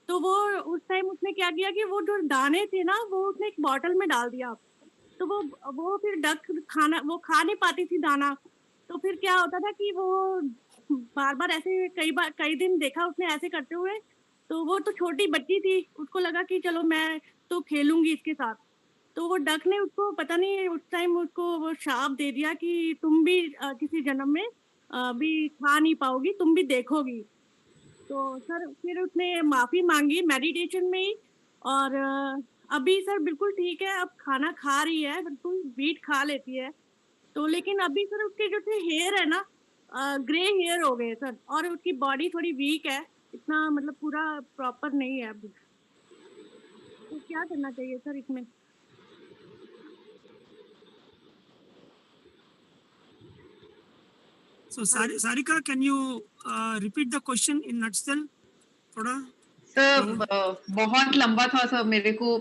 तो वो उस टाइम उसने क्या किया कि वो जो दाने थे ना वो उसने एक बॉटल में डाल दिया। तो वो फिर डक खा नहीं पाती थी दाना। तो फिर क्या होता था कि वो बार ऐसे कई दिन देखा उसने ऐसे करते हुए। तो वो तो छोटी बच्ची थी, उसको लगा कि चलो मैं तो खेलूंगी इसके साथ। तो वो डक ने उसको पता नहीं उस टाइम उसको वो शाप दे दिया कि तुम भी किसी जन्म में भी खा नहीं पाओगी, तुम भी देखोगी। तो सर फिर उसने माफी मांगी मेडिटेशन में ही, और अभी सर बिल्कुल ठीक है, अब खाना खा रही है, बिल्कुल वीट खा लेती है। तो लेकिन अभी सर उसके जो थे हेयर है ना, ग्रे हेयर हो गए सर, और उसकी बॉडी थोड़ी वीक है, इतना मतलब पूरा प्रॉपर नहीं है अभी। तो क्या करना चाहिए सर इसमें? So Sarika, can you repeat the question in nutshell? थोड़ा सर बहुत लंबा था सर, मेरे को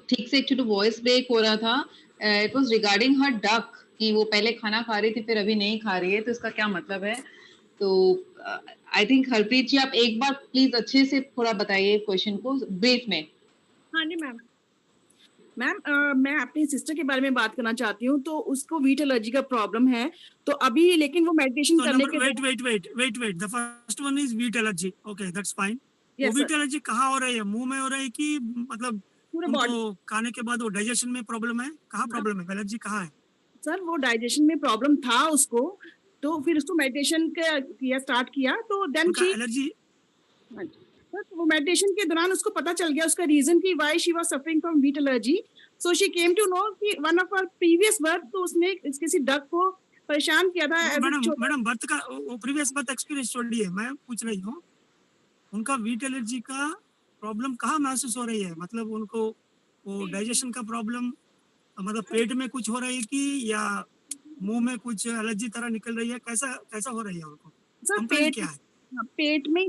ठीक से एक्चुअली वॉइस ब्रेक हो रहा था। It was regarding her duck कि वो पहले खाना खा रही थी फिर अभी नहीं खा रही है, तो इसका क्या मतलब है? तो आई थिंक हरप्रीत जी, आप एक बार प्लीज अच्छे से थोड़ा बताइए क्वेश्चन को ब्रीफ में। हाँ जी मैम। मैं अपनी सिस्टर के बारे में बात करना चाहती हूँ। तो उसको वीट एलर्जी का प्रॉब्लम है, तो अभी लेकिन वो मेडिटेशन करने के wait, the first one is wheat allergy. Okay, that's fine. Yes, वो wheat allergy कहाँ हो रही है? मुंह में हो रही है कि मतलब उनको खाने के बाद वो डाइजेशन में प्रॉब्लम है? कहाँ प्रॉब्लम है? एलर्जी कहाँ है? सर वो डाइजेशन में प्रॉब्लम था उसको, तो फिर उसको मेडिटेशन स्टार्ट किया। तो देन एलर्जी वो मेडिटेशन के दौरान उसको पता चल गया उसका रीजन की why she was suffering from wheat allergy. So she came to know कि one of our previous birth, तो उसने किसी डक को परेशान किया था। मैडम बर्थ का वो प्रीवियस बर्थ एक्सपीरियंस छोड़िए, मैं पूछ रही हूँ उनका वीट एलर्जी का प्रॉब्लम कहाँ महसूस हो रही है? मतलब उनको वो डाइजेशन का प्रॉब्लम, मतलब पेट में कुछ हो रही है कि या मुंह में कुछ एलर्जी तरह निकल रही है? कैसा हो रही है उनको? सर क्या है? पेट में ही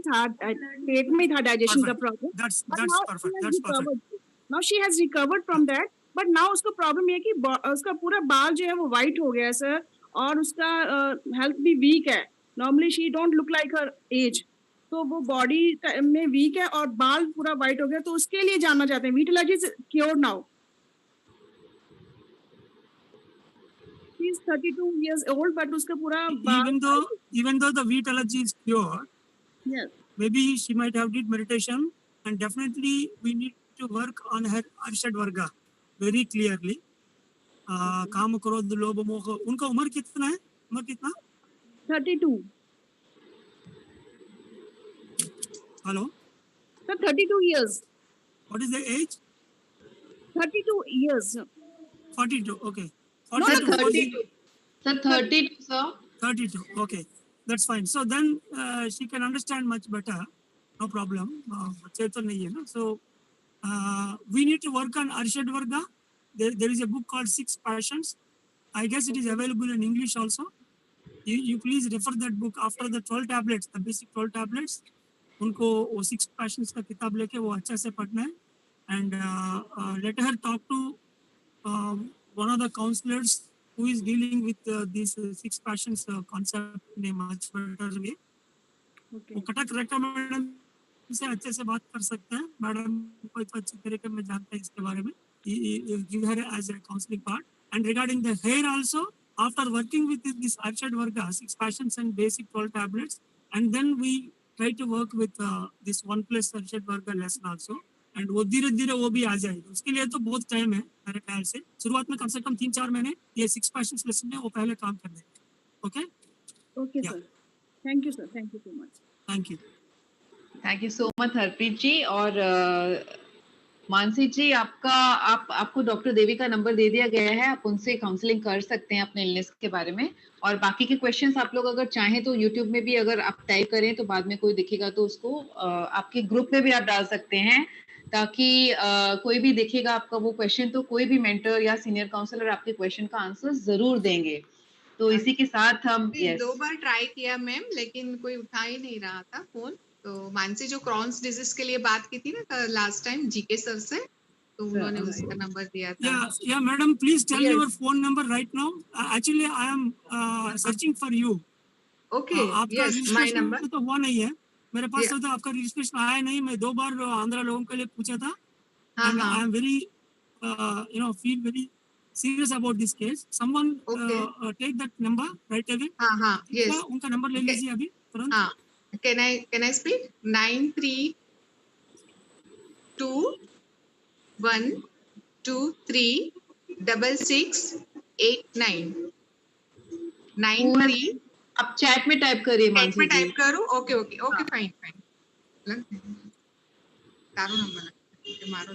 था डाइजेशन का problem. That's perfect. Now she has recovered from that, but now उसको प्रॉब्लम ये कि उसका पूरा बाल जो है वो वाइट हो गया है सर, और उसका हेल्थ भी वीक है। Normally she don't look like her age, तो वो बॉडी में वीक है और बाल पूरा वाइट हो गया। तो उसके लिए जानना चाहते हैं, wheat allergy is cured now? She is 32 years old, but उसका पूरा even though the wheat allergy is cured, Yes. Maybe she might have did meditation, and definitely we need to work on her Arshad Varga very clearly. काम क्रोध लोभ मोह, उनका उम्र कितना है? उम्र कितना? 32. Hello? Sir, 32 years. What is the age? 32 years. 42. Okay. No, Sir, 42. 32. Sir, 32, sir. 32. Okay. That's fine. So then she can understand much better. No problem. बच्चे तो नहीं है ना. So we need to work on Arshad Varga. There is a book called Six Passions. I guess it is available in English also. You please refer that book after the 12 tablets, the basic 12 tablets. उनको वो 6 passions का किताब लेके वो अच्छे से पढ़ना है. And let her talk to one of the counselors who is dealing with these 6 passions concept in a much better way. वो कटक रेखा मैडम से अच्छे से बात कर सकते हैं. मैडम कोई तो अच्छी तरीके में जानते हैं इसके बारे में. Give her as a counseling part. And regarding the hair also, after working with this Arshad Varga, 6 passions and basic 12 tablets, and then we try to work with this 1+ Arshad Varga lesson also. And वो धीरे धीरे वो भी आ जाएगा. उसके लिए तो बहुत टाइम है मेरे ख्याल से. शुरुआत में कम से कम 3-4 महीने ये 6 passions lesson में वो पहले काम कर देंगे. Okay? Okay, sir. Thank you, sir. Thank you so much. Thank you. Thank you so much Harpreet ji. और मानसी जी, आपको डॉक्टर देवी का नंबर दे दिया गया है. आप उनसे काउंसलिंग कर सकते हैं अपने इलनेस के बारे में. और बाकी के क्वेश्चंस आप लोग अगर चाहें तो यूट्यूब में भी अगर आप टाइप करें तो बाद में कोई दिखेगा तो उसको आपके ग्रुप में भी आप डाल सकते हैं, ताकि कोई भी देखेगा आपका वो क्वेश्चन तो कोई भी मेंटर या सीनियर काउंसलर आपके क्वेश्चन का आंसर जरूर देंगे. तो इसी के साथ हम 2 बार ट्राई किया मैम, लेकिन कोई उठा ही नहीं रहा था फोन. तो मानसी जो क्रॉन्स डिजीज के लिए बात की थी ना लास्ट टाइम जीके सर से, तो उन्होंने उसका नंबर दिया था. Yeah, madam, please tell your phone number right now. Actually, I am searching for you. Okay, आपका yes, my number. तो हुआ नहीं है मेरे पास. तो आपका रजिस्ट्रेशन आया नहीं. मैं 2 बार आंध्रा लोगों के लिए पूछा था. And I am very feel very serious about this case. Someone take that number right away. Yes. उनका नंबर ले लीजिए अभी तुरंत. Can I speak? 9321236689. 93. आप चैट में टाइप करिए. चैट में टाइप करूं? Okay fine. तारो नंबर मारो.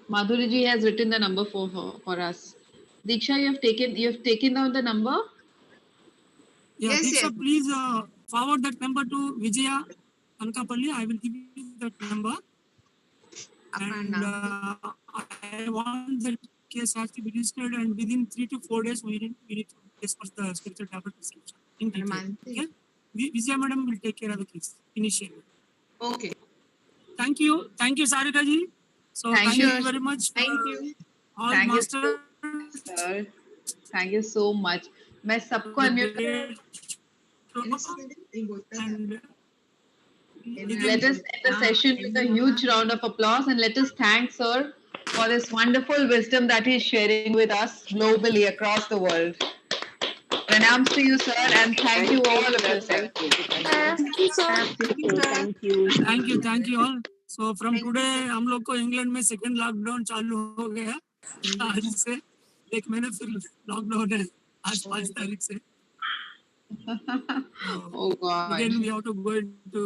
Madhuri ji has written the number for us. Diksha, you have taken down the number? Yeah, Yes, Diksha, yes. please forward that number to Vijaya Anakapalli. I will give you that number. And I want that case has to be registered, and within 3 to 4 days we need to discuss the spiritual tablet prescription in detail. Okay? Vijaya madam will take care of the case initially. Okay. Thank you, Sarika ji. So thank you very much. Thank you. All Thank you, master. sir. Thank you so much. मैं सबको unmute and let us end the session with a huge round of applause, and let us thank sir for this wonderful wisdom that he is sharing with us globally across the world. Pranams to you, sir, and thank you all of you, sir. Thank you all. So from today हम लोग को England में second lockdown चालू हो गया. आज से 1 महीने फिर लॉकडाउन है. आज 5 तारीख से. Oh God. Again we have to go into